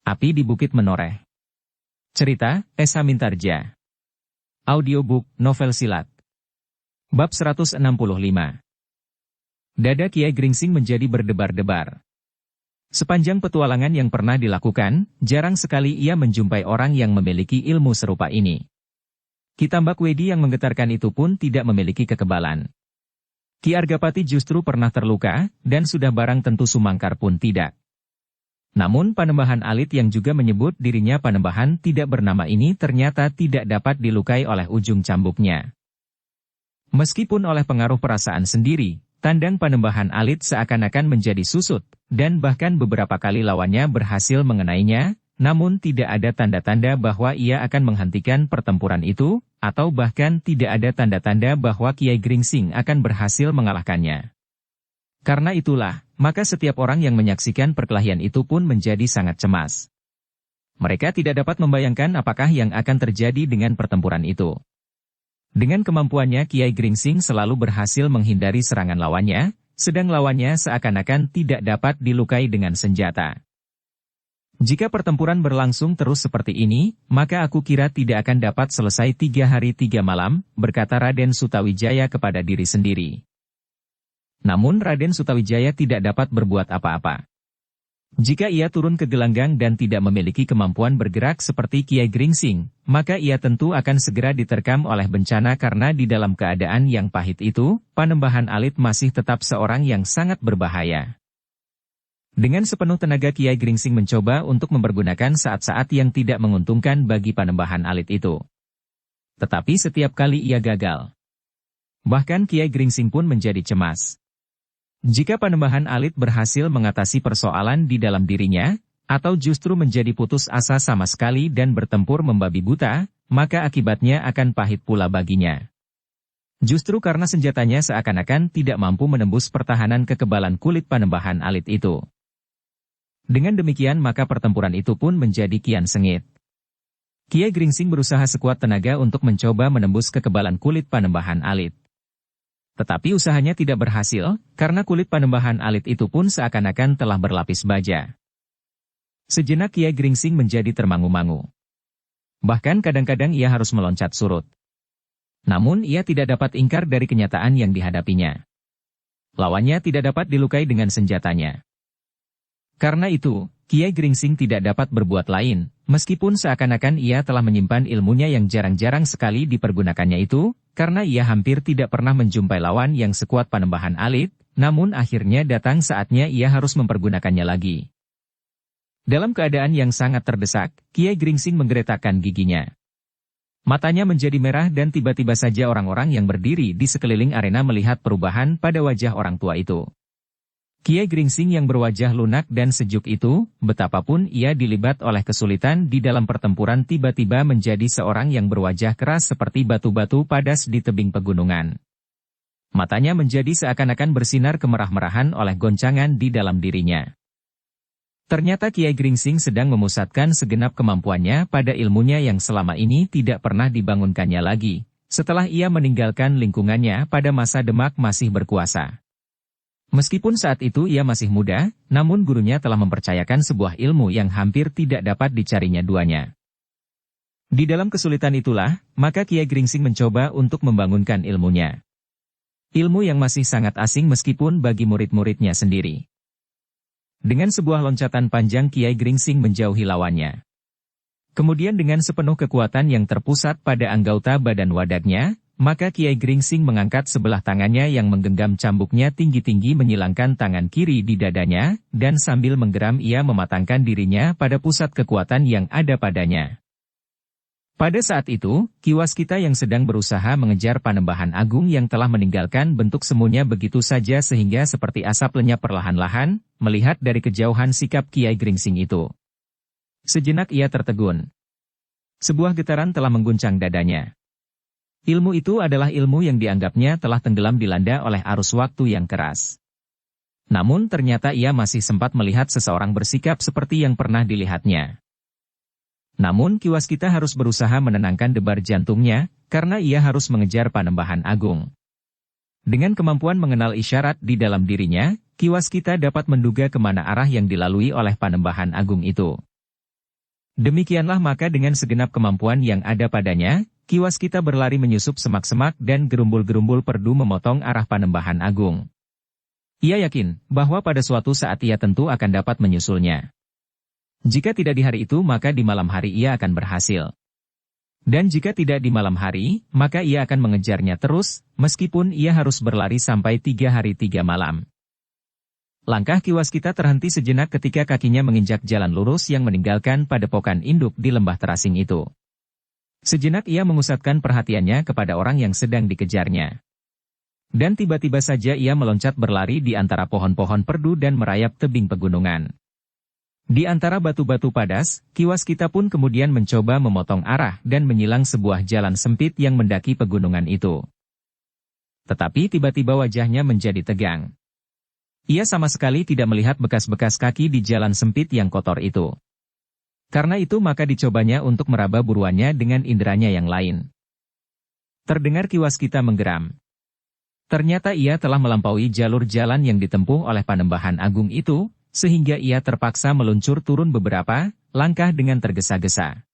Api di Bukit Menoreh. Cerita, Esa Mintarja. Audiobook, novel silat. Bab 165. Dada Kiai Gringsing menjadi berdebar-debar. Sepanjang petualangan yang pernah dilakukan, jarang sekali ia menjumpai orang yang memiliki ilmu serupa ini. Ki Tambak Wedi yang menggetarkan itu pun tidak memiliki kekebalan. Ki Argapati justru pernah terluka, dan sudah barang tentu Sumangkar pun tidak. Namun Panembahan Alit yang juga menyebut dirinya Panembahan tidak bernama ini ternyata tidak dapat dilukai oleh ujung cambuknya. Meskipun oleh pengaruh perasaan sendiri, tandang Panembahan Alit seakan-akan menjadi susut, dan bahkan beberapa kali lawannya berhasil mengenainya, namun tidak ada tanda-tanda bahwa ia akan menghentikan pertempuran itu, atau bahkan tidak ada tanda-tanda bahwa Kiai Gringsing akan berhasil mengalahkannya. Karena itulah, maka setiap orang yang menyaksikan perkelahian itu pun menjadi sangat cemas. Mereka tidak dapat membayangkan apakah yang akan terjadi dengan pertempuran itu. Dengan kemampuannya Kiai Gringsing selalu berhasil menghindari serangan lawannya, sedang lawannya seakan-akan tidak dapat dilukai dengan senjata. Jika pertempuran berlangsung terus seperti ini, maka aku kira tidak akan dapat selesai 3 hari 3 malam, berkata Raden Sutawijaya kepada diri sendiri. Namun Raden Sutawijaya tidak dapat berbuat apa-apa. Jika ia turun ke gelanggang dan tidak memiliki kemampuan bergerak seperti Kiai Gringsing, maka ia tentu akan segera diterkam oleh bencana karena di dalam keadaan yang pahit itu, Panembahan Alit masih tetap seorang yang sangat berbahaya. Dengan sepenuh tenaga Kiai Gringsing mencoba untuk mempergunakan saat-saat yang tidak menguntungkan bagi Panembahan Alit itu. Tetapi setiap kali ia gagal. Bahkan Kiai Gringsing pun menjadi cemas. Jika Panembahan Alit berhasil mengatasi persoalan di dalam dirinya, atau justru menjadi putus asa sama sekali dan bertempur membabi buta, maka akibatnya akan pahit pula baginya. Justru karena senjatanya seakan-akan tidak mampu menembus pertahanan kekebalan kulit Panembahan Alit itu. Dengan demikian maka pertempuran itu pun menjadi kian sengit. Kiai Gringsing berusaha sekuat tenaga untuk mencoba menembus kekebalan kulit Panembahan Alit. Tetapi usahanya tidak berhasil, karena kulit Panembahan Alit itu pun seakan-akan telah berlapis baja. Sejenak Kiai Gringsing menjadi termangu-mangu. Bahkan kadang-kadang ia harus meloncat surut. Namun ia tidak dapat ingkar dari kenyataan yang dihadapinya. Lawannya tidak dapat dilukai dengan senjatanya. Karena itu, Kiai Gringsing tidak dapat berbuat lain, meskipun seakan-akan ia telah menyimpan ilmunya yang jarang-jarang sekali dipergunakannya itu, karena ia hampir tidak pernah menjumpai lawan yang sekuat Panembahan Alit, namun akhirnya datang saatnya ia harus mempergunakannya lagi. Dalam keadaan yang sangat terdesak, Kiai Gringsing menggeretakkan giginya. Matanya menjadi merah dan tiba-tiba saja orang-orang yang berdiri di sekeliling arena melihat perubahan pada wajah orang tua itu. Kiai Gringsing yang berwajah lunak dan sejuk itu, betapapun ia dilibat oleh kesulitan di dalam pertempuran tiba-tiba menjadi seorang yang berwajah keras seperti batu-batu padas di tebing pegunungan. Matanya menjadi seakan-akan bersinar kemerah-merahan oleh goncangan di dalam dirinya. Ternyata Kiai Gringsing sedang memusatkan segenap kemampuannya pada ilmunya yang selama ini tidak pernah dibangunkannya lagi, setelah ia meninggalkan lingkungannya pada masa Demak masih berkuasa. Meskipun saat itu ia masih muda, namun gurunya telah mempercayakan sebuah ilmu yang hampir tidak dapat dicarinya duanya. Di dalam kesulitan itulah, maka Kiai Gringsing mencoba untuk membangunkan ilmunya. Ilmu yang masih sangat asing meskipun bagi murid-muridnya sendiri. Dengan sebuah loncatan panjang Kiai Gringsing menjauhi lawannya. Kemudian dengan sepenuh kekuatan yang terpusat pada anggota badan wadaknya, maka Kiai Gringsing mengangkat sebelah tangannya yang menggenggam cambuknya tinggi-tinggi menyilangkan tangan kiri di dadanya, dan sambil menggeram ia mematangkan dirinya pada pusat kekuatan yang ada padanya. Pada saat itu, Ki Waskita yang sedang berusaha mengejar Panembahan Agung yang telah meninggalkan bentuk semuanya begitu saja sehingga seperti asap lenyap perlahan-lahan, melihat dari kejauhan sikap Kiai Gringsing itu. Sejenak ia tertegun. Sebuah getaran telah mengguncang dadanya. Ilmu itu adalah ilmu yang dianggapnya telah tenggelam dilanda oleh arus waktu yang keras. Namun ternyata ia masih sempat melihat seseorang bersikap seperti yang pernah dilihatnya. Namun Ki Waskita harus berusaha menenangkan debar jantungnya, karena ia harus mengejar Panembahan Agung. Dengan kemampuan mengenal isyarat di dalam dirinya, Ki Waskita dapat menduga kemana arah yang dilalui oleh Panembahan Agung itu. Demikianlah maka dengan segenap kemampuan yang ada padanya, Ki Waskita berlari menyusup semak-semak dan gerumbul-gerumbul perdu memotong arah Panembahan Agung. Ia yakin bahwa pada suatu saat ia tentu akan dapat menyusulnya. Jika tidak di hari itu maka di malam hari ia akan berhasil. Dan jika tidak di malam hari, maka ia akan mengejarnya terus, meskipun ia harus berlari sampai 3 hari 3 malam. Langkah Ki Waskita terhenti sejenak ketika kakinya menginjak jalan lurus yang meninggalkan padepokan induk di lembah terasing itu. Sejenak ia mengusapkan perhatiannya kepada orang yang sedang dikejarnya. Dan tiba-tiba saja ia meloncat berlari di antara pohon-pohon perdu dan merayap tebing pegunungan. Di antara batu-batu padas, Ki Waskita pun kemudian mencoba memotong arah dan menyilang sebuah jalan sempit yang mendaki pegunungan itu. Tetapi tiba-tiba wajahnya menjadi tegang. Ia sama sekali tidak melihat bekas-bekas kaki di jalan sempit yang kotor itu. Karena itu maka dicobanya untuk meraba buruannya dengan inderanya yang lain. Terdengar Ki Waskita menggeram. Ternyata ia telah melampaui jalur jalan yang ditempuh oleh Panembahan Agung itu, sehingga ia terpaksa meluncur turun beberapa langkah dengan tergesa-gesa.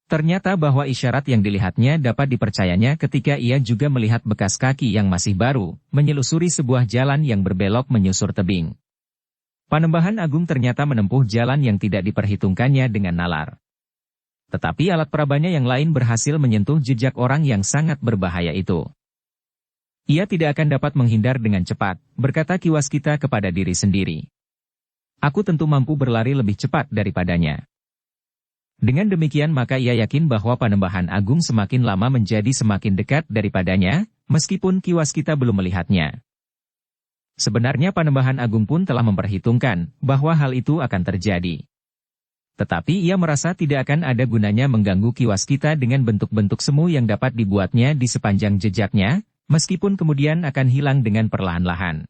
Ternyata bahwa isyarat yang dilihatnya dapat dipercayanya ketika ia juga melihat bekas kaki yang masih baru, menyelusuri sebuah jalan yang berbelok menyusur tebing. Panembahan Agung ternyata menempuh jalan yang tidak diperhitungkannya dengan nalar. Tetapi alat perabanya yang lain berhasil menyentuh jejak orang yang sangat berbahaya itu. Ia tidak akan dapat menghindar dengan cepat, berkata Ki Waskita kepada diri sendiri. Aku tentu mampu berlari lebih cepat daripadanya. Dengan demikian maka ia yakin bahwa Panembahan Agung semakin lama menjadi semakin dekat daripadanya, meskipun Ki Waskita belum melihatnya. Sebenarnya Panembahan Agung pun telah memperhitungkan bahwa hal itu akan terjadi. Tetapi ia merasa tidak akan ada gunanya mengganggu Ki Waskita dengan bentuk-bentuk semu yang dapat dibuatnya di sepanjang jejaknya, meskipun kemudian akan hilang dengan perlahan-lahan.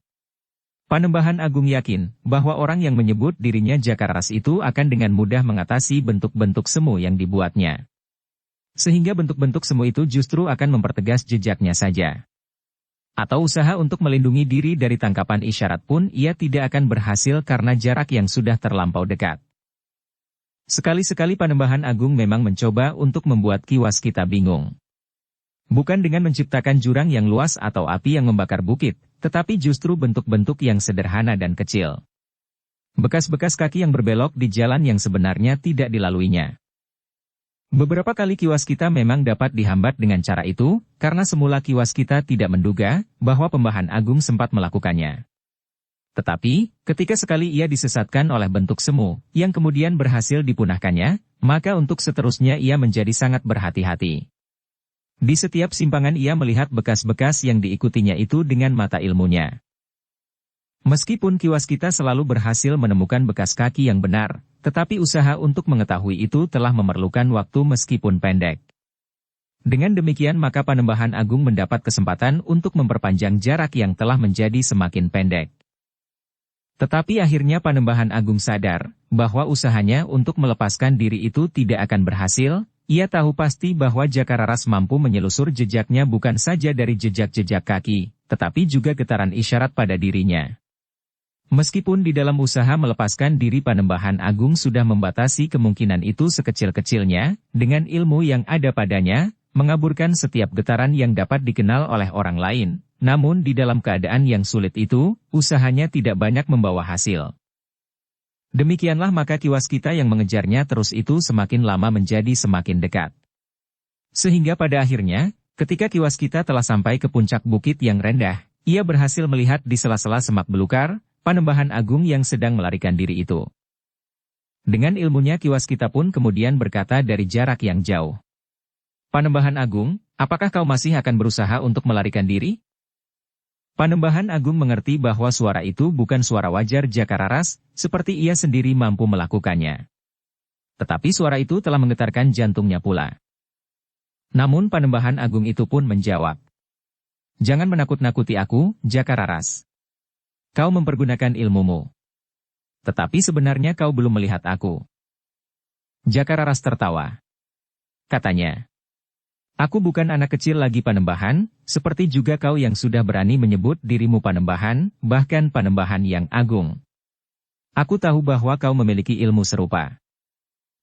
Panembahan Agung yakin bahwa orang yang menyebut dirinya Jakaras itu akan dengan mudah mengatasi bentuk-bentuk semu yang dibuatnya. Sehingga bentuk-bentuk semu itu justru akan mempertegas jejaknya saja. Atau usaha untuk melindungi diri dari tangkapan isyarat pun ia tidak akan berhasil karena jarak yang sudah terlampau dekat. Sekali-sekali Panembahan Agung memang mencoba untuk membuat Ki Waskita bingung. Bukan dengan menciptakan jurang yang luas atau api yang membakar bukit, tetapi justru bentuk-bentuk yang sederhana dan kecil. Bekas-bekas kaki yang berbelok di jalan yang sebenarnya tidak dilaluinya. Beberapa kali Ki Waskita memang dapat dihambat dengan cara itu, karena semula Ki Waskita tidak menduga bahwa Panembahan Agung sempat melakukannya. Tetapi, ketika sekali ia disesatkan oleh bentuk semu, yang kemudian berhasil dipunahkannya, maka untuk seterusnya ia menjadi sangat berhati-hati. Di setiap simpangan ia melihat bekas-bekas yang diikutinya itu dengan mata ilmunya. Meskipun Ki Waskita selalu berhasil menemukan bekas kaki yang benar, tetapi usaha untuk mengetahui itu telah memerlukan waktu meskipun pendek. Dengan demikian maka Panembahan Agung mendapat kesempatan untuk memperpanjang jarak yang telah menjadi semakin pendek. Tetapi akhirnya Panembahan Agung sadar bahwa usahanya untuk melepaskan diri itu tidak akan berhasil. Ia tahu pasti bahwa Jakararas mampu menyelusur jejaknya bukan saja dari jejak-jejak kaki, tetapi juga getaran isyarat pada dirinya. Meskipun di dalam usaha melepaskan diri Panembahan Agung sudah membatasi kemungkinan itu sekecil-kecilnya, dengan ilmu yang ada padanya, mengaburkan setiap getaran yang dapat dikenal oleh orang lain, namun di dalam keadaan yang sulit itu, usahanya tidak banyak membawa hasil. Demikianlah maka Ki Waskita yang mengejarnya terus itu semakin lama menjadi semakin dekat. Sehingga pada akhirnya, ketika Ki Waskita telah sampai ke puncak bukit yang rendah, ia berhasil melihat di sela-sela semak belukar, Panembahan Agung yang sedang melarikan diri itu. Dengan ilmunya Ki Waskita pun kemudian berkata dari jarak yang jauh. Panembahan Agung, apakah kau masih akan berusaha untuk melarikan diri? Panembahan Agung mengerti bahwa suara itu bukan suara wajar Jakararas, seperti ia sendiri mampu melakukannya. Tetapi suara itu telah menggetarkan jantungnya pula. Namun Panembahan Agung itu pun menjawab. Jangan menakut-nakuti aku, Jakararas. Kau mempergunakan ilmumu. Tetapi sebenarnya kau belum melihat aku. Jakararas tertawa. Katanya. Aku bukan anak kecil lagi Panembahan, seperti juga kau yang sudah berani menyebut dirimu Panembahan, bahkan Panembahan yang agung. Aku tahu bahwa kau memiliki ilmu serupa.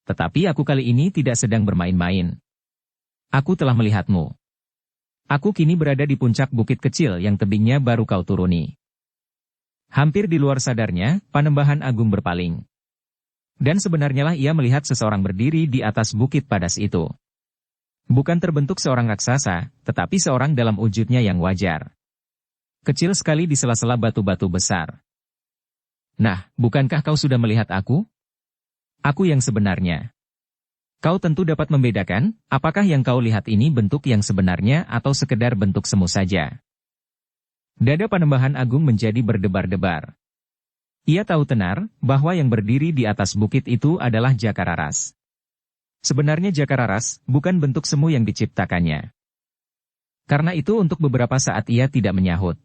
Tetapi aku kali ini tidak sedang bermain-main. Aku telah melihatmu. Aku kini berada di puncak bukit kecil yang tebingnya baru kau turuni. Hampir di luar sadarnya, Panembahan Agung berpaling. Dan sebenarnya lah ia melihat seseorang berdiri di atas bukit padas itu. Bukan terbentuk seorang raksasa, tetapi seorang dalam wujudnya yang wajar. Kecil sekali di sela-sela batu-batu besar. Nah, bukankah kau sudah melihat aku? Aku yang sebenarnya. Kau tentu dapat membedakan, apakah yang kau lihat ini bentuk yang sebenarnya atau sekedar bentuk semu saja. Dada Panembahan Agung menjadi berdebar-debar. Ia tahu tenar, bahwa yang berdiri di atas bukit itu adalah Jakararas. Sebenarnya Jakararas, bukan bentuk semu yang diciptakannya. Karena itu untuk beberapa saat ia tidak menyahut.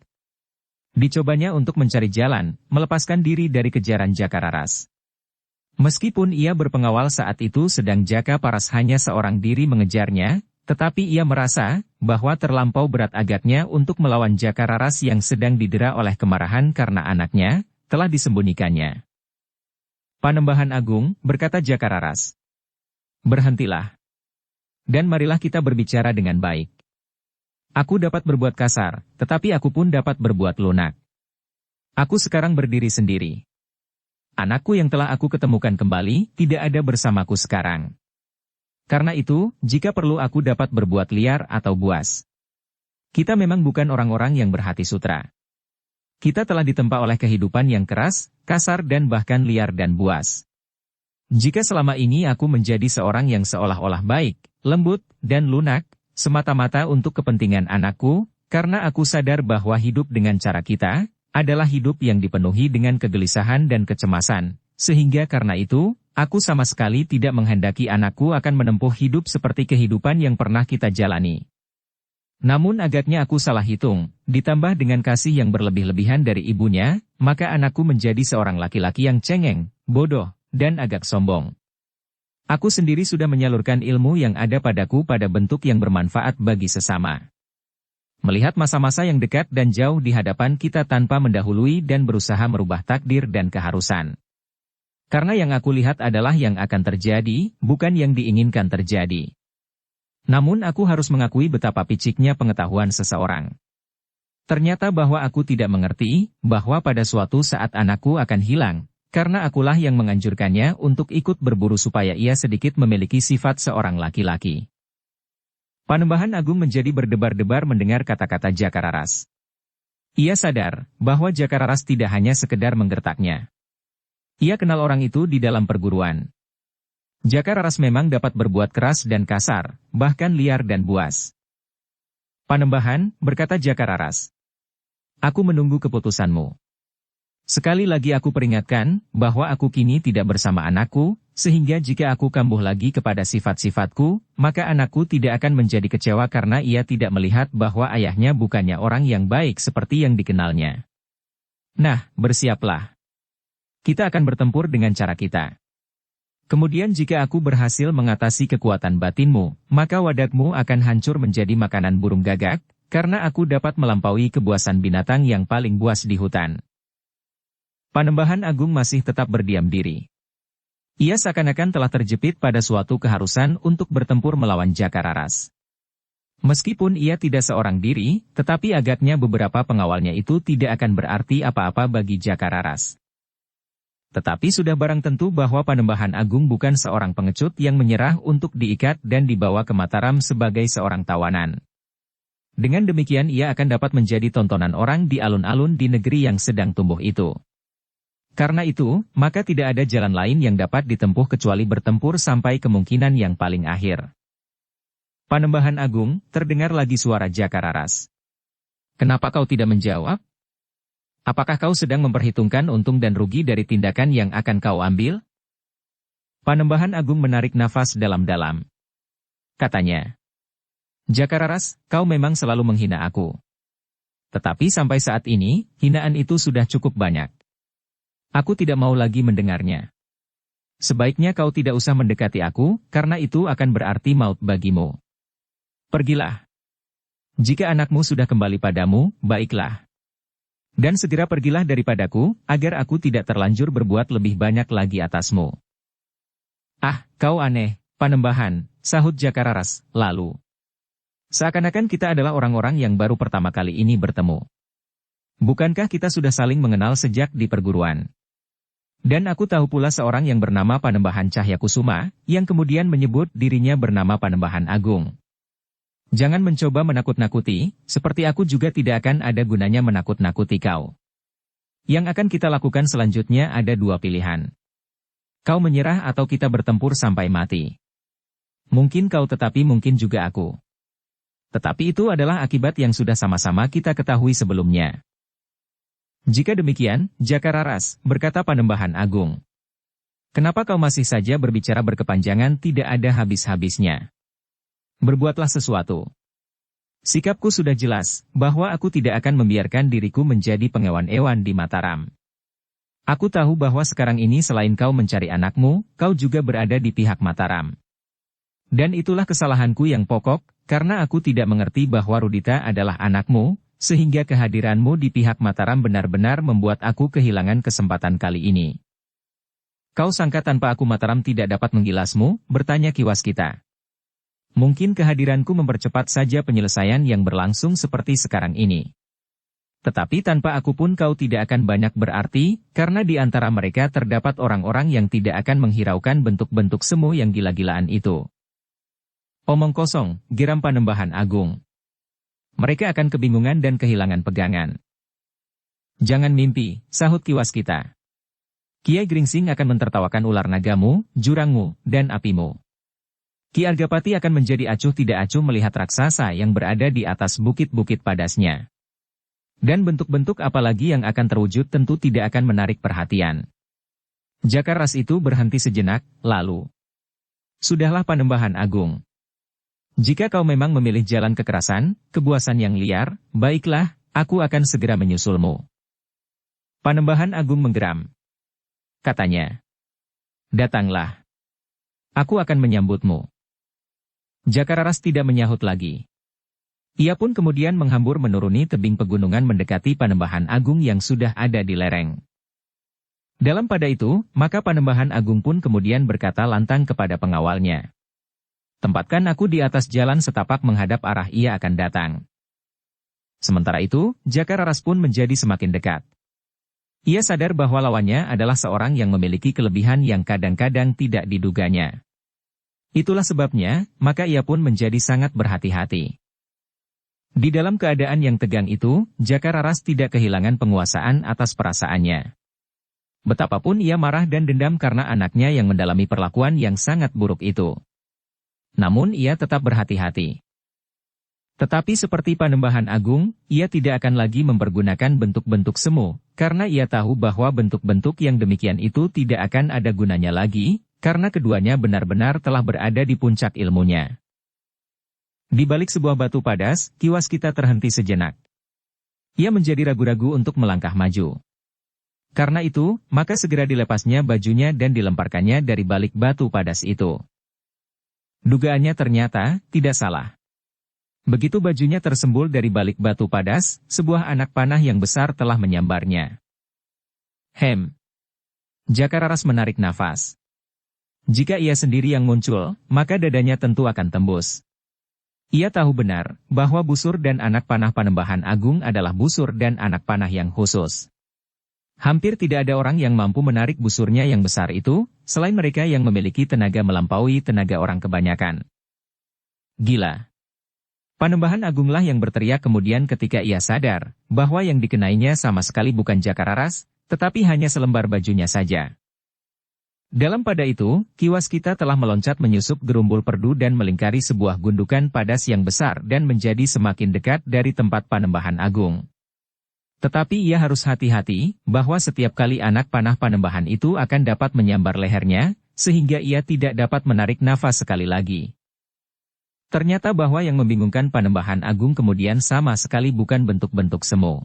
Dicobanya untuk mencari jalan, melepaskan diri dari kejaran Jakararas. Meskipun ia berpengawal saat itu sedang Jaka Paras hanya seorang diri mengejarnya, tetapi ia merasa, bahwa terlampau berat agaknya untuk melawan Jakararas yang sedang didera oleh kemarahan karena anaknya, telah disembunyikannya. Panembahan Agung, berkata Jakararas. Berhentilah. Dan marilah kita berbicara dengan baik. Aku dapat berbuat kasar, tetapi aku pun dapat berbuat lunak. Aku sekarang berdiri sendiri. Anakku yang telah aku ketemukan kembali, tidak ada bersamaku sekarang. Karena itu, jika perlu aku dapat berbuat liar atau buas. Kita memang bukan orang-orang yang berhati sutra. Kita telah ditempa oleh kehidupan yang keras, kasar dan bahkan liar dan buas. Jika selama ini aku menjadi seorang yang seolah-olah baik, lembut, dan lunak, semata-mata untuk kepentingan anakku, karena aku sadar bahwa hidup dengan cara kita, adalah hidup yang dipenuhi dengan kegelisahan dan kecemasan, sehingga karena itu, aku sama sekali tidak menghendaki anakku akan menempuh hidup seperti kehidupan yang pernah kita jalani. Namun agaknya aku salah hitung, ditambah dengan kasih yang berlebih-lebihan dari ibunya, maka anakku menjadi seorang laki-laki yang cengeng, bodoh, dan agak sombong. Aku sendiri sudah menyalurkan ilmu yang ada padaku pada bentuk yang bermanfaat bagi sesama. Melihat masa-masa yang dekat dan jauh di hadapan kita tanpa mendahului dan berusaha merubah takdir dan keharusan. Karena yang aku lihat adalah yang akan terjadi, bukan yang diinginkan terjadi. Namun aku harus mengakui betapa piciknya pengetahuan seseorang. Ternyata bahwa aku tidak mengerti, bahwa pada suatu saat anakku akan hilang, karena akulah yang menganjurkannya untuk ikut berburu supaya ia sedikit memiliki sifat seorang laki-laki. Panembahan Agung menjadi berdebar-debar mendengar kata-kata Jakararas. Ia sadar, bahwa Jakararas tidak hanya sekedar menggertaknya. Ia kenal orang itu di dalam perguruan. Jakararas memang dapat berbuat keras dan kasar, bahkan liar dan buas. Panembahan, berkata Jakararas. Aku menunggu keputusanmu. Sekali lagi aku peringatkan, bahwa aku kini tidak bersama anakku, sehingga jika aku kambuh lagi kepada sifat-sifatku, maka anakku tidak akan menjadi kecewa karena ia tidak melihat bahwa ayahnya bukannya orang yang baik seperti yang dikenalnya. Nah, bersiaplah. Kita akan bertempur dengan cara kita. Kemudian jika aku berhasil mengatasi kekuatan batinmu, maka wadakmu akan hancur menjadi makanan burung gagak, karena aku dapat melampaui kebuasan binatang yang paling buas di hutan. Panembahan Agung masih tetap berdiam diri. Ia seakan-akan telah terjepit pada suatu keharusan untuk bertempur melawan Jakararas. Meskipun ia tidak seorang diri, tetapi agaknya beberapa pengawalnya itu tidak akan berarti apa-apa bagi Jakararas. Tetapi sudah barang tentu bahwa Panembahan Agung bukan seorang pengecut yang menyerah untuk diikat dan dibawa ke Mataram sebagai seorang tawanan. Dengan demikian ia akan dapat menjadi tontonan orang di alun-alun di negeri yang sedang tumbuh itu. Karena itu, maka tidak ada jalan lain yang dapat ditempuh kecuali bertempur sampai kemungkinan yang paling akhir. Panembahan Agung, terdengar lagi suara Jakararas. Kenapa kau tidak menjawab? Apakah kau sedang memperhitungkan untung dan rugi dari tindakan yang akan kau ambil? Panembahan Agung menarik nafas dalam-dalam. Katanya, Jakararas, kau memang selalu menghina aku. Tetapi sampai saat ini, hinaan itu sudah cukup banyak. Aku tidak mau lagi mendengarnya. Sebaiknya kau tidak usah mendekati aku, karena itu akan berarti maut bagimu. Pergilah. Jika anakmu sudah kembali padamu, baiklah. Dan segera pergilah daripadaku, agar aku tidak terlanjur berbuat lebih banyak lagi atasmu. Ah, kau aneh, Panembahan, sahut Jakararas, lalu. Seakan-akan kita adalah orang-orang yang baru pertama kali ini bertemu. Bukankah kita sudah saling mengenal sejak di perguruan? Dan aku tahu pula seorang yang bernama Panembahan Cahyakusuma, yang kemudian menyebut dirinya bernama Panembahan Agung. Jangan mencoba menakut-nakuti, seperti aku juga tidak akan ada gunanya menakut-nakuti kau. Yang akan kita lakukan selanjutnya ada dua pilihan. Kau menyerah atau kita bertempur sampai mati. Mungkin kau tetapi mungkin juga aku. Tetapi itu adalah akibat yang sudah sama-sama kita ketahui sebelumnya. Jika demikian, Jakararas, berkata Panembahan Agung. Kenapa kau masih saja berbicara berkepanjangan tidak ada habis-habisnya? Berbuatlah sesuatu. Sikapku sudah jelas, bahwa aku tidak akan membiarkan diriku menjadi pengewan-ewan di Mataram. Aku tahu bahwa sekarang ini selain kau mencari anakmu, kau juga berada di pihak Mataram. Dan itulah kesalahanku yang pokok, karena aku tidak mengerti bahwa Rudita adalah anakmu, sehingga kehadiranmu di pihak Mataram benar-benar membuat aku kehilangan kesempatan kali ini. Kau sangka tanpa aku Mataram tidak dapat menggilasmu, bertanya Ki Waskita. Mungkin kehadiranku mempercepat saja penyelesaian yang berlangsung seperti sekarang ini. Tetapi tanpa aku pun kau tidak akan banyak berarti, karena di antara mereka terdapat orang-orang yang tidak akan menghiraukan bentuk-bentuk semu yang gila-gilaan itu. Omong kosong, geram Panembahan Agung. Mereka akan kebingungan dan kehilangan pegangan. Jangan mimpi, sahut Ki Waskita. Kiai Gringsing akan mentertawakan ular nagamu, jurangmu, dan apimu. Ki Argapati akan menjadi acuh tidak acuh melihat raksasa yang berada di atas bukit-bukit padasnya. Dan bentuk-bentuk apalagi yang akan terwujud tentu tidak akan menarik perhatian. Jakaras itu berhenti sejenak, lalu. Sudahlah Panembahan Agung. Jika kau memang memilih jalan kekerasan, kebuasan yang liar, baiklah, aku akan segera menyusulmu. Panembahan Agung menggeram. Katanya. Datanglah. Aku akan menyambutmu. Jakararas tidak menyahut lagi. Ia pun kemudian menghambur menuruni tebing pegunungan mendekati Panembahan Agung yang sudah ada di lereng. Dalam pada itu, maka Panembahan Agung pun kemudian berkata lantang kepada pengawalnya. Tempatkan aku di atas jalan setapak menghadap arah ia akan datang. Sementara itu, Jakararas pun menjadi semakin dekat. Ia sadar bahwa lawannya adalah seorang yang memiliki kelebihan yang kadang-kadang tidak diduganya. Itulah sebabnya, maka ia pun menjadi sangat berhati-hati. Di dalam keadaan yang tegang itu, Jakararas tidak kehilangan penguasaan atas perasaannya. Betapapun ia marah dan dendam karena anaknya yang mendalami perlakuan yang sangat buruk itu. Namun ia tetap berhati-hati. Tetapi seperti Panembahan Agung, ia tidak akan lagi mempergunakan bentuk-bentuk semu, karena ia tahu bahwa bentuk-bentuk yang demikian itu tidak akan ada gunanya lagi, karena keduanya benar-benar telah berada di puncak ilmunya. Di balik sebuah batu padas, Ki Waskita terhenti sejenak. Ia menjadi ragu-ragu untuk melangkah maju. Karena itu, maka segera dilepasnya bajunya dan dilemparkannya dari balik batu padas itu. Dugaannya ternyata tidak salah. Begitu bajunya tersembul dari balik batu padas, sebuah anak panah yang besar telah menyambarnya. Jakararas menarik nafas. Jika ia sendiri yang muncul, maka dadanya tentu akan tembus. Ia tahu benar, bahwa busur dan anak panah Panembahan Agung adalah busur dan anak panah yang khusus. Hampir tidak ada orang yang mampu menarik busurnya yang besar itu, selain mereka yang memiliki tenaga melampaui tenaga orang kebanyakan. Gila. Panembahan Agunglah yang berteriak kemudian ketika ia sadar, bahwa yang dikenainya sama sekali bukan Jakararas, tetapi hanya selembar bajunya saja. Dalam pada itu, Ki Waskita telah meloncat menyusup gerumbul perdu dan melingkari sebuah gundukan padas yang besar dan menjadi semakin dekat dari tempat Panembahan Agung. Tetapi ia harus hati-hati, bahwa setiap kali anak panah Panembahan itu akan dapat menyambar lehernya, sehingga ia tidak dapat menarik nafas sekali lagi. Ternyata bahwa yang membingungkan Panembahan Agung kemudian sama sekali bukan bentuk-bentuk semu.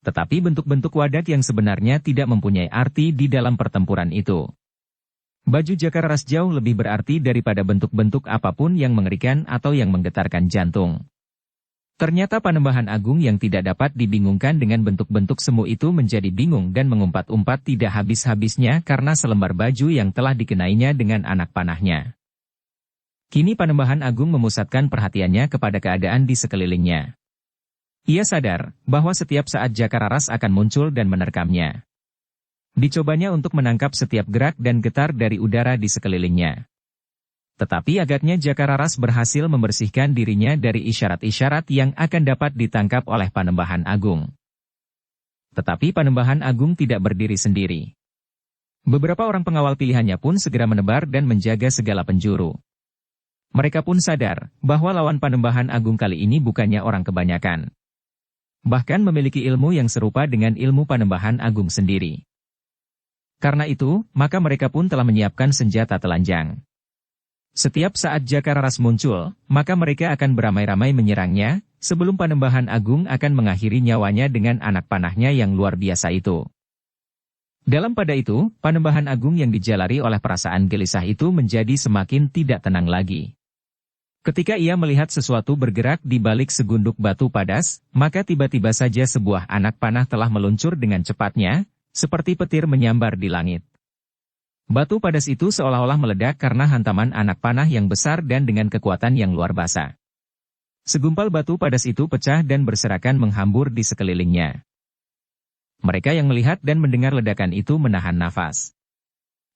Tetapi bentuk-bentuk wadak yang sebenarnya tidak mempunyai arti di dalam pertempuran itu. Baju Jakararas jauh lebih berarti daripada bentuk-bentuk apapun yang mengerikan atau yang menggetarkan jantung. Ternyata Panembahan Agung yang tidak dapat dibingungkan dengan bentuk-bentuk semu itu menjadi bingung dan mengumpat-umpat tidak habis-habisnya karena selembar baju yang telah dikenainya dengan anak panahnya. Kini Panembahan Agung memusatkan perhatiannya kepada keadaan di sekelilingnya. Ia sadar bahwa setiap saat Jakararas akan muncul dan menerkamnya. Dicobanya untuk menangkap setiap gerak dan getar dari udara di sekelilingnya. Tetapi agaknya Jakararas berhasil membersihkan dirinya dari isyarat-isyarat yang akan dapat ditangkap oleh Panembahan Agung. Tetapi Panembahan Agung tidak berdiri sendiri. Beberapa orang pengawal pilihannya pun segera menebar dan menjaga segala penjuru. Mereka pun sadar bahwa lawan Panembahan Agung kali ini bukannya orang kebanyakan. Bahkan memiliki ilmu yang serupa dengan ilmu Panembahan Agung sendiri. Karena itu, maka mereka pun telah menyiapkan senjata telanjang. Setiap saat Jakararas muncul, maka mereka akan beramai-ramai menyerangnya, sebelum Panembahan Agung akan mengakhiri nyawanya dengan anak panahnya yang luar biasa itu. Dalam pada itu, Panembahan Agung yang dijalari oleh perasaan gelisah itu menjadi semakin tidak tenang lagi. Ketika ia melihat sesuatu bergerak di balik segunduk batu padas, maka tiba-tiba saja sebuah anak panah telah meluncur dengan cepatnya, seperti petir menyambar di langit. Batu padas itu seolah-olah meledak karena hantaman anak panah yang besar dan dengan kekuatan yang luar biasa. Segumpal batu padas itu pecah dan berserakan menghambur di sekelilingnya. Mereka yang melihat dan mendengar ledakan itu menahan nafas.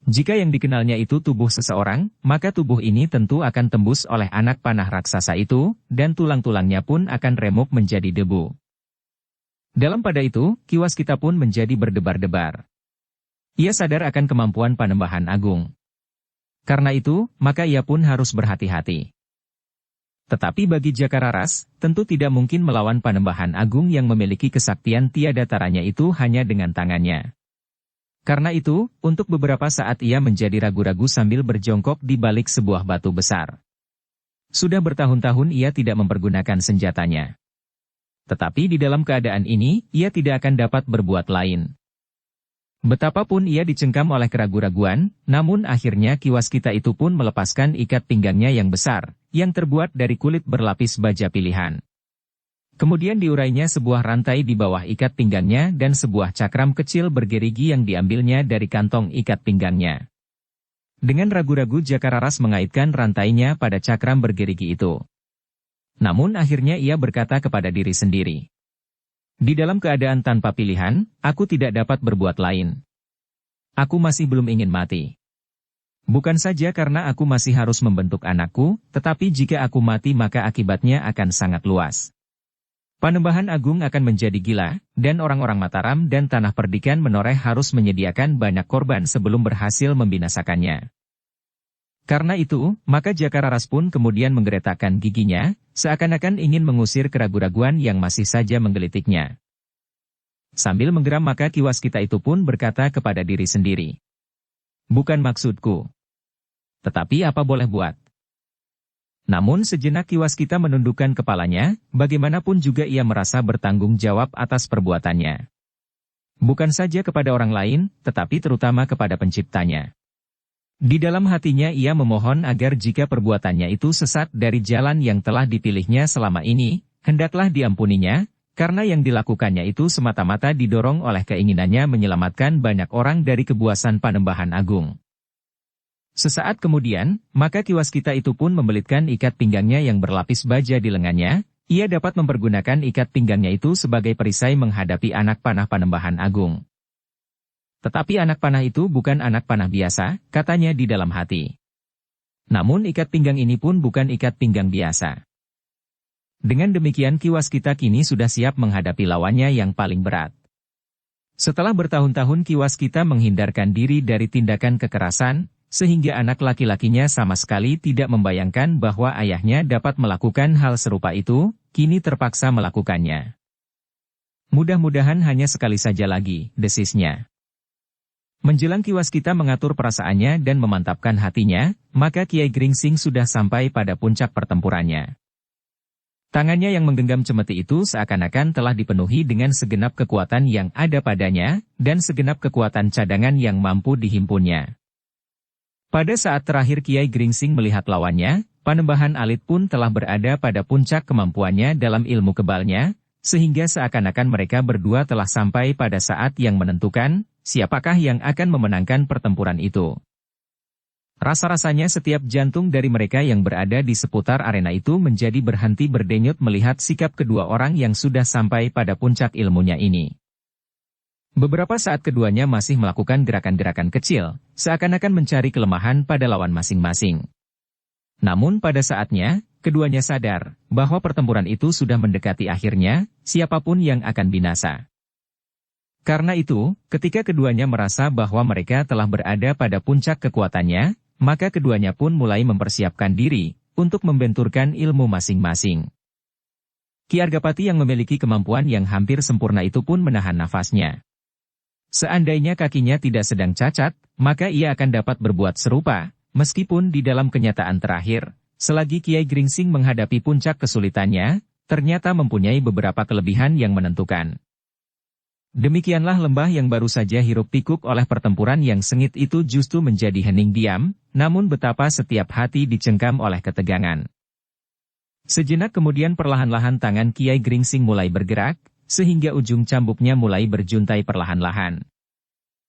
Jika yang dikenalnya itu tubuh seseorang, maka tubuh ini tentu akan tembus oleh anak panah raksasa itu, dan tulang-tulangnya pun akan remuk menjadi debu. Dalam pada itu, kiwas kita pun menjadi berdebar-debar. Ia sadar akan kemampuan Panembahan Agung. Karena itu, maka ia pun harus berhati-hati. Tetapi bagi Jakararas, tentu tidak mungkin melawan Panembahan Agung yang memiliki kesaktian tiada taranya itu hanya dengan tangannya. Karena itu, untuk beberapa saat ia menjadi ragu-ragu sambil berjongkok di balik sebuah batu besar. Sudah bertahun-tahun ia tidak mempergunakan senjatanya. Tetapi di dalam keadaan ini, ia tidak akan dapat berbuat lain. Betapapun ia dicengkam oleh keraguan-raguan, namun akhirnya kiwas kita itu pun melepaskan ikat pinggangnya yang besar, yang terbuat dari kulit berlapis baja pilihan. Kemudian diurainya sebuah rantai di bawah ikat pinggangnya dan sebuah cakram kecil bergerigi yang diambilnya dari kantong ikat pinggangnya. Dengan ragu-ragu Jakararas mengaitkan rantainya pada cakram bergerigi itu. Namun akhirnya ia berkata kepada diri sendiri. Di dalam keadaan tanpa pilihan, aku tidak dapat berbuat lain. Aku masih belum ingin mati. Bukan saja karena aku masih harus membentuk anakku, tetapi jika aku mati maka akibatnya akan sangat luas. Panembahan Agung akan menjadi gila, dan orang-orang Mataram dan Tanah Perdikan Menoreh harus menyediakan banyak korban sebelum berhasil membinasakannya. Karena itu, maka Jakararas pun kemudian menggeretakkan giginya, seakan-akan ingin mengusir keraguan-raguan yang masih saja menggelitiknya. Sambil menggeram maka kiwas kita itu pun berkata kepada diri sendiri. Bukan maksudku. Tetapi apa boleh buat? Namun sejenak kiwas kita menundukkan kepalanya, bagaimanapun juga ia merasa bertanggung jawab atas perbuatannya. Bukan saja kepada orang lain, tetapi terutama kepada penciptanya. Di dalam hatinya ia memohon agar jika perbuatannya itu sesat dari jalan yang telah dipilihnya selama ini, hendaklah diampuninya, karena yang dilakukannya itu semata-mata didorong oleh keinginannya menyelamatkan banyak orang dari kebuasan Panembahan Agung. Sesaat kemudian, maka kiwas kita itu pun membelitkan ikat pinggangnya yang berlapis baja di lengannya, ia dapat mempergunakan ikat pinggangnya itu sebagai perisai menghadapi anak panah Panembahan Agung. Tetapi anak panah itu bukan anak panah biasa, katanya di dalam hati. Namun ikat pinggang ini pun bukan ikat pinggang biasa. Dengan demikian kiwas kita kini sudah siap menghadapi lawannya yang paling berat. Setelah bertahun-tahun kiwas kita menghindarkan diri dari tindakan kekerasan, sehingga anak laki-lakinya sama sekali tidak membayangkan bahwa ayahnya dapat melakukan hal serupa itu, kini terpaksa melakukannya. Mudah-mudahan hanya sekali saja lagi, desisnya. Menjelang kiwas kita mengatur perasaannya dan memantapkan hatinya, maka Kiai Gringsing sudah sampai pada puncak pertempurannya. Tangannya yang menggenggam cemeti itu seakan-akan telah dipenuhi dengan segenap kekuatan yang ada padanya, dan segenap kekuatan cadangan yang mampu dihimpunnya. Pada saat terakhir Kiai Gringsing melihat lawannya, Panembahan Alit pun telah berada pada puncak kemampuannya dalam ilmu kebalnya, sehingga seakan-akan mereka berdua telah sampai pada saat yang menentukan, siapakah yang akan memenangkan pertempuran itu. Rasa-rasanya setiap jantung dari mereka yang berada di seputar arena itu menjadi berhenti berdenyut melihat sikap kedua orang yang sudah sampai pada puncak ilmunya ini. Beberapa saat keduanya masih melakukan gerakan-gerakan kecil, seakan-akan mencari kelemahan pada lawan masing-masing. Namun pada saatnya, keduanya sadar bahwa pertempuran itu sudah mendekati akhirnya, siapapun yang akan binasa. Karena itu, ketika keduanya merasa bahwa mereka telah berada pada puncak kekuatannya, maka keduanya pun mulai mempersiapkan diri untuk membenturkan ilmu masing-masing. Ki Argapati yang memiliki kemampuan yang hampir sempurna itu pun menahan nafasnya. Seandainya kakinya tidak sedang cacat, maka ia akan dapat berbuat serupa. Meskipun di dalam kenyataan terakhir, selagi Kiai Gringsing menghadapi puncak kesulitannya, ternyata mempunyai beberapa kelebihan yang menentukan. Demikianlah lembah yang baru saja hiruk-pikuk oleh pertempuran yang sengit itu justru menjadi hening diam, namun betapa setiap hati dicengkam oleh ketegangan. Sejenak kemudian perlahan-lahan tangan Kiai Gringsing mulai bergerak, sehingga ujung cambuknya mulai berjuntai perlahan-lahan.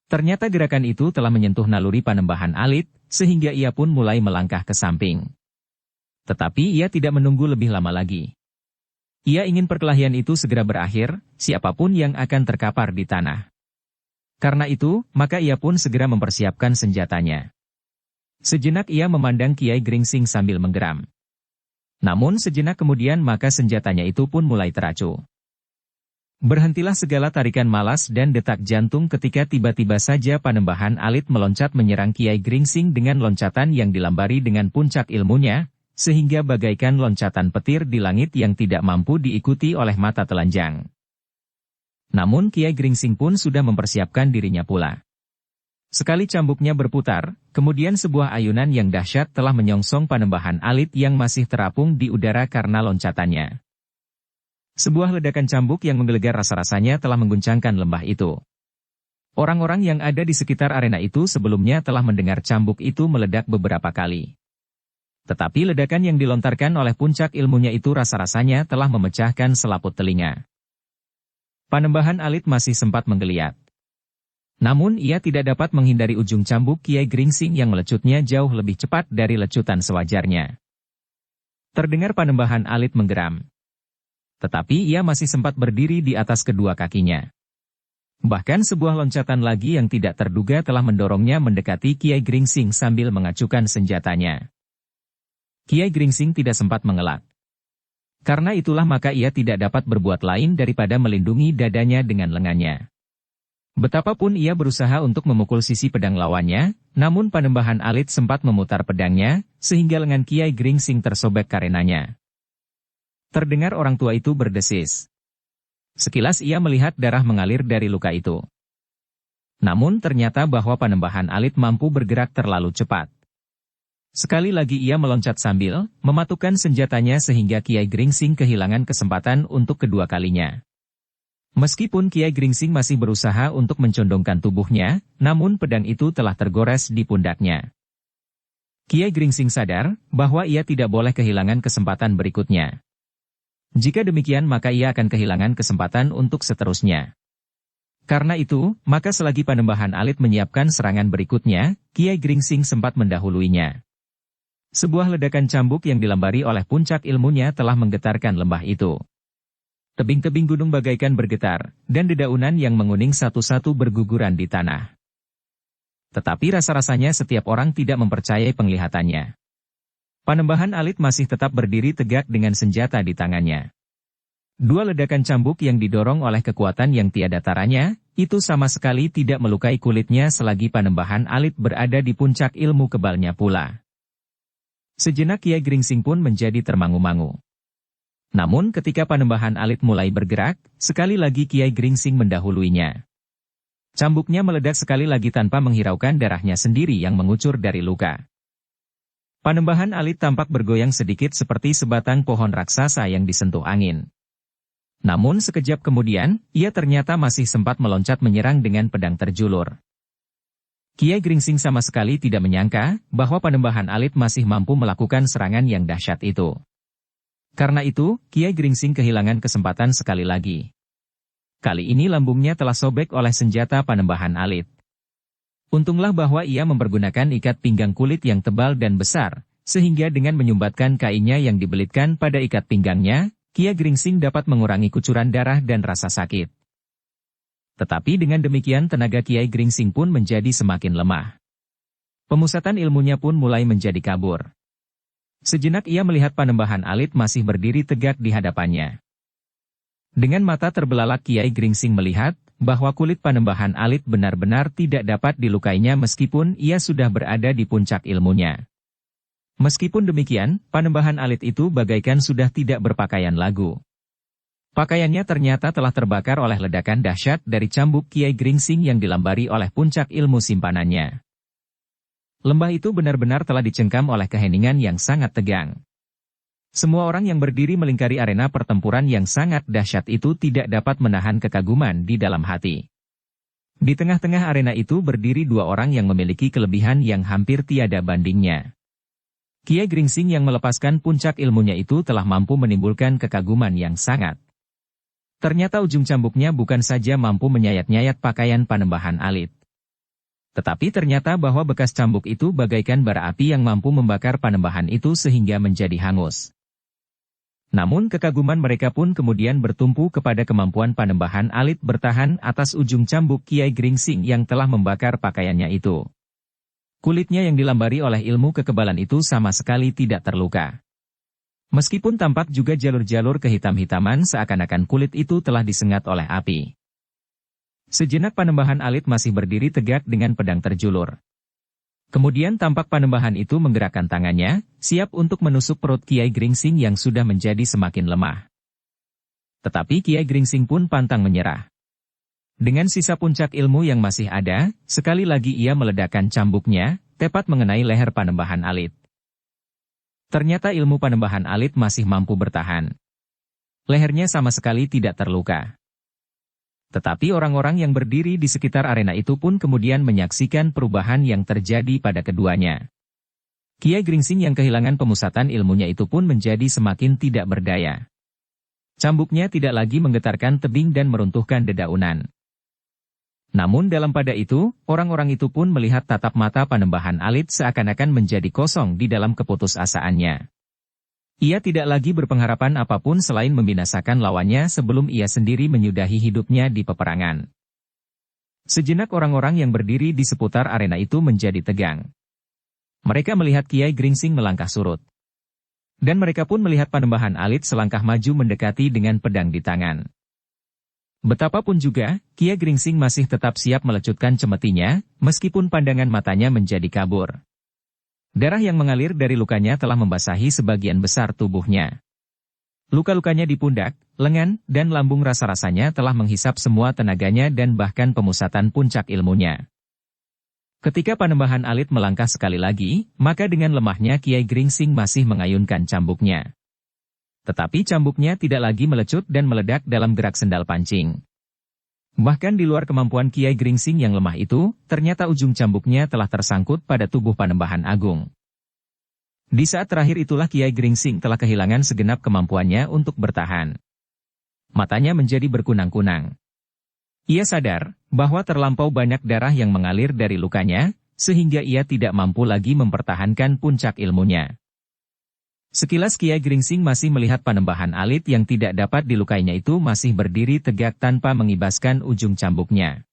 Ternyata gerakan itu telah menyentuh naluri Panembahan Alit, sehingga ia pun mulai melangkah ke samping. Tetapi ia tidak menunggu lebih lama lagi. Ia ingin perkelahian itu segera berakhir, siapapun yang akan terkapar di tanah. Karena itu, maka ia pun segera mempersiapkan senjatanya. Sejenak ia memandang Kiai Gringsing sambil menggeram. Namun sejenak kemudian maka senjatanya itu pun mulai teracu. Berhentilah segala tarikan malas dan detak jantung ketika tiba-tiba saja Panembahan Alit meloncat menyerang Kiai Gringsing dengan loncatan yang dilambari dengan puncak ilmunya, sehingga bagaikan loncatan petir di langit yang tidak mampu diikuti oleh mata telanjang. Namun Kiai Gringsing pun sudah mempersiapkan dirinya pula. Sekali cambuknya berputar, kemudian sebuah ayunan yang dahsyat telah menyongsong Panembahan Alit yang masih terapung di udara karena loncatannya. Sebuah ledakan cambuk yang menggelegar rasa-rasanya telah mengguncangkan lembah itu. Orang-orang yang ada di sekitar arena itu sebelumnya telah mendengar cambuk itu meledak beberapa kali. Tetapi ledakan yang dilontarkan oleh puncak ilmunya itu rasa-rasanya telah memecahkan selaput telinga. Panembahan Alit masih sempat menggeliat. Namun ia tidak dapat menghindari ujung cambuk Kiai Gringsing yang melecutnya jauh lebih cepat dari lecutan sewajarnya. Terdengar Panembahan Alit menggeram. Tetapi ia masih sempat berdiri di atas kedua kakinya. Bahkan sebuah loncatan lagi yang tidak terduga telah mendorongnya mendekati Kiai Gringsing sambil mengacukan senjatanya. Kiai Gringsing tidak sempat mengelak. Karena itulah maka ia tidak dapat berbuat lain daripada melindungi dadanya dengan lengannya. Betapapun ia berusaha untuk memukul sisi pedang lawannya, namun Panembahan Alit sempat memutar pedangnya, sehingga lengan Kiai Gringsing tersobek karenanya. Terdengar orang tua itu berdesis. Sekilas ia melihat darah mengalir dari luka itu. Namun ternyata bahwa Panembahan Alit mampu bergerak terlalu cepat. Sekali lagi ia meloncat sambil mematukkan senjatanya sehingga Kiai Gringsing kehilangan kesempatan untuk kedua kalinya. Meskipun Kiai Gringsing masih berusaha untuk mencondongkan tubuhnya, namun pedang itu telah tergores di pundaknya. Kiai Gringsing sadar bahwa ia tidak boleh kehilangan kesempatan berikutnya. Jika demikian maka ia akan kehilangan kesempatan untuk seterusnya. Karena itu, maka selagi Panembahan Alit menyiapkan serangan berikutnya, Kiai Gringsing sempat mendahuluinya. Sebuah ledakan cambuk yang dilambari oleh puncak ilmunya telah menggetarkan lembah itu. Tebing-tebing gunung bagaikan bergetar, dan dedaunan yang menguning satu-satu berguguran di tanah. Tetapi rasa-rasanya setiap orang tidak mempercayai penglihatannya. Panembahan Alit masih tetap berdiri tegak dengan senjata di tangannya. Dua ledakan cambuk yang didorong oleh kekuatan yang tiada taranya, itu sama sekali tidak melukai kulitnya selagi Panembahan Alit berada di puncak ilmu kebalnya pula. Sejenak Kiai Gringsing pun menjadi termangu-mangu. Namun ketika Panembahan Alit mulai bergerak, sekali lagi Kiai Gringsing mendahuluinya. Cambuknya meledak sekali lagi tanpa menghiraukan darahnya sendiri yang mengucur dari luka. Panembahan Alit tampak bergoyang sedikit seperti sebatang pohon raksasa yang disentuh angin. Namun sekejap kemudian, ia ternyata masih sempat meloncat menyerang dengan pedang terjulur. Kiai Gringsing sama sekali tidak menyangka bahwa Panembahan Alit masih mampu melakukan serangan yang dahsyat itu. Karena itu, Kiai Gringsing kehilangan kesempatan sekali lagi. Kali ini lambungnya telah sobek oleh senjata Panembahan Alit. Untunglah bahwa ia mempergunakan ikat pinggang kulit yang tebal dan besar, sehingga dengan menyumbatkan kainnya yang dibelitkan pada ikat pinggangnya, Kiai Gringsing dapat mengurangi kucuran darah dan rasa sakit. Tetapi dengan demikian tenaga Kiai Gringsing pun menjadi semakin lemah. Pemusatan ilmunya pun mulai menjadi kabur. Sejenak ia melihat Panembahan Alit masih berdiri tegak di hadapannya. Dengan mata terbelalak Kiai Gringsing melihat bahwa kulit Panembahan Alit benar-benar tidak dapat dilukainya meskipun ia sudah berada di puncak ilmunya. Meskipun demikian, Panembahan Alit itu bagaikan sudah tidak berpakaian lagu. Pakaiannya ternyata telah terbakar oleh ledakan dahsyat dari cambuk Kiai Gringsing yang dilambari oleh puncak ilmu simpanannya. Lembah itu benar-benar telah dicengkam oleh keheningan yang sangat tegang. Semua orang yang berdiri melingkari arena pertempuran yang sangat dahsyat itu tidak dapat menahan kekaguman di dalam hati. Di tengah-tengah arena itu berdiri dua orang yang memiliki kelebihan yang hampir tiada bandingnya. Kiai Gringsing yang melepaskan puncak ilmunya itu telah mampu menimbulkan kekaguman yang sangat. Ternyata ujung cambuknya bukan saja mampu menyayat-nyayat pakaian Panembahan Alit. Tetapi ternyata bahwa bekas cambuk itu bagaikan bara api yang mampu membakar Panembahan itu sehingga menjadi hangus. Namun kekaguman mereka pun kemudian bertumpu kepada kemampuan Panembahan Alit bertahan atas ujung cambuk Kiai Gringsing yang telah membakar pakaiannya itu. Kulitnya yang dilambari oleh ilmu kekebalan itu sama sekali tidak terluka. Meskipun tampak juga jalur-jalur kehitam-hitaman seakan-akan kulit itu telah disengat oleh api. Sejenak Panembahan Alit masih berdiri tegak dengan pedang terjulur. Kemudian tampak Panembahan itu menggerakkan tangannya, siap untuk menusuk perut Kiai Gringsing yang sudah menjadi semakin lemah. Tetapi Kiai Gringsing pun pantang menyerah. Dengan sisa puncak ilmu yang masih ada, sekali lagi ia meledakkan cambuknya, tepat mengenai leher Panembahan Alit. Ternyata ilmu Panembahan Alit masih mampu bertahan. Lehernya sama sekali tidak terluka. Tetapi orang-orang yang berdiri di sekitar arena itu pun kemudian menyaksikan perubahan yang terjadi pada keduanya. Kiai Gringsing yang kehilangan pemusatan ilmunya itu pun menjadi semakin tidak berdaya. Cambuknya tidak lagi menggetarkan tebing dan meruntuhkan dedaunan. Namun dalam pada itu, orang-orang itu pun melihat tatap mata Panembahan Alit seakan-akan menjadi kosong di dalam keputusasaannya. Ia tidak lagi berpengharapan apapun selain membinasakan lawannya sebelum ia sendiri menyudahi hidupnya di peperangan. Sejenak orang-orang yang berdiri di seputar arena itu menjadi tegang. Mereka melihat Kiai Gringsing melangkah surut. Dan mereka pun melihat Panembahan Alit selangkah maju mendekati dengan pedang di tangan. Betapapun juga, Kiai Gringsing masih tetap siap melecutkan cemetinya, meskipun pandangan matanya menjadi kabur. Darah yang mengalir dari lukanya telah membasahi sebagian besar tubuhnya. Luka-lukanya di pundak, lengan, dan lambung rasa-rasanya telah menghisap semua tenaganya dan bahkan pemusatan puncak ilmunya. Ketika Panembahan Alit melangkah sekali lagi, maka dengan lemahnya Kiai Gringsing masih mengayunkan cambuknya. Tetapi cambuknya tidak lagi melecut dan meledak dalam gerak sendal pancing. Bahkan di luar kemampuan Kiai Gringsing yang lemah itu, ternyata ujung cambuknya telah tersangkut pada tubuh Panembahan Agung. Di saat terakhir itulah Kiai Gringsing telah kehilangan segenap kemampuannya untuk bertahan. Matanya menjadi berkunang-kunang. Ia sadar bahwa terlampau banyak darah yang mengalir dari lukanya, sehingga ia tidak mampu lagi mempertahankan puncak ilmunya. Sekilas Kiai Gringsing masih melihat Panembahan Alit yang tidak dapat dilukainya itu masih berdiri tegak tanpa mengibaskan ujung cambuknya.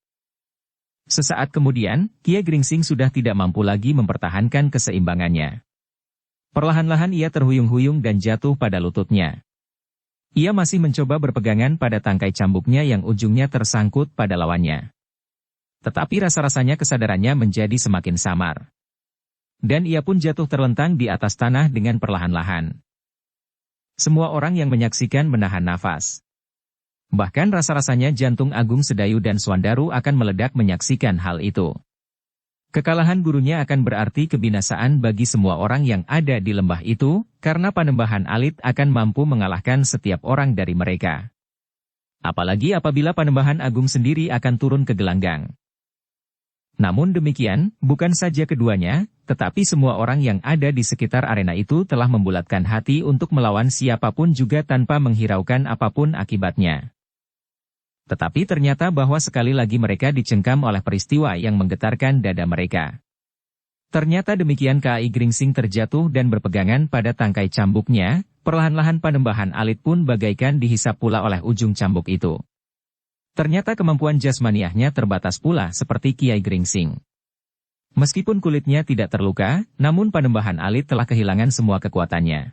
Sesaat kemudian, Kiai Gringsing sudah tidak mampu lagi mempertahankan keseimbangannya. Perlahan-lahan ia terhuyung-huyung dan jatuh pada lututnya. Ia masih mencoba berpegangan pada tangkai cambuknya yang ujungnya tersangkut pada lawannya. Tetapi rasa-rasanya kesadarannya menjadi semakin samar. Dan ia pun jatuh terlentang di atas tanah dengan perlahan-lahan. Semua orang yang menyaksikan menahan nafas. Bahkan rasa-rasanya jantung Agung Sedayu dan Swandaru akan meledak menyaksikan hal itu. Kekalahan gurunya akan berarti kebinasaan bagi semua orang yang ada di lembah itu, karena Panembahan Alit akan mampu mengalahkan setiap orang dari mereka. Apalagi apabila Panembahan Agung sendiri akan turun ke gelanggang. Namun demikian, bukan saja keduanya, tetapi semua orang yang ada di sekitar arena itu telah membulatkan hati untuk melawan siapapun juga tanpa menghiraukan apapun akibatnya. Tetapi ternyata bahwa sekali lagi mereka dicengkam oleh peristiwa yang menggetarkan dada mereka. Ternyata demikian Ki Gringsing terjatuh dan berpegangan pada tangkai cambuknya, perlahan-lahan Panembahan Alit pun bagaikan dihisap pula oleh ujung cambuk itu. Ternyata kemampuan jasmaniahnya terbatas pula seperti Ki Gringsing. Meskipun kulitnya tidak terluka, namun Panembahan Alit telah kehilangan semua kekuatannya.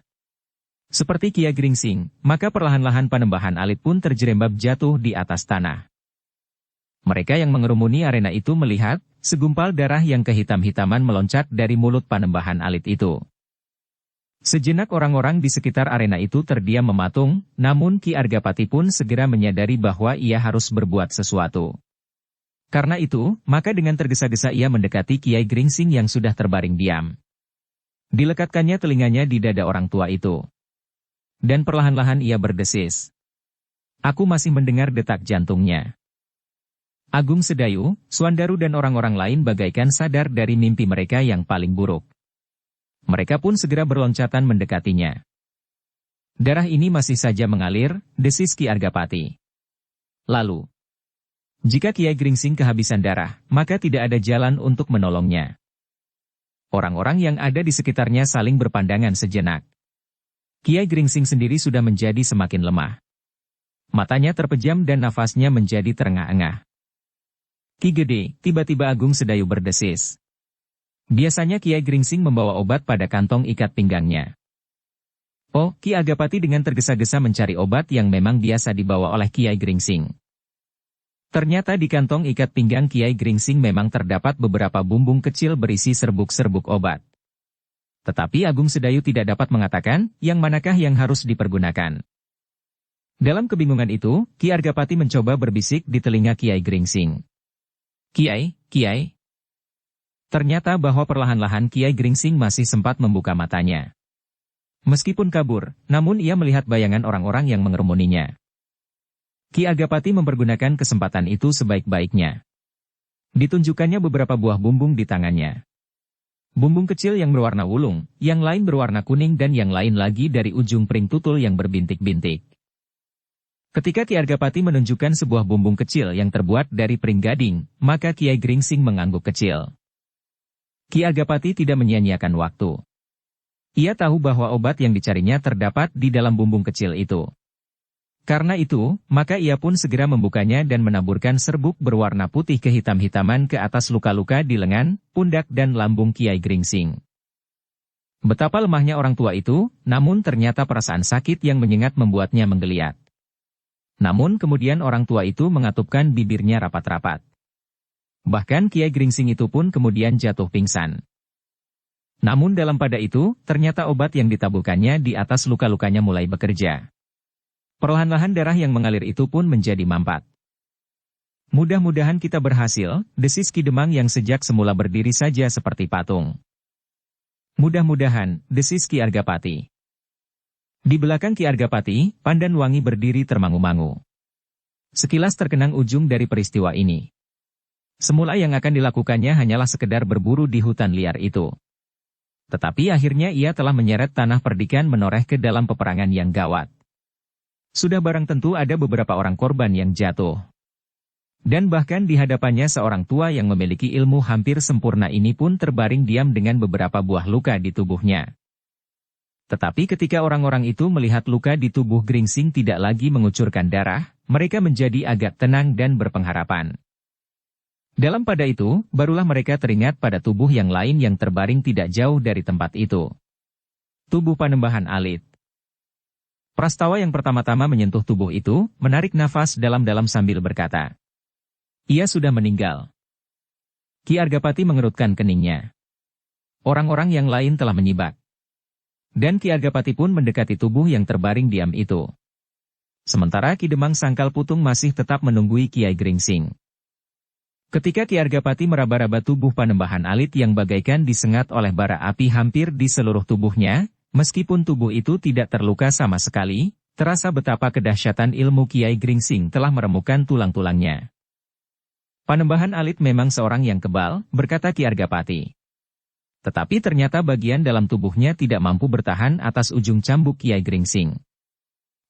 Seperti Ki Gringsing, maka perlahan-lahan Panembahan Alit pun terjerembab jatuh di atas tanah. Mereka yang mengerumuni arena itu melihat, segumpal darah yang kehitam-hitaman meloncat dari mulut Panembahan Alit itu. Sejenak orang-orang di sekitar arena itu terdiam mematung, namun Ki Argapati pun segera menyadari bahwa ia harus berbuat sesuatu. Karena itu, maka dengan tergesa-gesa ia mendekati Ki Gringsing yang sudah terbaring diam. Dilekatkannya telinganya di dada orang tua itu. Dan perlahan-lahan ia berdesis. Aku masih mendengar detak jantungnya. Agung Sedayu, Swandaru dan orang-orang lain bagaikan sadar dari mimpi mereka yang paling buruk. Mereka pun segera berloncatan mendekatinya. Darah ini masih saja mengalir, desis Ki Argapati. Lalu, jika Ki Gringsing kehabisan darah, maka tidak ada jalan untuk menolongnya. Orang-orang yang ada di sekitarnya saling berpandangan sejenak. Ki Gringsing sendiri sudah menjadi semakin lemah. Matanya terpejam dan nafasnya menjadi terengah-engah. Ki Gede, tiba-tiba Agung Sedayu berdesis. Biasanya Ki Gringsing membawa obat pada kantong ikat pinggangnya. Oh, Ki Argapati dengan tergesa-gesa mencari obat yang memang biasa dibawa oleh Ki Gringsing. Ternyata di kantong ikat pinggang Ki Gringsing memang terdapat beberapa bumbung kecil berisi serbuk-serbuk obat. Tetapi Agung Sedayu tidak dapat mengatakan, yang manakah yang harus dipergunakan. Dalam kebingungan itu, Ki Argapati mencoba berbisik di telinga Ki Gringsing. Kiai. Ternyata bahwa perlahan-lahan Ki Gringsing masih sempat membuka matanya. Meskipun kabur, namun ia melihat bayangan orang-orang yang mengerumuninya. Ki Argapati mempergunakan kesempatan itu sebaik-baiknya. Ditunjukkannya beberapa buah bumbung di tangannya. Bumbung kecil yang berwarna wulung, yang lain berwarna kuning dan yang lain lagi dari ujung pring tutul yang berbintik-bintik. Ketika Ki Argapati menunjukkan sebuah bumbung kecil yang terbuat dari pring gading, maka Ki Gringsing mengangguk kecil. Ki Argapati tidak menyia-nyiakan waktu. Ia tahu bahwa obat yang dicarinya terdapat di dalam bumbung kecil itu. Karena itu, maka ia pun segera membukanya dan menaburkan serbuk berwarna putih kehitam-hitaman ke atas luka-luka di lengan, pundak dan lambung Ki Gringsing. Betapa lemahnya orang tua itu, namun ternyata perasaan sakit yang menyengat membuatnya menggeliat. Namun kemudian orang tua itu mengatupkan bibirnya rapat-rapat. Bahkan Ki Gringsing itu pun kemudian jatuh pingsan. Namun dalam pada itu, ternyata obat yang ditaburkannya di atas luka-lukanya mulai bekerja. Perlahan-lahan darah yang mengalir itu pun menjadi mampat. Mudah-mudahan kita berhasil, desis Ki Demang yang sejak semula berdiri saja seperti patung. Mudah-mudahan, desis Ki Argapati. Di belakang Ki Argapati, Pandan Wangi berdiri termangu-mangu. Sekilas terkenang ujung dari peristiwa ini. Semula yang akan dilakukannya hanyalah sekedar berburu di hutan liar itu. Tetapi akhirnya ia telah menyeret tanah perdikan menoreh ke dalam peperangan yang gawat. Sudah barang tentu ada beberapa orang korban yang jatuh. Dan bahkan di hadapannya seorang tua yang memiliki ilmu hampir sempurna ini pun terbaring diam dengan beberapa buah luka di tubuhnya. Tetapi ketika orang-orang itu melihat luka di tubuh Gringsing tidak lagi mengucurkan darah, mereka menjadi agak tenang dan berpengharapan. Dalam pada itu, barulah mereka teringat pada tubuh yang lain yang terbaring tidak jauh dari tempat itu. Tubuh Panembahan Alit. Prastawa yang pertama-tama menyentuh tubuh itu, menarik nafas dalam-dalam sambil berkata, "Ia sudah meninggal." Ki Argapati mengerutkan keningnya. Orang-orang yang lain telah menyibak. Dan Ki Argapati pun mendekati tubuh yang terbaring diam itu. Sementara Ki Demang Sangkal Putung masih tetap menunggui Ki Gringsing. Ketika Ki Argapati meraba-raba tubuh Panembahan Alit yang bagaikan disengat oleh bara api hampir di seluruh tubuhnya, meskipun tubuh itu tidak terluka sama sekali, terasa betapa kedahsyatan ilmu Ki Gringsing telah meremukkan tulang-tulangnya. Panembahan alit memang seorang yang kebal, berkata Ki Argapati. Tetapi ternyata bagian dalam tubuhnya tidak mampu bertahan atas ujung cambuk Kiai Gringsing.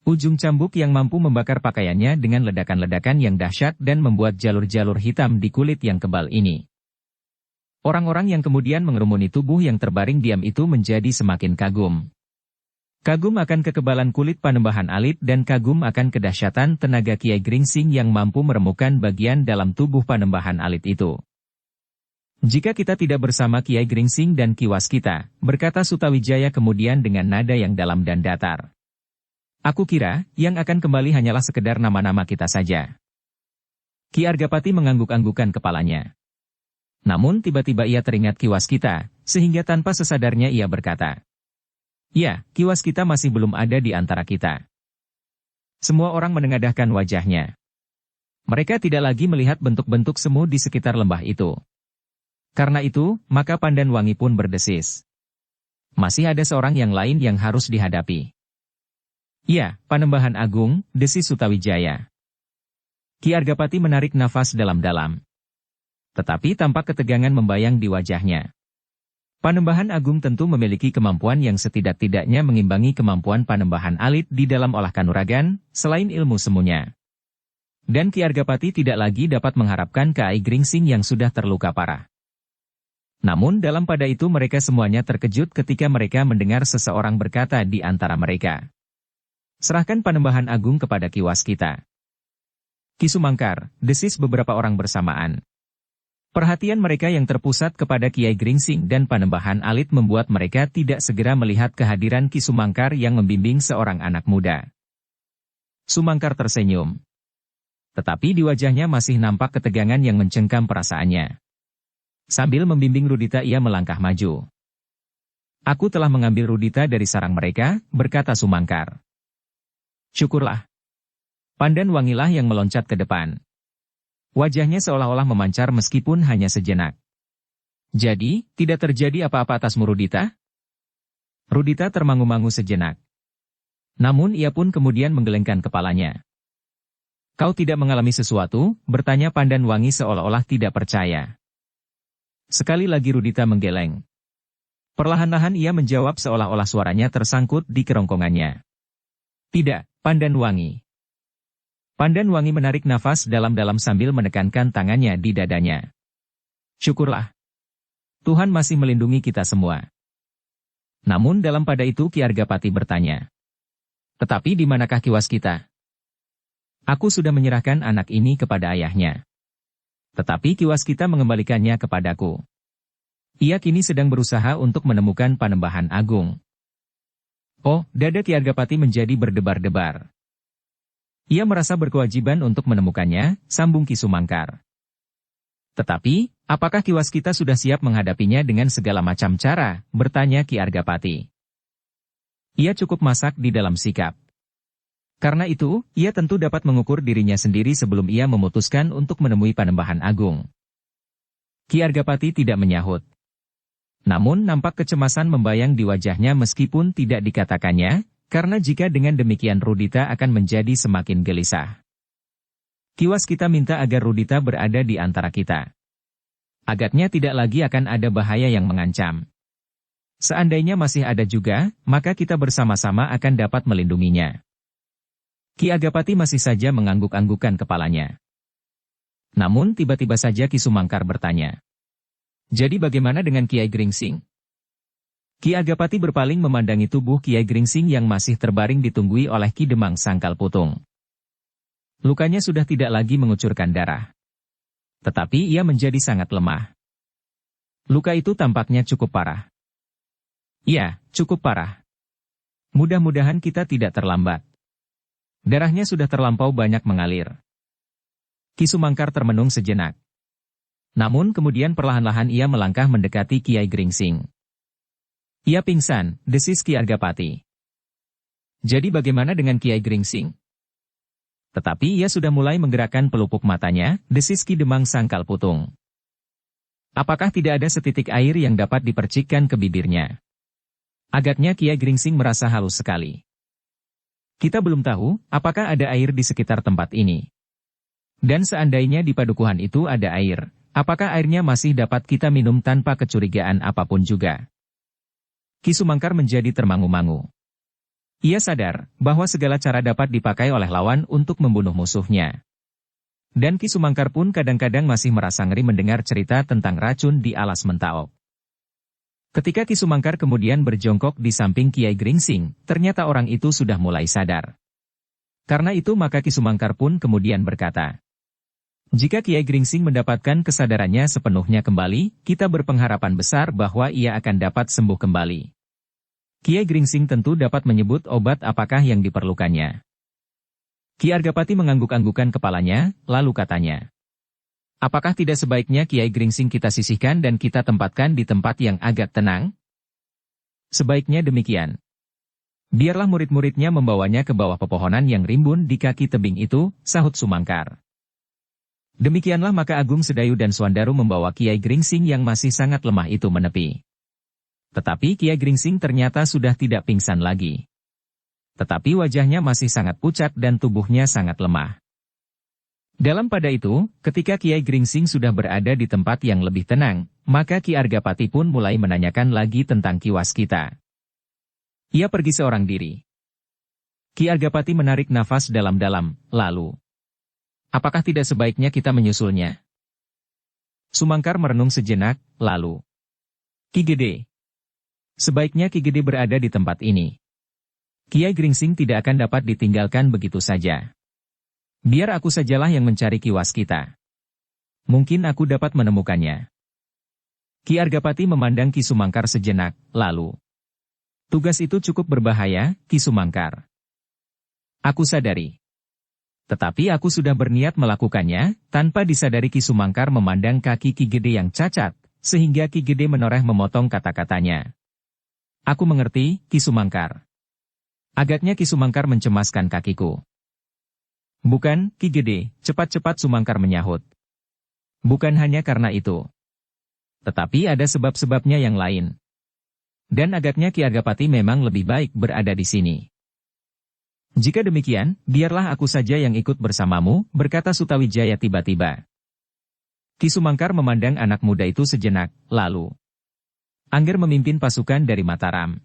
Ujung cambuk yang mampu membakar pakaiannya dengan ledakan-ledakan yang dahsyat dan membuat jalur-jalur hitam di kulit yang kebal ini. Orang-orang yang kemudian mengerumuni tubuh yang terbaring diam itu menjadi semakin kagum. Kagum akan kekebalan kulit Panembahan alit dan kagum akan kedahsyatan tenaga Kiai Gringsing yang mampu meremukkan bagian dalam tubuh Panembahan alit itu. Jika kita tidak bersama Kiai Gringsing dan Ki Waskita, berkata Sutawijaya kemudian dengan nada yang dalam dan datar. Aku kira, yang akan kembali hanyalah sekedar nama-nama kita saja. Ki Argapati mengangguk-anggukan kepalanya. Namun tiba-tiba ia teringat Ki Waskita, sehingga tanpa sesadarnya ia berkata. Ya, Ki Waskita masih belum ada di antara kita. Semua orang menengadahkan wajahnya. Mereka tidak lagi melihat bentuk-bentuk semu di sekitar lembah itu. Karena itu, maka Pandanwangi pun berdesis. Masih ada seorang yang lain yang harus dihadapi. Ya, Panembahan Agung, desis Sutawijaya. Ki Argapati menarik nafas dalam-dalam. Tetapi tampak ketegangan membayang di wajahnya. Panembahan Agung tentu memiliki kemampuan yang setidak-tidaknya mengimbangi kemampuan Panembahan alit di dalam olah kanuragan, selain ilmu semuanya. Dan Ki Argapati tidak lagi dapat mengharapkan Kiai Gringsing yang sudah terluka parah. Namun dalam pada itu mereka semuanya terkejut ketika mereka mendengar seseorang berkata di antara mereka. Serahkan Panembahan Agung kepada Ki Waskita. Ki Sumangkar, desis beberapa orang bersamaan. Perhatian mereka yang terpusat kepada Kiai Gringsing dan Panembahan alit membuat mereka tidak segera melihat kehadiran Ki Sumangkar yang membimbing seorang anak muda. Sumangkar tersenyum. Tetapi di wajahnya masih nampak ketegangan yang mencengkam perasaannya. Sambil membimbing Rudita ia melangkah maju. Aku telah mengambil Rudita dari sarang mereka, berkata Sumangkar. Syukurlah. Pandanwangilah yang meloncat ke depan. Wajahnya seolah-olah memancar meskipun hanya sejenak. Jadi, tidak terjadi apa-apa atasmu Rudita? Rudita termangu-mangu sejenak. Namun ia pun kemudian menggelengkan kepalanya. Kau tidak mengalami sesuatu? Bertanya Pandanwangi seolah-olah tidak percaya. Sekali lagi Rudita menggeleng. Perlahan-lahan ia menjawab seolah-olah suaranya tersangkut di kerongkongannya. Tidak, Pandanwangi. Pandanwangi menarik nafas dalam-dalam sambil menekankan tangannya di dadanya. Syukurlah. Tuhan masih melindungi kita semua. Namun dalam pada itu Ki Argapati bertanya. Tetapi di manakah Ki Waskita? Aku sudah menyerahkan anak ini kepada ayahnya. Tetapi Ki Waskita mengembalikannya kepadaku. Ia kini sedang berusaha untuk menemukan Panembahan Agung. Oh, dada Ki Argapati menjadi berdebar-debar. Ia merasa berkewajiban untuk menemukannya, sambung Ki Sumangkar. Tetapi, apakah Ki Waskita sudah siap menghadapinya dengan segala macam cara? Bertanya Ki Argapati. Ia cukup masak di dalam sikap. Karena itu, ia tentu dapat mengukur dirinya sendiri sebelum ia memutuskan untuk menemui Panembahan Agung. Ki Argapati tidak menyahut. Namun nampak kecemasan membayang di wajahnya meskipun tidak dikatakannya, karena jika dengan demikian Rudita akan menjadi semakin gelisah. Ki Waskita minta agar Rudita berada di antara kita. Agaknya tidak lagi akan ada bahaya yang mengancam. Seandainya masih ada juga, maka kita bersama-sama akan dapat melindunginya. Ki Argapati masih saja mengangguk-anggukkan kepalanya. Namun tiba-tiba saja Ki Sumangkar bertanya. Jadi bagaimana dengan Kiai Gringsing? Ki Argapati berpaling memandangi tubuh Kiai Gringsing yang masih terbaring ditunggui oleh Ki Demang Sangkal Putung. Lukanya sudah tidak lagi mengucurkan darah. Tetapi ia menjadi sangat lemah. Luka itu tampaknya cukup parah. Ya, cukup parah. Mudah-mudahan kita tidak terlambat. Darahnya sudah terlampau banyak mengalir. Ki Sumangkar termenung sejenak. Namun kemudian perlahan-lahan ia melangkah mendekati Kiai Gringsing. Ia pingsan, desis Ki Argapati. Jadi bagaimana dengan Kiai Gringsing? Tetapi ia sudah mulai menggerakkan pelupuk matanya, desis Ki Demang Sangkal Putung. Apakah tidak ada setitik air yang dapat dipercikkan ke bibirnya? Agaknya Kiai Gringsing merasa halus sekali. Kita belum tahu, apakah ada air di sekitar tempat ini. Dan seandainya di padukuhan itu ada air, apakah airnya masih dapat kita minum tanpa kecurigaan apapun juga? Ki Sumangkar menjadi termangu-mangu. Ia sadar bahwa segala cara dapat dipakai oleh lawan untuk membunuh musuhnya. Dan Ki Sumangkar pun kadang-kadang masih merasa ngeri mendengar cerita tentang racun di alas Mentaok. Ketika Ki Sumangkar kemudian berjongkok di samping Kiai Gringsing, ternyata orang itu sudah mulai sadar. Karena itu maka Ki Sumangkar pun kemudian berkata, "Jika Kiai Gringsing mendapatkan kesadarannya sepenuhnya kembali, kita berpengharapan besar bahwa ia akan dapat sembuh kembali." Kiai Gringsing tentu dapat menyebut obat apakah yang diperlukannya. Ki Argapati mengangguk-anggukan kepalanya, lalu katanya, "Apakah tidak sebaiknya Kiai Gringsing kita sisihkan dan kita tempatkan di tempat yang agak tenang?" "Sebaiknya demikian. Biarlah murid-muridnya membawanya ke bawah pepohonan yang rimbun di kaki tebing itu," sahut Sumangkar. Demikianlah maka Agung Sedayu dan Swandaru membawa Kiai Gringsing yang masih sangat lemah itu menepi. Tetapi Kiai Gringsing ternyata sudah tidak pingsan lagi. Tetapi wajahnya masih sangat pucat dan tubuhnya sangat lemah. Dalam pada itu, ketika Kiai Gringsing sudah berada di tempat yang lebih tenang, maka Ki Argapati pun mulai menanyakan lagi tentang Ki Waskita. Ia pergi seorang diri. Ki Argapati menarik nafas dalam-dalam, lalu, "Apakah tidak sebaiknya kita menyusulnya?" Sumangkar merenung sejenak, lalu, "Ki Gede, sebaiknya Ki Gede berada di tempat ini. Kiai Gringsing tidak akan dapat ditinggalkan begitu saja. Biar aku sajalah yang mencari Ki Waskita. Mungkin aku dapat menemukannya." Ki Argapati memandang Ki Sumangkar sejenak, lalu, "Tugas itu cukup berbahaya, Ki Sumangkar. Aku sadari. Tetapi aku sudah berniat melakukannya." Tanpa disadari Ki Sumangkar memandang kaki Ki Gede yang cacat, sehingga Ki Gede menoreh memotong kata-katanya. "Aku mengerti, Ki Sumangkar." Agaknya Ki Sumangkar mencemaskan kakiku. "Bukan, Ki Gede," cepat-cepat Sumangkar menyahut. "Bukan hanya karena itu. Tetapi ada sebab-sebabnya yang lain. Dan agaknya Ki Argapati memang lebih baik berada di sini." "Jika demikian, biarlah aku saja yang ikut bersamamu," berkata Sutawijaya tiba-tiba. Ki Sumangkar memandang anak muda itu sejenak, lalu, "Angger memimpin pasukan dari Mataram."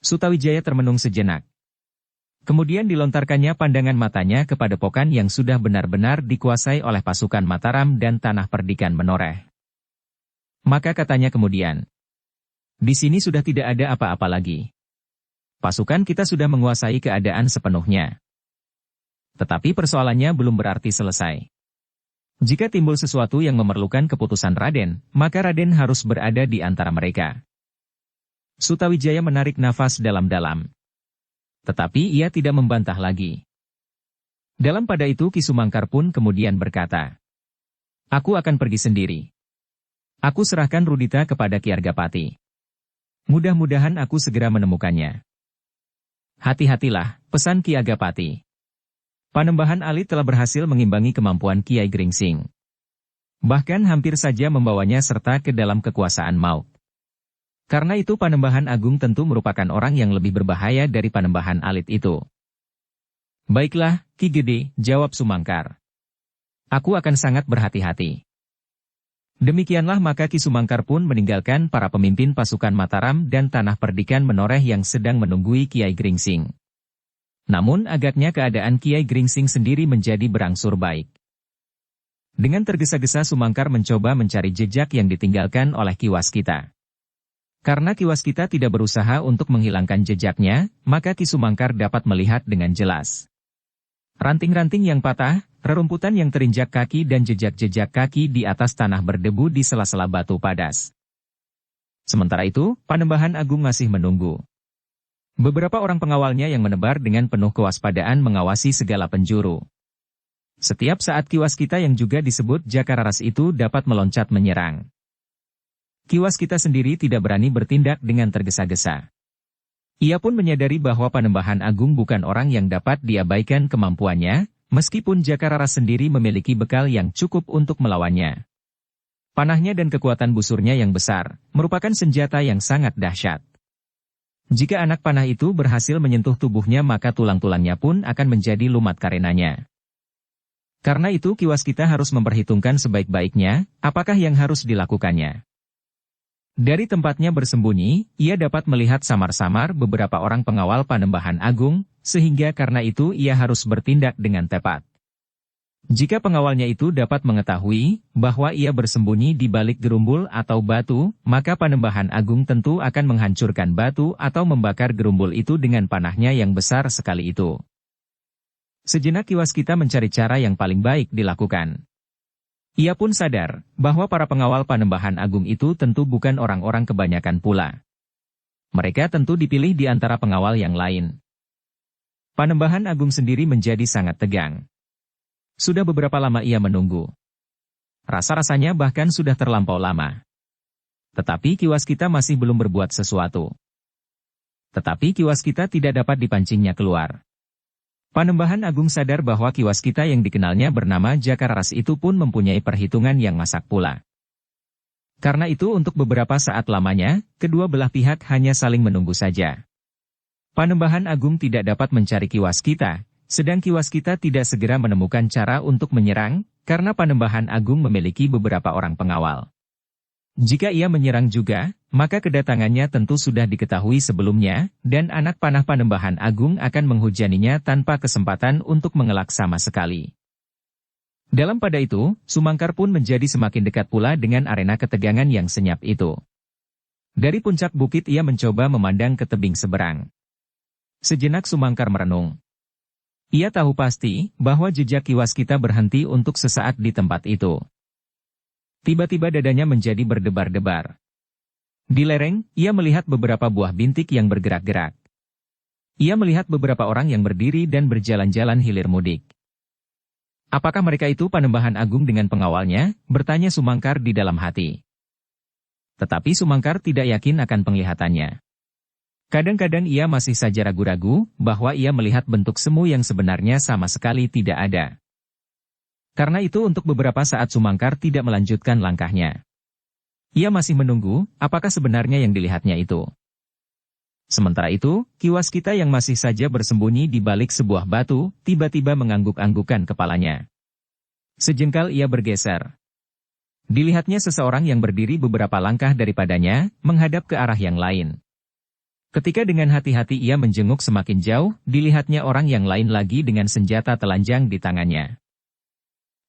Sutawijaya termenung sejenak. Kemudian dilontarkannya pandangan matanya kepada Pokan yang sudah benar-benar dikuasai oleh pasukan Mataram dan Tanah Perdikan menoreh. Maka katanya kemudian, "Di sini sudah tidak ada apa-apa lagi. Pasukan kita sudah menguasai keadaan sepenuhnya. Tetapi persoalannya belum berarti selesai. Jika timbul sesuatu yang memerlukan keputusan Raden, maka Raden harus berada di antara mereka." Sutawijaya menarik nafas dalam-dalam. Tetapi ia tidak membantah lagi. Dalam pada itu Ki Sumangkar pun kemudian berkata, "Aku akan pergi sendiri. Aku serahkan Rudita kepada Ki Argapati. Mudah-mudahan aku segera menemukannya." "Hati-hatilah," pesan Ki Argapati. Panembahan Alit telah berhasil mengimbangi kemampuan Kiai Gringsing. Bahkan hampir saja membawanya serta ke dalam kekuasaan maut. Karena itu Panembahan Agung tentu merupakan orang yang lebih berbahaya dari Panembahan Alit itu. "Baiklah, Ki Gede," jawab Sumangkar. "Aku akan sangat berhati-hati." Demikianlah maka Ki Sumangkar pun meninggalkan para pemimpin pasukan Mataram dan Tanah Perdikan menoreh yang sedang menunggui Kiai Gringsing. Namun agaknya keadaan Kiai Gringsing sendiri menjadi berangsur baik. Dengan tergesa-gesa Sumangkar mencoba mencari jejak yang ditinggalkan oleh Ki Waskita. Karena Ki Waskita tidak berusaha untuk menghilangkan jejaknya, maka Ki Sumangkar dapat melihat dengan jelas ranting-ranting yang patah, rerumputan yang terinjak kaki dan jejak-jejak kaki di atas tanah berdebu di sela-sela batu padas. Sementara itu, Panembahan Agung masih menunggu. Beberapa orang pengawalnya yang menebar dengan penuh kewaspadaan mengawasi segala penjuru. Setiap saat Ki Waskita yang juga disebut Jakararas itu dapat meloncat menyerang. Ki Waskita sendiri tidak berani bertindak dengan tergesa-gesa. Ia pun menyadari bahwa Panembahan Agung bukan orang yang dapat diabaikan kemampuannya, meskipun Jakararas sendiri memiliki bekal yang cukup untuk melawannya. Panahnya dan kekuatan busurnya yang besar, merupakan senjata yang sangat dahsyat. Jika anak panah itu berhasil menyentuh tubuhnya maka tulang-tulangnya pun akan menjadi lumat karenanya. Karena itu kiwas kita harus memperhitungkan sebaik-baiknya, apakah yang harus dilakukannya. Dari tempatnya bersembunyi, ia dapat melihat samar-samar beberapa orang pengawal Panembahan Agung, sehingga karena itu ia harus bertindak dengan tepat. Jika pengawalnya itu dapat mengetahui bahwa ia bersembunyi di balik gerumbul atau batu, maka Panembahan Agung tentu akan menghancurkan batu atau membakar gerumbul itu dengan panahnya yang besar sekali itu. Sejenak kiwas kita mencari cara yang paling baik dilakukan. Ia pun sadar bahwa para pengawal Panembahan Agung itu tentu bukan orang-orang kebanyakan pula. Mereka tentu dipilih di antara pengawal yang lain. Panembahan Agung sendiri menjadi sangat tegang. Sudah beberapa lama ia menunggu. Rasa-rasanya bahkan sudah terlampau lama. Tetapi kiwas kita masih belum berbuat sesuatu. Tetapi kiwas kita tidak dapat dipancingnya keluar. Panembahan Agung sadar bahwa kiwas kita yang dikenalnya bernama Jakaras itu pun mempunyai perhitungan yang masak pula. Karena itu untuk beberapa saat lamanya, kedua belah pihak hanya saling menunggu saja. Panembahan Agung tidak dapat mencari kiwas kita, sedang kiwas kita tidak segera menemukan cara untuk menyerang, karena Panembahan Agung memiliki beberapa orang pengawal. Jika ia menyerang juga, maka kedatangannya tentu sudah diketahui sebelumnya, dan anak panah Panembahan Agung akan menghujaninya tanpa kesempatan untuk mengelak sama sekali. Dalam pada itu, Sumangkar pun menjadi semakin dekat pula dengan arena ketegangan yang senyap itu. Dari puncak bukit ia mencoba memandang ke tebing seberang. Sejenak Sumangkar merenung. Ia tahu pasti bahwa jejak kiwas kita berhenti untuk sesaat di tempat itu. Tiba-tiba dadanya menjadi berdebar-debar. Di lereng, ia melihat beberapa buah bintik yang bergerak-gerak. Ia melihat beberapa orang yang berdiri dan berjalan-jalan hilir mudik. Apakah mereka itu Panembahan Agung dengan pengawalnya? Bertanya Sumangkar di dalam hati. Tetapi Sumangkar tidak yakin akan penglihatannya. Kadang-kadang ia masih saja ragu-ragu bahwa ia melihat bentuk semu yang sebenarnya sama sekali tidak ada. Karena itu untuk beberapa saat Sumangkar tidak melanjutkan langkahnya. Ia masih menunggu, apakah sebenarnya yang dilihatnya itu. Sementara itu, kiwas kita yang masih saja bersembunyi di balik sebuah batu, tiba-tiba mengangguk-anggukan kepalanya. Sejengkal ia bergeser. Dilihatnya seseorang yang berdiri beberapa langkah daripadanya, menghadap ke arah yang lain. Ketika dengan hati-hati ia menjenguk semakin jauh, dilihatnya orang yang lain lagi dengan senjata telanjang di tangannya.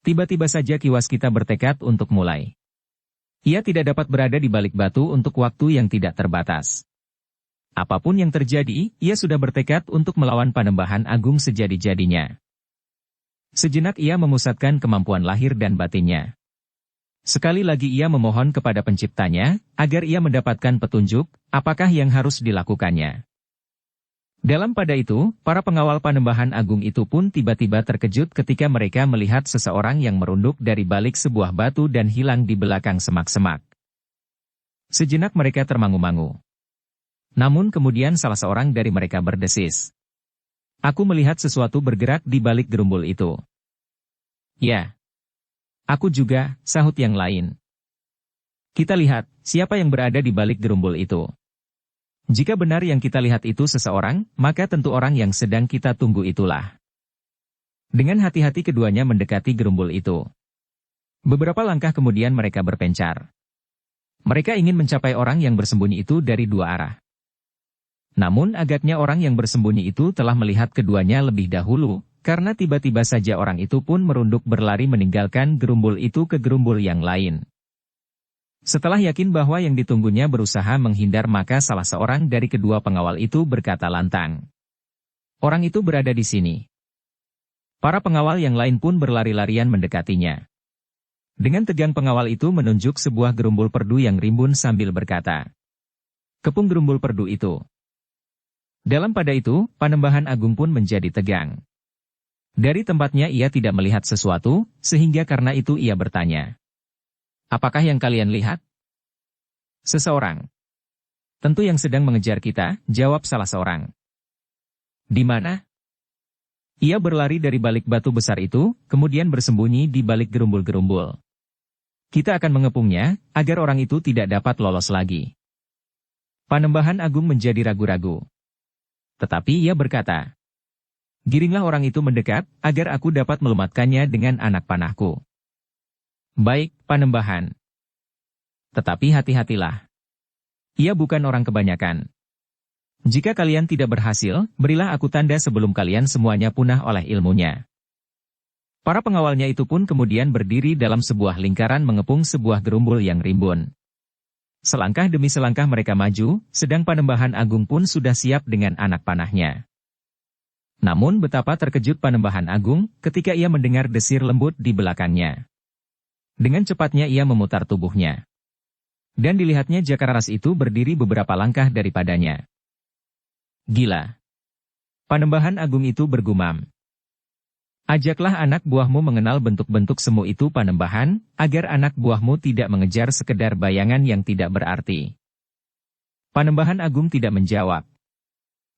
Tiba-tiba saja kiwas kita bertekad untuk mulai. Ia tidak dapat berada di balik batu untuk waktu yang tidak terbatas. Apapun yang terjadi, ia sudah bertekad untuk melawan Panembahan Agung sejadi-jadinya. Sejenak ia memusatkan kemampuan lahir dan batinnya. Sekali lagi ia memohon kepada penciptanya, agar ia mendapatkan petunjuk, apakah yang harus dilakukannya. Dalam pada itu, para pengawal Panembahan Agung itu pun tiba-tiba terkejut ketika mereka melihat seseorang yang merunduk dari balik sebuah batu dan hilang di belakang semak-semak. Sejenak mereka termangu-mangu. Namun kemudian salah seorang dari mereka berdesis. Aku melihat sesuatu bergerak di balik gerumbul itu. Ya. Aku juga, sahut yang lain. Kita lihat, siapa yang berada di balik gerumbul itu. Jika benar yang kita lihat itu seseorang, maka tentu orang yang sedang kita tunggu itulah. Dengan hati-hati keduanya mendekati gerumbul itu. Beberapa langkah kemudian mereka berpencar. Mereka ingin mencapai orang yang bersembunyi itu dari dua arah. Namun agaknya orang yang bersembunyi itu telah melihat keduanya lebih dahulu, karena tiba-tiba saja orang itu pun merunduk berlari meninggalkan gerumbul itu ke gerumbul yang lain. Setelah yakin bahwa yang ditunggunya berusaha menghindar maka salah seorang dari kedua pengawal itu berkata lantang. Orang itu berada di sini. Para pengawal yang lain pun berlari-larian mendekatinya. Dengan tegang pengawal itu menunjuk sebuah gerumbul perdu yang rimbun sambil berkata. Kepung gerumbul perdu itu. Dalam pada itu, Panembahan Agung pun menjadi tegang. Dari tempatnya ia tidak melihat sesuatu, sehingga karena itu ia bertanya. Apakah yang kalian lihat? Seseorang. Tentu yang sedang mengejar kita, jawab salah seorang. Di mana? Ia berlari dari balik batu besar itu, kemudian bersembunyi di balik gerumbul-gerumbul. Kita akan mengepungnya, agar orang itu tidak dapat lolos lagi. Panembahan Agung menjadi ragu-ragu. Tetapi ia berkata. Giringlah orang itu mendekat, agar aku dapat melumatkannya dengan anak panahku. Baik, Panembahan. Tetapi hati-hatilah. Ia bukan orang kebanyakan. Jika kalian tidak berhasil, berilah aku tanda sebelum kalian semuanya punah oleh ilmunya. Para pengawalnya itu pun kemudian berdiri dalam sebuah lingkaran mengepung sebuah gerumbul yang rimbun. Selangkah demi selangkah mereka maju, sedang Panembahan Agung pun sudah siap dengan anak panahnya. Namun betapa terkejut Panembahan Agung ketika ia mendengar desir lembut di belakangnya. Dengan cepatnya ia memutar tubuhnya. Dan dilihatnya Jakararas itu berdiri beberapa langkah daripadanya. Gila. Panembahan Agung itu bergumam. Ajaklah anak buahmu mengenal bentuk-bentuk semu itu Panembahan, agar anak buahmu tidak mengejar sekedar bayangan yang tidak berarti. Panembahan Agung tidak menjawab.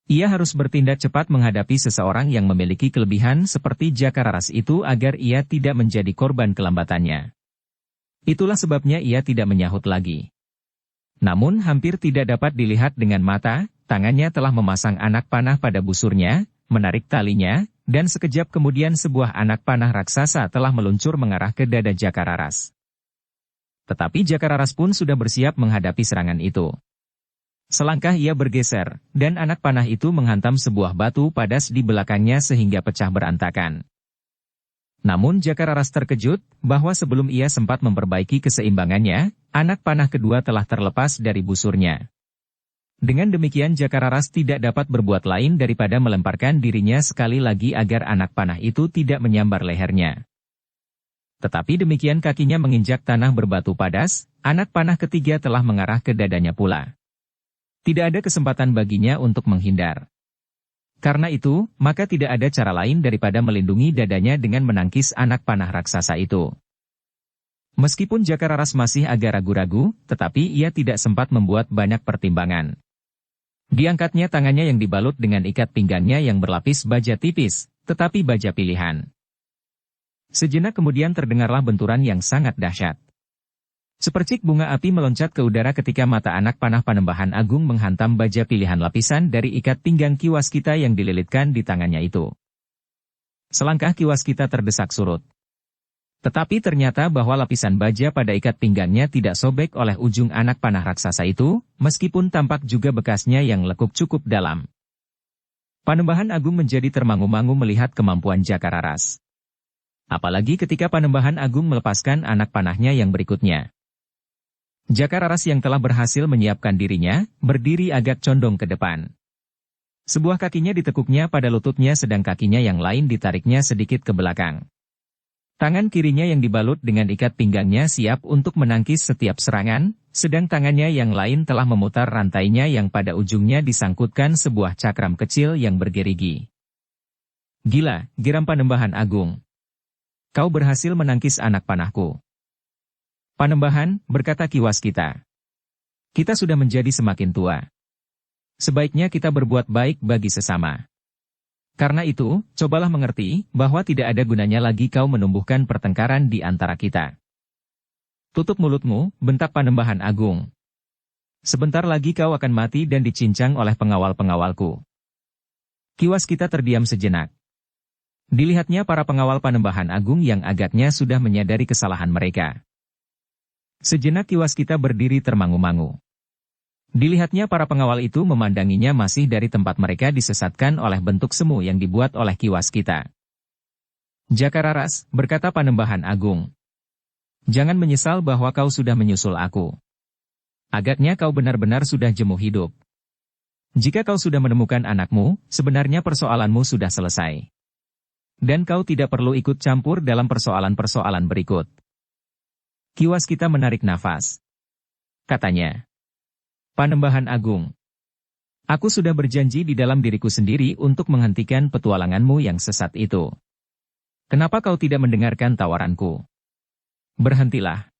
Ia harus bertindak cepat menghadapi seseorang yang memiliki kelebihan seperti Jakararas itu agar ia tidak menjadi korban kelambatannya. Itulah sebabnya ia tidak menyahut lagi. Namun hampir tidak dapat dilihat dengan mata, tangannya telah memasang anak panah pada busurnya, menarik talinya, dan sekejap kemudian sebuah anak panah raksasa telah meluncur mengarah ke dada Jakararas. Tetapi Jakararas pun sudah bersiap menghadapi serangan itu. Selangkah ia bergeser, dan anak panah itu menghantam sebuah batu padas di belakangnya sehingga pecah berantakan. Namun Jakararas terkejut, bahwa sebelum ia sempat memperbaiki keseimbangannya, anak panah kedua telah terlepas dari busurnya. Dengan demikian Jakararas tidak dapat berbuat lain daripada melemparkan dirinya sekali lagi agar anak panah itu tidak menyambar lehernya. Tetapi demikian kakinya menginjak tanah berbatu padas, anak panah ketiga telah mengarah ke dadanya pula. Tidak ada kesempatan baginya untuk menghindar. Karena itu, maka tidak ada cara lain daripada melindungi dadanya dengan menangkis anak panah raksasa itu. Meskipun Jakararas masih agak ragu-ragu, tetapi ia tidak sempat membuat banyak pertimbangan. Diangkatnya tangannya yang dibalut dengan ikat pinggangnya yang berlapis baja tipis, tetapi baja pilihan. Sejenak kemudian terdengarlah benturan yang sangat dahsyat. Sepercik bunga api meloncat ke udara ketika mata anak panah Panembahan Agung menghantam baja pilihan lapisan dari ikat pinggang Kiwaskita yang dililitkan di tangannya itu. Selangkah Kiwaskita terdesak surut. Tetapi ternyata bahwa lapisan baja pada ikat pinggangnya tidak sobek oleh ujung anak panah raksasa itu, meskipun tampak juga bekasnya yang lekuk cukup dalam. Panembahan Agung menjadi termangu-mangu melihat kemampuan Jakararas. Apalagi ketika Panembahan Agung melepaskan anak panahnya yang berikutnya. Jakararas yang telah berhasil menyiapkan dirinya, berdiri agak condong ke depan. Sebuah kakinya ditekuknya pada lututnya sedang kakinya yang lain ditariknya sedikit ke belakang. Tangan kirinya yang dibalut dengan ikat pinggangnya siap untuk menangkis setiap serangan, sedang tangannya yang lain telah memutar rantainya yang pada ujungnya disangkutkan sebuah cakram kecil yang bergerigi. Gila, geram Panembahan Agung. Kau berhasil menangkis anak panahku. Panembahan, berkata Kiwaskita. Kita sudah menjadi semakin tua. Sebaiknya kita berbuat baik bagi sesama. Karena itu, cobalah mengerti, bahwa tidak ada gunanya lagi kau menumbuhkan pertengkaran di antara kita. Tutup mulutmu, bentak Panembahan Agung. Sebentar lagi kau akan mati dan dicincang oleh pengawal-pengawalku. Kiwaskita terdiam sejenak. Dilihatnya para pengawal Panembahan Agung yang agaknya sudah menyadari kesalahan mereka. Sejenak Kiwaskita berdiri termangu-mangu. Dilihatnya para pengawal itu memandanginya masih dari tempat mereka disesatkan oleh bentuk semu yang dibuat oleh Kiwaskita. Jakararas, berkata Panembahan Agung. Jangan menyesal bahwa kau sudah menyusul aku. Agaknya kau benar-benar sudah jemuh hidup. Jika kau sudah menemukan anakmu, sebenarnya persoalanmu sudah selesai. Dan kau tidak perlu ikut campur dalam persoalan-persoalan berikut. Kiwaskita menarik nafas. Katanya. Panembahan Agung. Aku sudah berjanji di dalam diriku sendiri untuk menghentikan petualanganmu yang sesat itu. Kenapa kau tidak mendengarkan tawaranku? Berhentilah.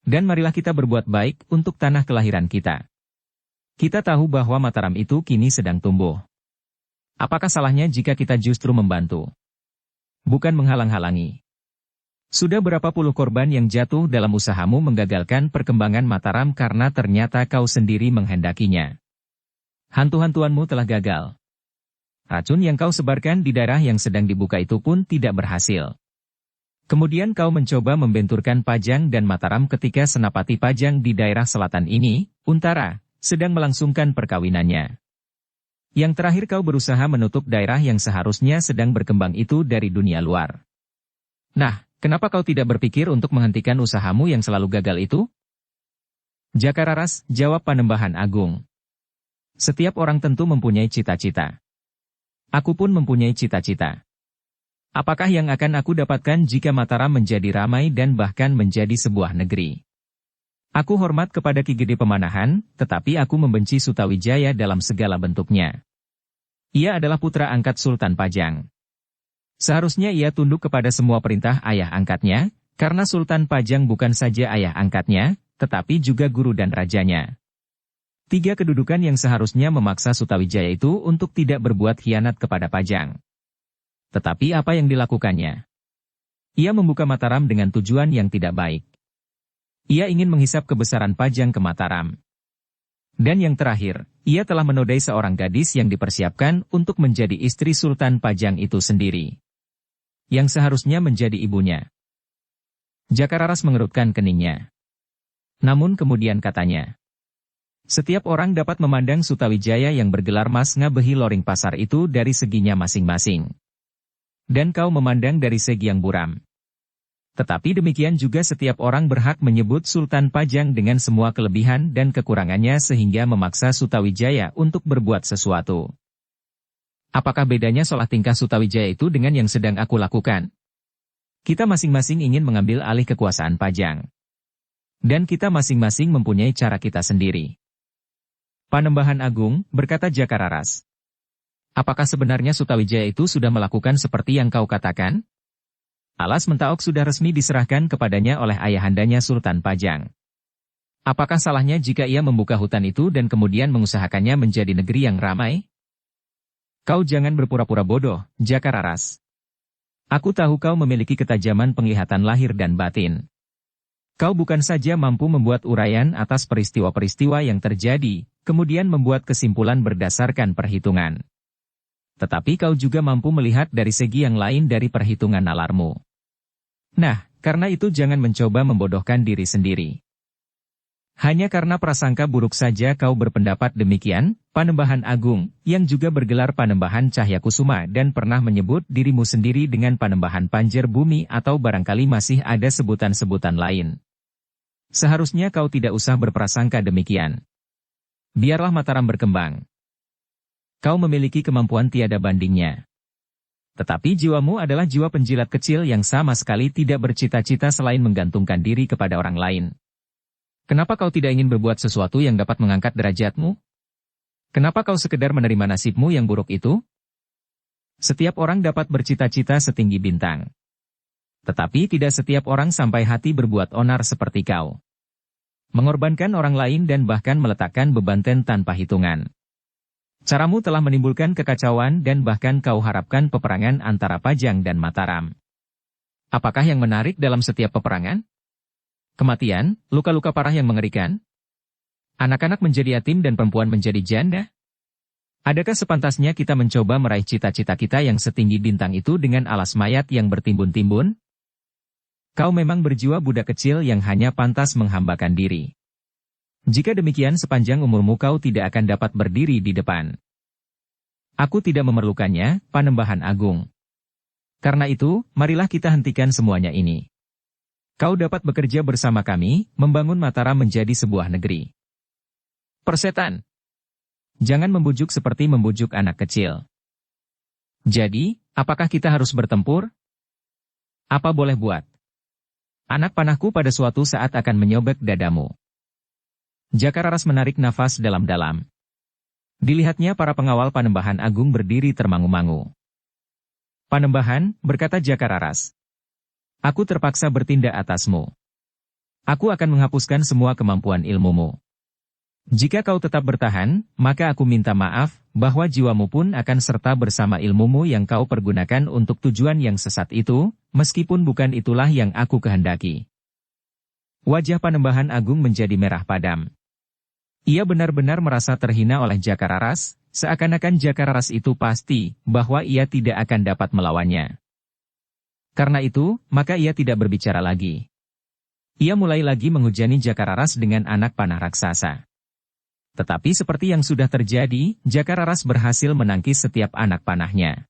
Dan marilah kita berbuat baik untuk tanah kelahiran kita. Kita tahu bahwa Mataram itu kini sedang tumbuh. Apakah salahnya jika kita justru membantu? Bukan menghalang-halangi. Sudah berapa puluh korban yang jatuh dalam usahamu menggagalkan perkembangan Mataram karena ternyata kau sendiri menghendakinya. Hantu-hantuanmu telah gagal. Racun yang kau sebarkan di daerah yang sedang dibuka itu pun tidak berhasil. Kemudian kau mencoba membenturkan Pajang dan Mataram ketika Senapati Pajang di daerah selatan ini, Untara, sedang melangsungkan perkawinannya. Yang terakhir kau berusaha menutup daerah yang seharusnya sedang berkembang itu dari dunia luar. Nah, kenapa kau tidak berpikir untuk menghentikan usahamu yang selalu gagal itu? Jakararas, jawab Panembahan Agung. Setiap orang tentu mempunyai cita-cita. Aku pun mempunyai cita-cita. Apakah yang akan aku dapatkan jika Mataram menjadi ramai dan bahkan menjadi sebuah negeri? Aku hormat kepada Ki Gede Pemanahan, tetapi aku membenci Sutawijaya dalam segala bentuknya. Ia adalah putra angkat Sultan Pajang. Seharusnya ia tunduk kepada semua perintah ayah angkatnya, karena Sultan Pajang bukan saja ayah angkatnya, tetapi juga guru dan rajanya. 3 kedudukan yang seharusnya memaksa Sutawijaya itu untuk tidak berbuat khianat kepada Pajang. Tetapi apa yang dilakukannya? Ia membuka Mataram dengan tujuan yang tidak baik. Ia ingin menghisap kebesaran Pajang ke Mataram. Dan yang terakhir, ia telah menodai seorang gadis yang dipersiapkan untuk menjadi istri Sultan Pajang itu sendiri. Yang seharusnya menjadi ibunya. Jakararas mengerutkan keningnya. Namun kemudian katanya, setiap orang dapat memandang Sutawijaya yang bergelar Mas Ngabehi Loring Pasar itu dari seginya masing-masing. Dan kau memandang dari segi yang buram. Tetapi demikian juga setiap orang berhak menyebut Sultan Pajang dengan semua kelebihan dan kekurangannya sehingga memaksa Sutawijaya untuk berbuat sesuatu. Apakah bedanya soal tingkah Sutawijaya itu dengan yang sedang aku lakukan? Kita masing-masing ingin mengambil alih kekuasaan Pajang. Dan kita masing-masing mempunyai cara kita sendiri. Panembahan Agung, berkata Jakararas. Apakah sebenarnya Sutawijaya itu sudah melakukan seperti yang kau katakan? Alas Mentaok sudah resmi diserahkan kepadanya oleh ayahandanya Sultan Pajang. Apakah salahnya jika ia membuka hutan itu dan kemudian mengusahakannya menjadi negeri yang ramai? Kau jangan berpura-pura bodoh, Jakararas. Aku tahu kau memiliki ketajaman penglihatan lahir dan batin. Kau bukan saja mampu membuat uraian atas peristiwa-peristiwa yang terjadi, kemudian membuat kesimpulan berdasarkan perhitungan. Tetapi kau juga mampu melihat dari segi yang lain dari perhitungan nalarmu. Nah, karena itu jangan mencoba membodohkan diri sendiri. Hanya karena prasangka buruk saja kau berpendapat demikian, Panembahan Agung, yang juga bergelar Panembahan Cahyakusuma dan pernah menyebut dirimu sendiri dengan Panembahan Panjer Bumi atau barangkali masih ada sebutan-sebutan lain. Seharusnya kau tidak usah berprasangka demikian. Biarlah Mataram berkembang. Kau memiliki kemampuan tiada bandingnya. Tetapi jiwamu adalah jiwa penjilat kecil yang sama sekali tidak bercita-cita selain menggantungkan diri kepada orang lain. Kenapa kau tidak ingin berbuat sesuatu yang dapat mengangkat derajatmu? Kenapa kau sekedar menerima nasibmu yang buruk itu? Setiap orang dapat bercita-cita setinggi bintang. Tetapi tidak setiap orang sampai hati berbuat onar seperti kau. Mengorbankan orang lain dan bahkan meletakkan beban tanpa hitungan. Caramu telah menimbulkan kekacauan dan bahkan kau harapkan peperangan antara Pajang dan Mataram. Apakah yang menarik dalam setiap peperangan? Kematian, luka-luka parah yang mengerikan? Anak-anak menjadi yatim dan perempuan menjadi janda? Adakah sepantasnya kita mencoba meraih cita-cita kita yang setinggi bintang itu dengan alas mayat yang bertimbun-timbun? Kau memang berjiwa budak kecil yang hanya pantas menghambakan diri. Jika demikian sepanjang umurmu kau tidak akan dapat berdiri di depan. Aku tidak memerlukannya, Panembahan Agung. Karena itu, marilah kita hentikan semuanya ini. Kau dapat bekerja bersama kami, membangun Mataram menjadi sebuah negeri. Persetan! Jangan membujuk seperti membujuk anak kecil. Jadi, apakah kita harus bertempur? Apa boleh buat? Anak panahku pada suatu saat akan menyobek dadamu. Jakararas menarik nafas dalam-dalam. Dilihatnya para pengawal Panembahan Agung berdiri termangu-mangu. Panembahan, berkata Jakararas. Aku terpaksa bertindak atasmu. Aku akan menghapuskan semua kemampuan ilmumu. Jika kau tetap bertahan, maka aku minta maaf, bahwa jiwamu pun akan serta bersama ilmumu yang kau pergunakan untuk tujuan yang sesat itu, meskipun bukan itulah yang aku kehendaki. Wajah Panembahan Agung menjadi merah padam. Ia benar-benar merasa terhina oleh Jakararas, seakan-akan Jakararas itu pasti bahwa ia tidak akan dapat melawannya. Karena itu, maka ia tidak berbicara lagi. Ia mulai lagi menghujani Jakararas dengan anak panah raksasa. Tetapi seperti yang sudah terjadi, Jakararas berhasil menangkis setiap anak panahnya.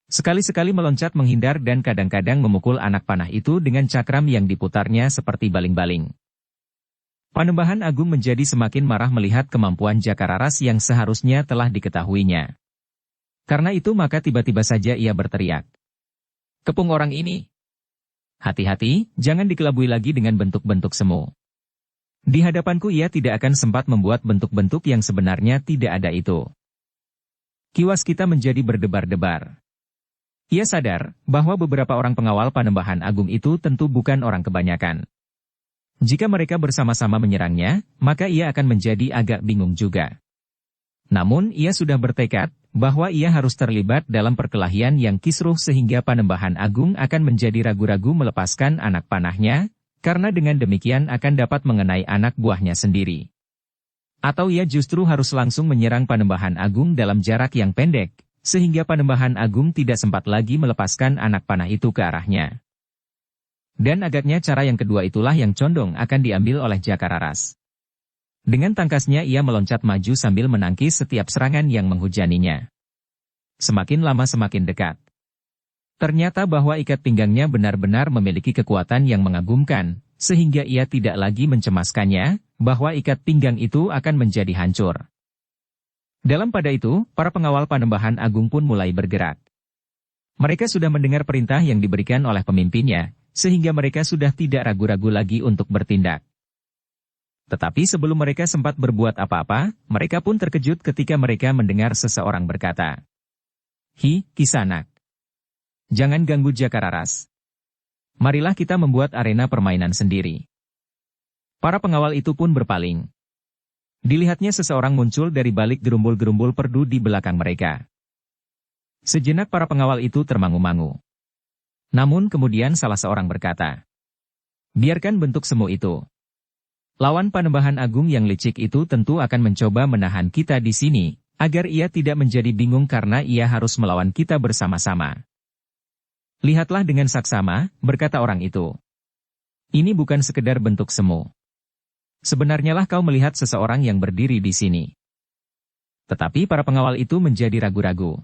Sekali-sekali meloncat menghindar dan kadang-kadang memukul anak panah itu dengan cakram yang diputarnya seperti baling-baling. Panembahan Agung menjadi semakin marah melihat kemampuan Jakararas yang seharusnya telah diketahuinya. Karena itu maka tiba-tiba saja ia berteriak. "Kepung orang ini! Hati-hati, jangan dikelabui lagi dengan bentuk-bentuk semu. Di hadapanku ia tidak akan sempat membuat bentuk-bentuk yang sebenarnya tidak ada itu." Kiwas kita menjadi berdebar-debar. Ia sadar bahwa beberapa orang pengawal Panembahan Agung itu tentu bukan orang kebanyakan. Jika mereka bersama-sama menyerangnya, maka ia akan menjadi agak bingung juga. Namun ia sudah bertekad bahwa ia harus terlibat dalam perkelahian yang kisruh sehingga Panembahan Agung akan menjadi ragu-ragu melepaskan anak panahnya, karena dengan demikian akan dapat mengenai anak buahnya sendiri. Atau ia justru harus langsung menyerang Panembahan Agung dalam jarak yang pendek, sehingga Panembahan Agung tidak sempat lagi melepaskan anak panah itu ke arahnya. Dan agaknya cara yang kedua itulah yang condong akan diambil oleh Jakararas. Dengan tangkasnya ia meloncat maju sambil menangkis setiap serangan yang menghujaninya. Semakin lama semakin dekat. Ternyata bahwa ikat pinggangnya benar-benar memiliki kekuatan yang mengagumkan, sehingga ia tidak lagi mencemaskannya, bahwa ikat pinggang itu akan menjadi hancur. Dalam pada itu, para pengawal Panembahan Agung pun mulai bergerak. Mereka sudah mendengar perintah yang diberikan oleh pemimpinnya, sehingga mereka sudah tidak ragu-ragu lagi untuk bertindak. Tetapi sebelum mereka sempat berbuat apa-apa, mereka pun terkejut ketika mereka mendengar seseorang berkata, "Hi, Kisanak. Jangan ganggu Jakararas. Marilah kita membuat arena permainan sendiri." Para pengawal itu pun berpaling. Dilihatnya seseorang muncul dari balik gerumbul-gerumbul perdu di belakang mereka. Sejenak para pengawal itu termangu-mangu. Namun kemudian salah seorang berkata, "Biarkan bentuk semu itu. Lawan Panembahan Agung yang licik itu tentu akan mencoba menahan kita di sini, agar ia tidak menjadi bingung karena ia harus melawan kita bersama-sama." "Lihatlah dengan saksama," berkata orang itu. "Ini bukan sekedar bentuk semu. Sebenarnya lah kau melihat seseorang yang berdiri di sini." Tetapi para pengawal itu menjadi ragu-ragu.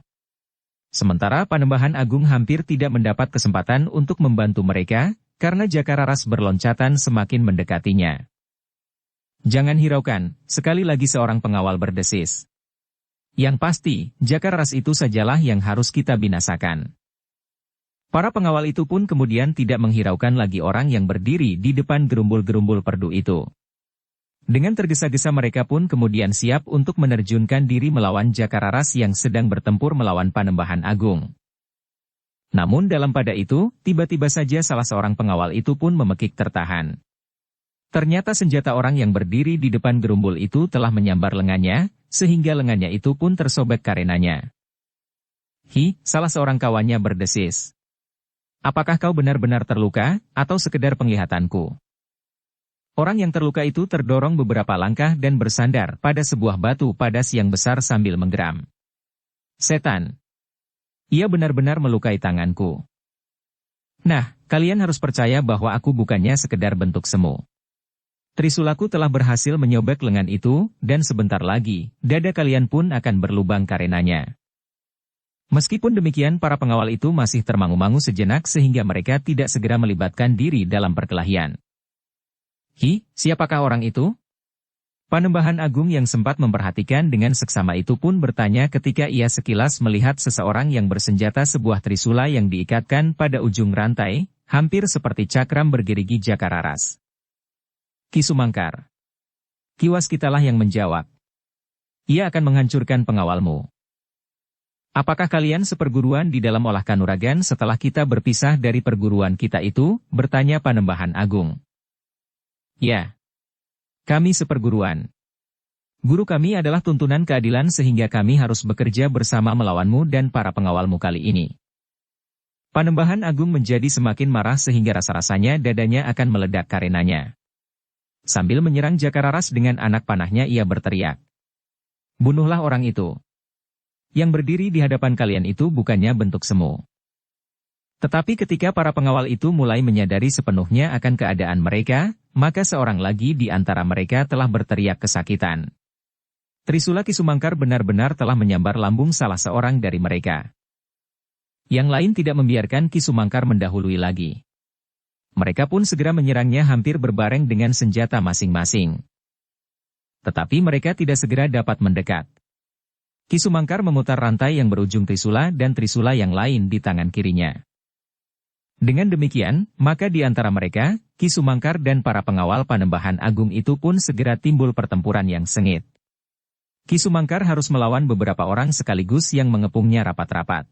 Sementara Panembahan Agung hampir tidak mendapat kesempatan untuk membantu mereka, karena Jakararas berloncatan semakin mendekatinya. "Jangan hiraukan," sekali lagi seorang pengawal berdesis. "Yang pasti, Jakararas itu sajalah yang harus kita binasakan." Para pengawal itu pun kemudian tidak menghiraukan lagi orang yang berdiri di depan gerumbul-gerumbul perdu itu. Dengan tergesa-gesa mereka pun kemudian siap untuk menerjunkan diri melawan Jakararas yang sedang bertempur melawan Panembahan Agung. Namun dalam pada itu, tiba-tiba saja salah seorang pengawal itu pun memekik tertahan. Ternyata senjata orang yang berdiri di depan gerumbul itu telah menyambar lengannya, sehingga lengannya itu pun tersobek karenanya. "Hi," salah seorang kawannya berdesis. "Apakah kau benar-benar terluka, atau sekedar penglihatanku?" Orang yang terluka itu terdorong beberapa langkah dan bersandar pada sebuah batu padas yang besar sambil menggeram. "Setan! Ia benar-benar melukai tanganku. Nah, kalian harus percaya bahwa aku bukannya sekedar bentuk semu. Trisulaku telah berhasil menyobek lengan itu, dan sebentar lagi, dada kalian pun akan berlubang karenanya." Meskipun demikian para pengawal itu masih termangu-mangu sejenak sehingga mereka tidak segera melibatkan diri dalam perkelahian. "Hi, siapakah orang itu?" Panembahan Agung yang sempat memperhatikan dengan seksama itu pun bertanya ketika ia sekilas melihat seseorang yang bersenjata sebuah trisula yang diikatkan pada ujung rantai, hampir seperti cakram bergerigi Jakararas. "Ki Sumangkar. Kiwas kitalah yang menjawab. Ia akan menghancurkan pengawalmu." "Apakah kalian seperguruan di dalam olah kanuragan setelah kita berpisah dari perguruan kita itu?" bertanya Panembahan Agung. "Ya. Kami seperguruan. Guru kami adalah tuntunan keadilan sehingga kami harus bekerja bersama melawanmu dan para pengawalmu kali ini." Panembahan Agung menjadi semakin marah sehingga rasa-rasanya dadanya akan meledak karenanya. Sambil menyerang Jakararas dengan anak panahnya ia berteriak, "Bunuhlah orang itu. yang berdiri di hadapan kalian itu bukannya bentuk semu. Tetapi ketika para pengawal itu mulai menyadari sepenuhnya akan keadaan mereka, maka seorang lagi di antara mereka telah berteriak kesakitan. Trisula Kisumangkar benar-benar telah menyambar lambung salah seorang dari mereka. Yang lain tidak membiarkan Kisumangkar mendahului lagi. Mereka pun segera menyerangnya hampir berbareng dengan senjata masing-masing. Tetapi mereka tidak segera dapat mendekat. Kisumangkar memutar rantai yang berujung Trisula dan Trisula yang lain di tangan kirinya. Dengan demikian, maka di antara mereka, Kisumangkar dan para pengawal Panembahan Agung itu pun segera timbul pertempuran yang sengit. Kisumangkar harus melawan beberapa orang sekaligus yang mengepungnya rapat-rapat.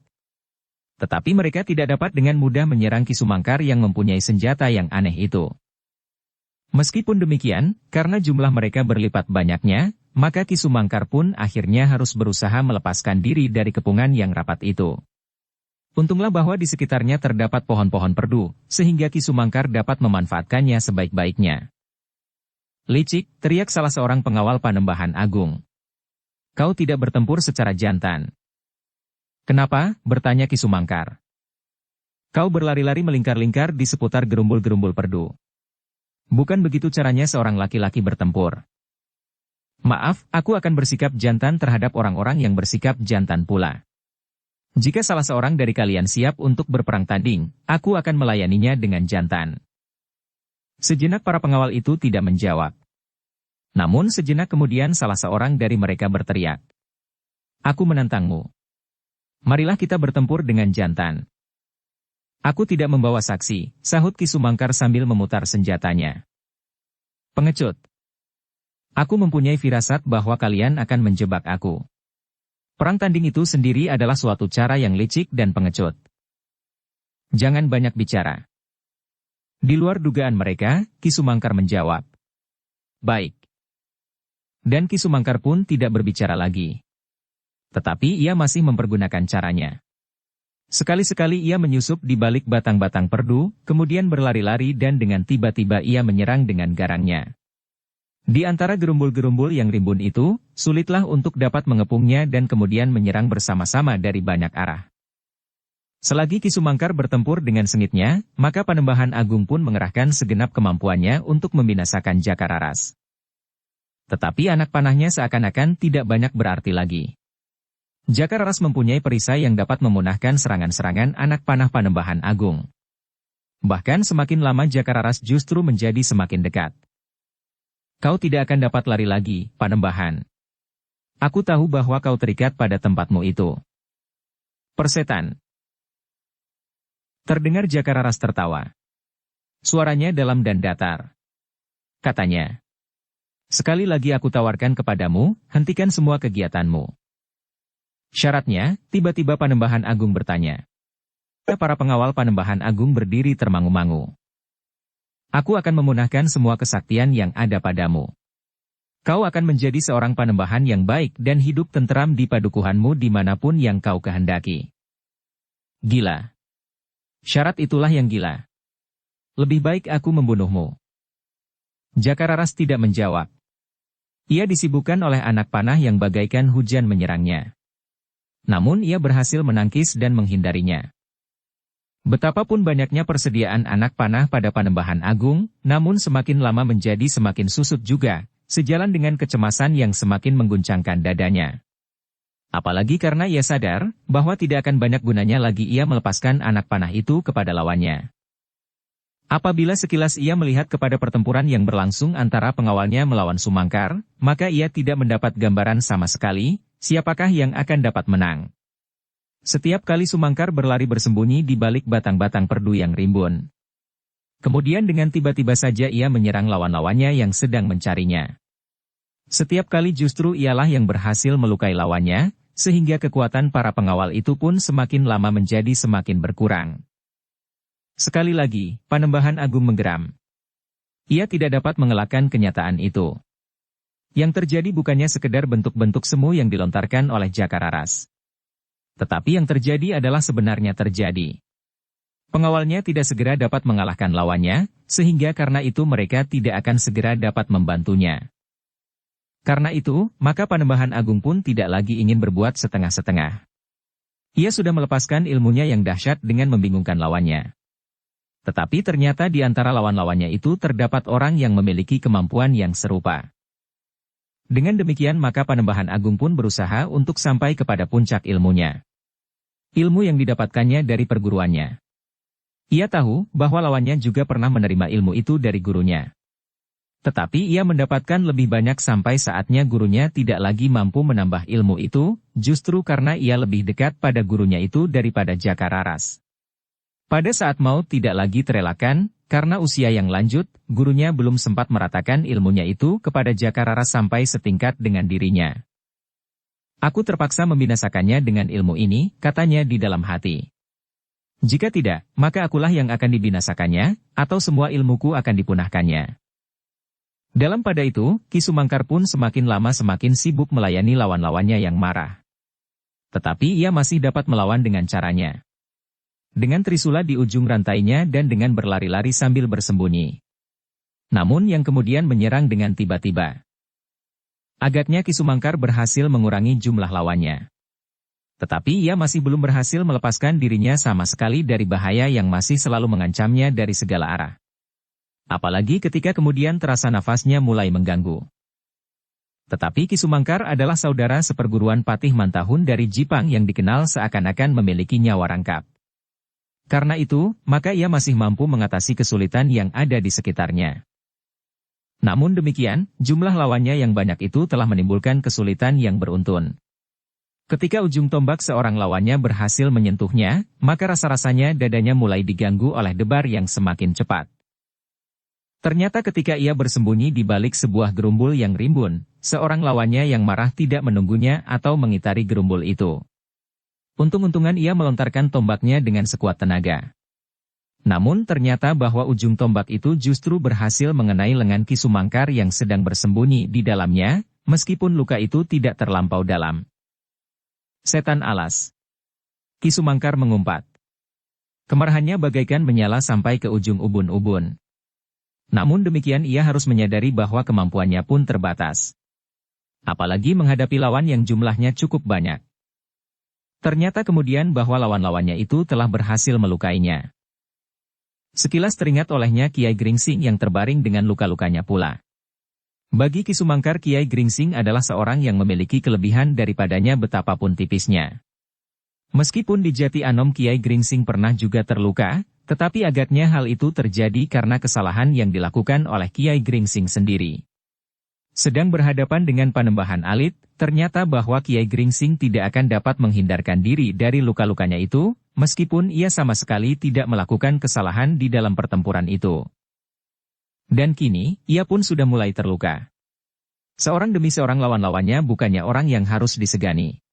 Tetapi mereka tidak dapat dengan mudah menyerang Kisumangkar yang mempunyai senjata yang aneh itu. Meskipun demikian, karena jumlah mereka berlipat banyaknya, maka Kisumangkar pun akhirnya harus berusaha melepaskan diri dari kepungan yang rapat itu. Untunglah bahwa di sekitarnya terdapat pohon-pohon perdu, sehingga Kisumangkar dapat memanfaatkannya sebaik-baiknya. "Licik," teriak salah seorang pengawal Panembahan Agung. "Kau tidak bertempur secara jantan." "Kenapa?" bertanya Kisumangkar. "Kau berlari-lari melingkar-lingkar di seputar gerumbul-gerumbul perdu. Bukan begitu caranya seorang laki-laki bertempur." "Maaf, aku akan bersikap jantan terhadap orang-orang yang bersikap jantan pula. Jika salah seorang dari kalian siap untuk berperang tanding, aku akan melayaninya dengan jantan." Sejenak para pengawal itu tidak menjawab. Namun sejenak kemudian salah seorang dari mereka berteriak, "Aku menantangmu. Marilah kita bertempur dengan jantan." "Aku tidak membawa saksi," sahut Kisumangkar sambil memutar senjatanya. "Pengecut. Aku mempunyai firasat bahwa kalian akan menjebak aku. Perang tanding itu sendiri adalah suatu cara yang licik dan pengecut. Jangan banyak bicara." Di luar dugaan mereka, Kisumangkar menjawab, "Baik." Dan Kisumangkar pun tidak berbicara lagi. Tetapi ia masih mempergunakan caranya. Sekali-sekali ia menyusup di balik batang-batang perdu, kemudian berlari-lari dan dengan tiba-tiba ia menyerang dengan garangnya. Di antara gerumbul-gerumbul yang rimbun itu, sulitlah untuk dapat mengepungnya dan kemudian menyerang bersama-sama dari banyak arah. Selagi Kisumangkar bertempur dengan sengitnya, maka Panembahan Agung pun mengerahkan segenap kemampuannya untuk membinasakan Jakararas. Tetapi anak panahnya seakan-akan tidak banyak berarti lagi. Jakararas mempunyai perisai yang dapat memunahkan serangan-serangan anak panah Panembahan Agung. Bahkan semakin lama Jakararas justru menjadi semakin dekat. "Kau tidak akan dapat lari lagi, Panembahan. Aku tahu bahwa kau terikat pada tempatmu itu." "Persetan." Terdengar Jakararas tertawa. Suaranya dalam dan datar. Katanya, "Sekali lagi aku tawarkan kepadamu, hentikan semua kegiatanmu." "Syaratnya?" tiba-tiba Panembahan Agung bertanya. Para pengawal Panembahan Agung berdiri termangu-mangu. "Aku akan memunahkan semua kesaktian yang ada padamu. Kau akan menjadi seorang Panembahan yang baik dan hidup tenteram di padukuhanmu dimanapun yang kau kehendaki." "Gila. Syarat itulah yang gila. Lebih baik aku membunuhmu." Jakararas tidak menjawab. Ia disibukkan oleh anak panah yang bagaikan hujan menyerangnya. Namun ia berhasil menangkis dan menghindarinya. Betapapun banyaknya persediaan anak panah pada Panembahan Agung, namun semakin lama menjadi semakin susut juga, sejalan dengan kecemasan yang semakin mengguncangkan dadanya. Apalagi karena ia sadar bahwa tidak akan banyak gunanya lagi ia melepaskan anak panah itu kepada lawannya. Apabila sekilas ia melihat kepada pertempuran yang berlangsung antara pengawalnya melawan Sumangkar, maka ia tidak mendapat gambaran sama sekali, siapakah yang akan dapat menang. Setiap kali Sumangkar berlari bersembunyi di balik batang-batang perdu yang rimbun. Kemudian dengan tiba-tiba saja ia menyerang lawan-lawannya yang sedang mencarinya. Setiap kali justru ialah yang berhasil melukai lawannya, sehingga kekuatan para pengawal itu pun semakin lama menjadi semakin berkurang. Sekali lagi, Panembahan Agung menggeram. Ia tidak dapat mengelakkan kenyataan itu. Yang terjadi bukannya sekedar bentuk-bentuk semu yang dilontarkan oleh Jakararas. Tetapi yang terjadi adalah sebenarnya terjadi. Pengawalnya tidak segera dapat mengalahkan lawannya, sehingga karena itu mereka tidak akan segera dapat membantunya. Karena itu, maka Panembahan Agung pun tidak lagi ingin berbuat setengah-setengah. Ia sudah melepaskan ilmunya yang dahsyat dengan membingungkan lawannya. Tetapi ternyata di antara lawan-lawannya itu terdapat orang yang memiliki kemampuan yang serupa. Dengan demikian maka Panembahan Agung pun berusaha untuk sampai kepada puncak ilmunya. Ilmu yang didapatkannya dari perguruannya. Ia tahu bahwa lawannya juga pernah menerima ilmu itu dari gurunya. Tetapi ia mendapatkan lebih banyak sampai saatnya gurunya tidak lagi mampu menambah ilmu itu, justru karena ia lebih dekat pada gurunya itu daripada Jakararas. Pada saat mau tidak lagi terelakkan, karena usia yang lanjut, gurunya belum sempat meratakan ilmunya itu kepada Jakararas sampai setingkat dengan dirinya. Aku terpaksa membinasakannya dengan ilmu ini, katanya di dalam hati. Jika tidak, maka akulah yang akan dibinasakannya, atau semua ilmuku akan dipunahkannya. Dalam pada itu, Ki Sumangkar pun semakin lama semakin sibuk melayani lawan-lawannya yang marah. Tetapi ia masih dapat melawan dengan caranya. Dengan trisula di ujung rantainya dan dengan berlari-lari sambil bersembunyi. Namun yang kemudian menyerang dengan tiba-tiba. Agaknya Ki Sumangkar berhasil mengurangi jumlah lawannya. Tetapi ia masih belum berhasil melepaskan dirinya sama sekali dari bahaya yang masih selalu mengancamnya dari segala arah. Apalagi ketika kemudian terasa nafasnya mulai mengganggu. Tetapi Ki Sumangkar adalah saudara seperguruan Patih Mantahun dari Jipang yang dikenal seakan-akan memiliki nyawa rangkap. Karena itu, maka ia masih mampu mengatasi kesulitan yang ada di sekitarnya. Namun demikian, jumlah lawannya yang banyak itu telah menimbulkan kesulitan yang beruntun. Ketika ujung tombak seorang lawannya berhasil menyentuhnya, maka rasa-rasanya dadanya mulai diganggu oleh debar yang semakin cepat. Ternyata ketika ia bersembunyi di balik sebuah gerumbul yang rimbun, seorang lawannya yang marah tidak menunggunya atau mengitari gerumbul itu. Untung-untungan ia melontarkan tombaknya dengan sekuat tenaga. Namun ternyata bahwa ujung tombak itu justru berhasil mengenai lengan Ki Sumangkar yang sedang bersembunyi di dalamnya, meskipun luka itu tidak terlampau dalam. Setan alas. Ki Sumangkar mengumpat. Kemarahannya bagaikan menyala sampai ke ujung ubun-ubun. Namun demikian ia harus menyadari bahwa kemampuannya pun terbatas. Apalagi menghadapi lawan yang jumlahnya cukup banyak. Ternyata kemudian bahwa lawan-lawannya itu telah berhasil melukainya. Sekilas teringat olehnya Kiai Gringsing yang terbaring dengan luka-lukanya pula. Bagi Ki Sumangkar, Kiai Gringsing adalah seorang yang memiliki kelebihan daripadanya betapapun tipisnya. Meskipun di Jati Anom Kiai Gringsing pernah juga terluka, tetapi agaknya hal itu terjadi karena kesalahan yang dilakukan oleh Kiai Gringsing sendiri. Sedang berhadapan dengan Panembahan Alit, ternyata bahwa Kiai Gringsing tidak akan dapat menghindarkan diri dari luka-lukanya itu, meskipun ia sama sekali tidak melakukan kesalahan di dalam pertempuran itu. Dan kini, ia pun sudah mulai terluka. Seorang demi seorang lawan-lawannya bukannya orang yang harus disegani.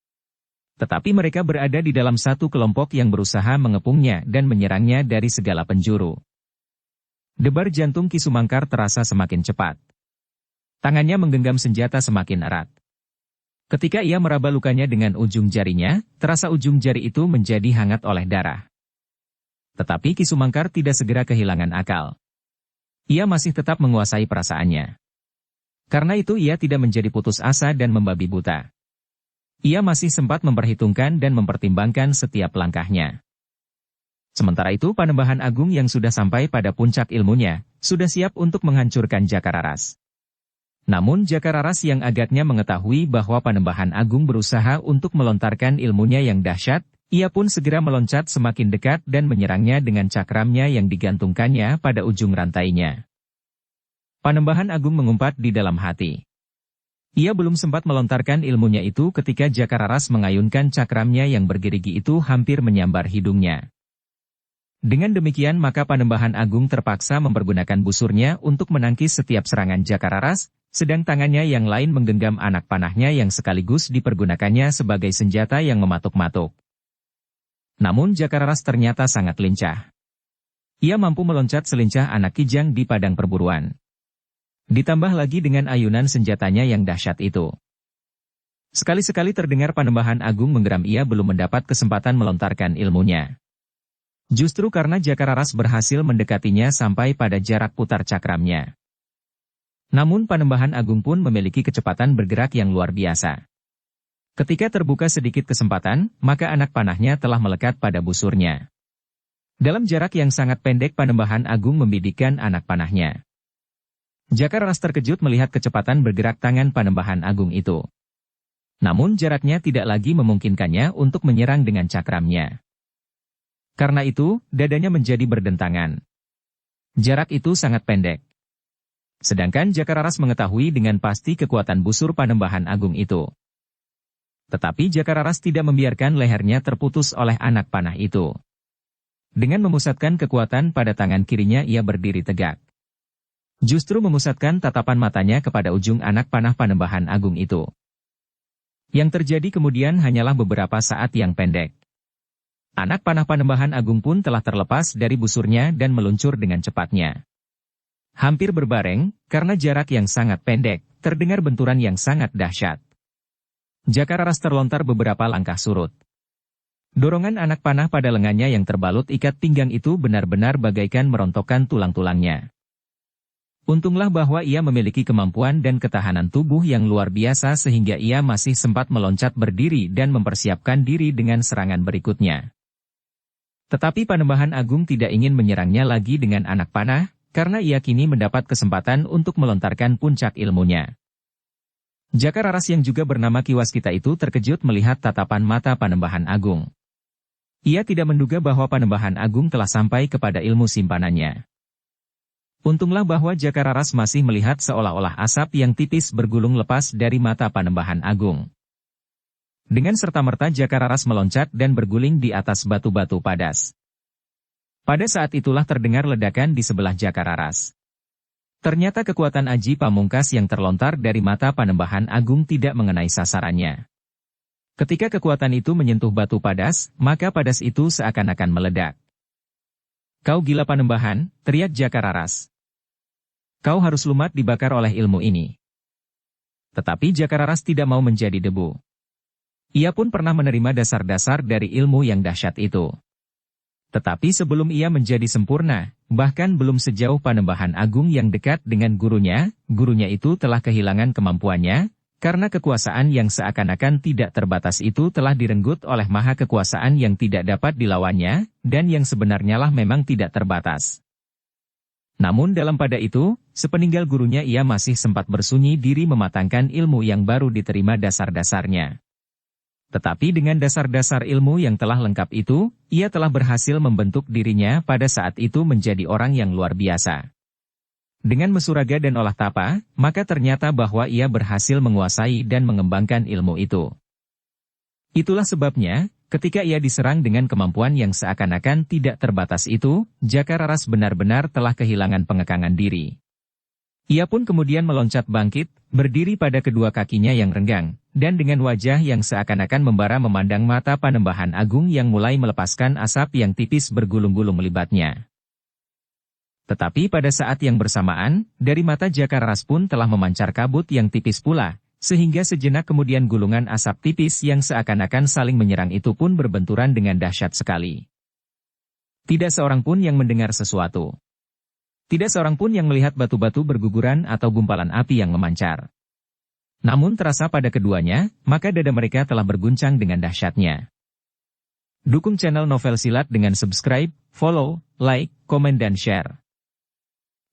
Tetapi mereka berada di dalam satu kelompok yang berusaha mengepungnya dan menyerangnya dari segala penjuru. Debar jantung Ki Sumangkar terasa semakin cepat. Tangannya menggenggam senjata semakin erat. Ketika ia meraba lukanya dengan ujung jarinya, terasa ujung jari itu menjadi hangat oleh darah. Tetapi Ki Sumangkar tidak segera kehilangan akal. Ia masih tetap menguasai perasaannya. Karena itu ia tidak menjadi putus asa dan membabi buta. Ia masih sempat memperhitungkan dan mempertimbangkan setiap langkahnya. Sementara itu Panembahan Agung yang sudah sampai pada puncak ilmunya, sudah siap untuk menghancurkan Jakararas. Namun Jakararas yang agaknya mengetahui bahwa Panembahan Agung berusaha untuk melontarkan ilmunya yang dahsyat, ia pun segera meloncat semakin dekat dan menyerangnya dengan cakramnya yang digantungkannya pada ujung rantainya. Panembahan Agung mengumpat di dalam hati. Ia belum sempat melontarkan ilmunya itu ketika Jakararas mengayunkan cakramnya yang bergerigi itu hampir menyambar hidungnya. Dengan demikian maka Panembahan Agung terpaksa mempergunakan busurnya untuk menangkis setiap serangan Jakararas, sedang tangannya yang lain menggenggam anak panahnya yang sekaligus dipergunakannya sebagai senjata yang mematuk-matuk. Namun Jakararas ternyata sangat lincah. Ia mampu meloncat selincah anak kijang di padang perburuan. Ditambah lagi dengan ayunan senjatanya yang dahsyat itu. Sekali-sekali terdengar Panembahan Agung menggeram, ia belum mendapat kesempatan melontarkan ilmunya. Justru karena Jakararas berhasil mendekatinya sampai pada jarak putar cakramnya. Namun Panembahan Agung pun memiliki kecepatan bergerak yang luar biasa. Ketika terbuka sedikit kesempatan, maka anak panahnya telah melekat pada busurnya. Dalam jarak yang sangat pendek Panembahan Agung membidikkan anak panahnya. Jakararas terkejut melihat kecepatan bergerak tangan Panembahan Agung itu. Namun jaraknya tidak lagi memungkinkannya untuk menyerang dengan cakramnya. Karena itu, dadanya menjadi berdentangan. Jarak itu sangat pendek. Sedangkan Jakararas mengetahui dengan pasti kekuatan busur Panembahan Agung itu. Tetapi Jakararas tidak membiarkan lehernya terputus oleh anak panah itu. Dengan memusatkan kekuatan pada tangan kirinya ia berdiri tegak. Justru memusatkan tatapan matanya kepada ujung anak panah Panembahan Agung itu. Yang terjadi kemudian hanyalah beberapa saat yang pendek. Anak panah Panembahan Agung pun telah terlepas dari busurnya dan meluncur dengan cepatnya. Hampir berbareng, karena jarak yang sangat pendek, terdengar benturan yang sangat dahsyat. Jakararas terlontar beberapa langkah surut. Dorongan anak panah pada lengannya yang terbalut ikat pinggang itu benar-benar bagaikan merontokkan tulang-tulangnya. Untunglah bahwa ia memiliki kemampuan dan ketahanan tubuh yang luar biasa sehingga ia masih sempat meloncat berdiri dan mempersiapkan diri dengan serangan berikutnya. Tetapi Panembahan Agung tidak ingin menyerangnya lagi dengan anak panah, karena ia kini mendapat kesempatan untuk melontarkan puncak ilmunya. Jakararas yang juga bernama Kiwaskita itu terkejut melihat tatapan mata Panembahan Agung. Ia tidak menduga bahwa Panembahan Agung telah sampai kepada ilmu simpanannya. Untunglah bahwa Jakararas masih melihat seolah-olah asap yang tipis bergulung lepas dari mata Panembahan Agung. Dengan serta-merta Jakararas meloncat dan berguling di atas batu-batu padas. Pada saat itulah terdengar ledakan di sebelah Jakararas. Ternyata kekuatan Aji Pamungkas yang terlontar dari mata Panembahan Agung tidak mengenai sasarannya. Ketika kekuatan itu menyentuh batu padas, maka padas itu seakan-akan meledak. "Kau gila Panembahan," teriak Jakararas. "Kau harus lumat dibakar oleh ilmu ini." Tetapi Jakararas tidak mau menjadi debu. Ia pun pernah menerima dasar-dasar dari ilmu yang dahsyat itu. Tetapi sebelum ia menjadi sempurna, bahkan belum sejauh Panembahan Agung yang dekat dengan gurunya itu telah kehilangan kemampuannya, karena kekuasaan yang seakan-akan tidak terbatas itu telah direnggut oleh maha kekuasaan yang tidak dapat dilawannya, dan yang sebenarnya lah memang tidak terbatas. Namun dalam pada itu, sepeninggal gurunya ia masih sempat bersunyi diri mematangkan ilmu yang baru diterima dasar-dasarnya. Tetapi dengan dasar-dasar ilmu yang telah lengkap itu, ia telah berhasil membentuk dirinya pada saat itu menjadi orang yang luar biasa. Dengan mesuraga dan olah tapa, maka ternyata bahwa ia berhasil menguasai dan mengembangkan ilmu itu. Itulah sebabnya, ketika ia diserang dengan kemampuan yang seakan-akan tidak terbatas itu, Jakararas benar-benar telah kehilangan pengekangan diri. Ia pun kemudian meloncat bangkit, berdiri pada kedua kakinya yang renggang, dan dengan wajah yang seakan-akan membara memandang mata Panembahan Agung yang mulai melepaskan asap yang tipis bergulung-gulung melibatnya. Tetapi pada saat yang bersamaan, dari mata Jakararas pun telah memancar kabut yang tipis pula, sehingga sejenak kemudian gulungan asap tipis yang seakan-akan saling menyerang itu pun berbenturan dengan dahsyat sekali. Tidak seorang pun yang mendengar sesuatu. Tidak seorang pun yang melihat batu-batu berguguran atau gumpalan api yang memancar. Namun terasa pada keduanya, maka dada mereka telah berguncang dengan dahsyatnya. Dukung channel Novel Silat dengan subscribe, follow, like, komen dan share.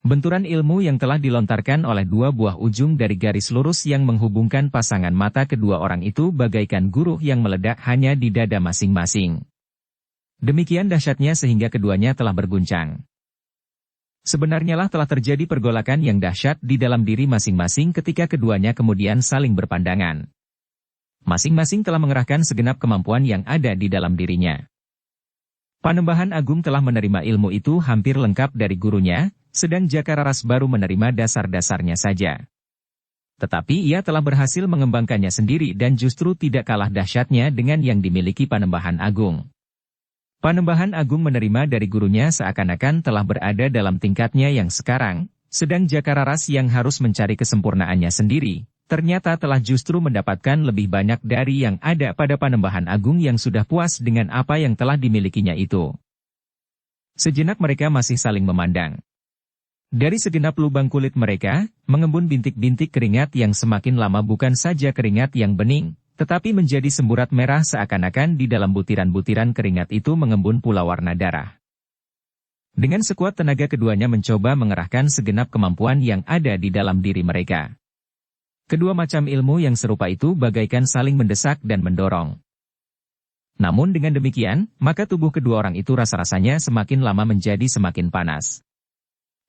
Benturan ilmu yang telah dilontarkan oleh dua buah ujung dari garis lurus yang menghubungkan pasangan mata kedua orang itu bagaikan guruh yang meledak hanya di dada masing-masing. Demikian dahsyatnya sehingga keduanya telah berguncang. Sebenarnya lah telah terjadi pergolakan yang dahsyat di dalam diri masing-masing ketika keduanya kemudian saling berpandangan. Masing-masing telah mengerahkan segenap kemampuan yang ada di dalam dirinya. Panembahan Agung telah menerima ilmu itu hampir lengkap dari gurunya, sedang Jakararas baru menerima dasar-dasarnya saja. Tetapi ia telah berhasil mengembangkannya sendiri dan justru tidak kalah dahsyatnya dengan yang dimiliki Panembahan Agung. Panembahan Agung menerima dari gurunya seakan-akan telah berada dalam tingkatnya yang sekarang, sedang Jakararas yang harus mencari kesempurnaannya sendiri, ternyata telah justru mendapatkan lebih banyak dari yang ada pada Panembahan Agung yang sudah puas dengan apa yang telah dimilikinya itu. Sejenak mereka masih saling memandang. Dari segenap lubang kulit mereka, mengembun bintik-bintik keringat yang semakin lama bukan saja keringat yang bening, tetapi menjadi semburat merah seakan-akan di dalam butiran-butiran keringat itu mengembun pula warna darah. Dengan sekuat tenaga keduanya mencoba mengerahkan segenap kemampuan yang ada di dalam diri mereka. Kedua macam ilmu yang serupa itu bagaikan saling mendesak dan mendorong. Namun dengan demikian, maka tubuh kedua orang itu rasa-rasanya semakin lama menjadi semakin panas.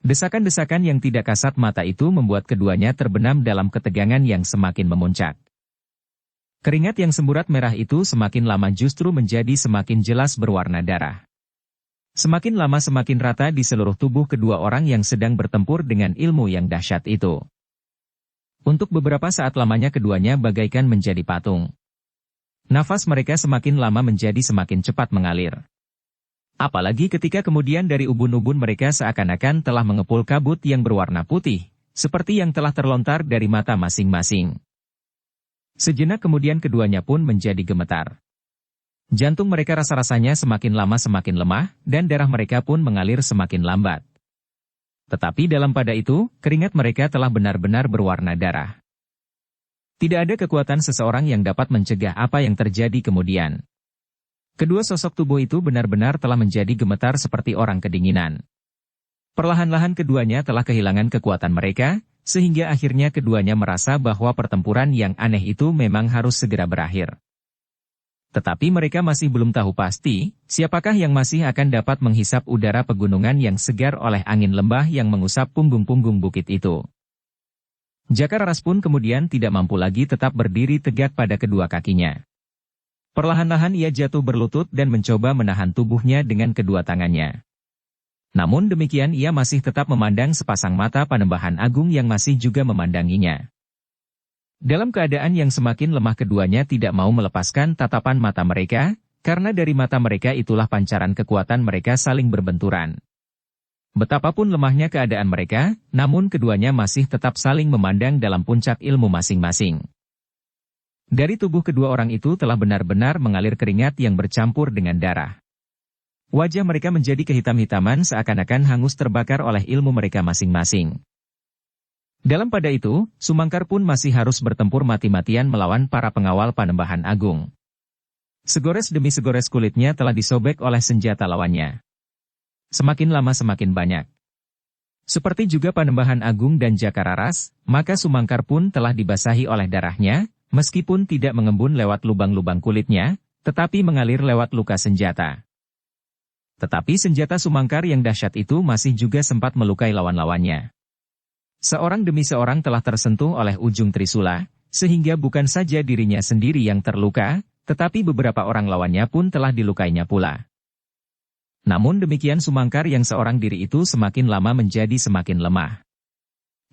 Desakan-desakan yang tidak kasat mata itu membuat keduanya terbenam dalam ketegangan yang semakin memuncak. Keringat yang semburat merah itu semakin lama justru menjadi semakin jelas berwarna darah. Semakin lama semakin rata di seluruh tubuh kedua orang yang sedang bertempur dengan ilmu yang dahsyat itu. Untuk beberapa saat lamanya keduanya bagaikan menjadi patung. Nafas mereka semakin lama menjadi semakin cepat mengalir. Apalagi ketika kemudian dari ubun-ubun mereka seakan-akan telah mengepul kabut yang berwarna putih, seperti yang telah terlontar dari mata masing-masing. Sejenak kemudian keduanya pun menjadi gemetar. Jantung mereka rasa-rasanya semakin lama semakin lemah, dan darah mereka pun mengalir semakin lambat. Tetapi dalam pada itu, keringat mereka telah benar-benar berwarna darah. Tidak ada kekuatan seseorang yang dapat mencegah apa yang terjadi kemudian. Kedua sosok tubuh itu benar-benar telah menjadi gemetar seperti orang kedinginan. Perlahan-lahan keduanya telah kehilangan kekuatan mereka, sehingga akhirnya keduanya merasa bahwa pertempuran yang aneh itu memang harus segera berakhir. Tetapi mereka masih belum tahu pasti, siapakah yang masih akan dapat menghisap udara pegunungan yang segar oleh angin lembah yang mengusap punggung-punggung bukit itu. Jakararas pun kemudian tidak mampu lagi tetap berdiri tegak pada kedua kakinya. Perlahan-lahan ia jatuh berlutut dan mencoba menahan tubuhnya dengan kedua tangannya. Namun demikian ia masih tetap memandang sepasang mata Panembahan Agung yang masih juga memandanginya. Dalam keadaan yang semakin lemah keduanya tidak mau melepaskan tatapan mata mereka, karena dari mata mereka itulah pancaran kekuatan mereka saling berbenturan. Betapapun lemahnya keadaan mereka, namun keduanya masih tetap saling memandang dalam puncak ilmu masing-masing. Dari tubuh kedua orang itu telah benar-benar mengalir keringat yang bercampur dengan darah. Wajah mereka menjadi kehitam-hitaman seakan-akan hangus terbakar oleh ilmu mereka masing-masing. Dalam pada itu, Sumangkar pun masih harus bertempur mati-matian melawan para pengawal Panembahan Agung. Segores demi segores kulitnya telah disobek oleh senjata lawannya. Semakin lama semakin banyak. Seperti juga Panembahan Agung dan Jakararas, maka Sumangkar pun telah dibasahi oleh darahnya, meskipun tidak mengembun lewat lubang-lubang kulitnya, tetapi mengalir lewat luka senjata. Tetapi senjata Sumangkar yang dahsyat itu masih juga sempat melukai lawan-lawannya. Seorang demi seorang telah tersentuh oleh ujung trisula, sehingga bukan saja dirinya sendiri yang terluka, tetapi beberapa orang lawannya pun telah dilukainya pula. Namun demikian Sumangkar yang seorang diri itu semakin lama menjadi semakin lemah.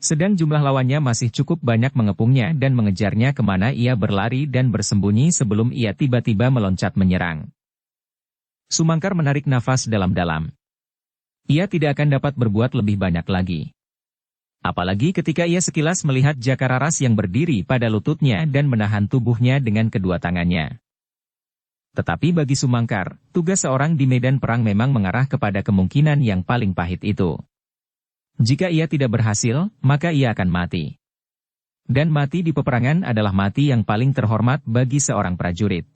Sedang jumlah lawannya masih cukup banyak mengepungnya dan mengejarnya kemana ia berlari dan bersembunyi sebelum ia tiba-tiba meloncat menyerang. Sumangkar menarik nafas dalam-dalam. Ia tidak akan dapat berbuat lebih banyak lagi. Apalagi ketika ia sekilas melihat Jakararas yang berdiri pada lututnya dan menahan tubuhnya dengan kedua tangannya. Tetapi bagi Sumangkar, tugas seorang di medan perang memang mengarah kepada kemungkinan yang paling pahit itu. Jika ia tidak berhasil, maka ia akan mati. Dan mati di peperangan adalah mati yang paling terhormat bagi seorang prajurit.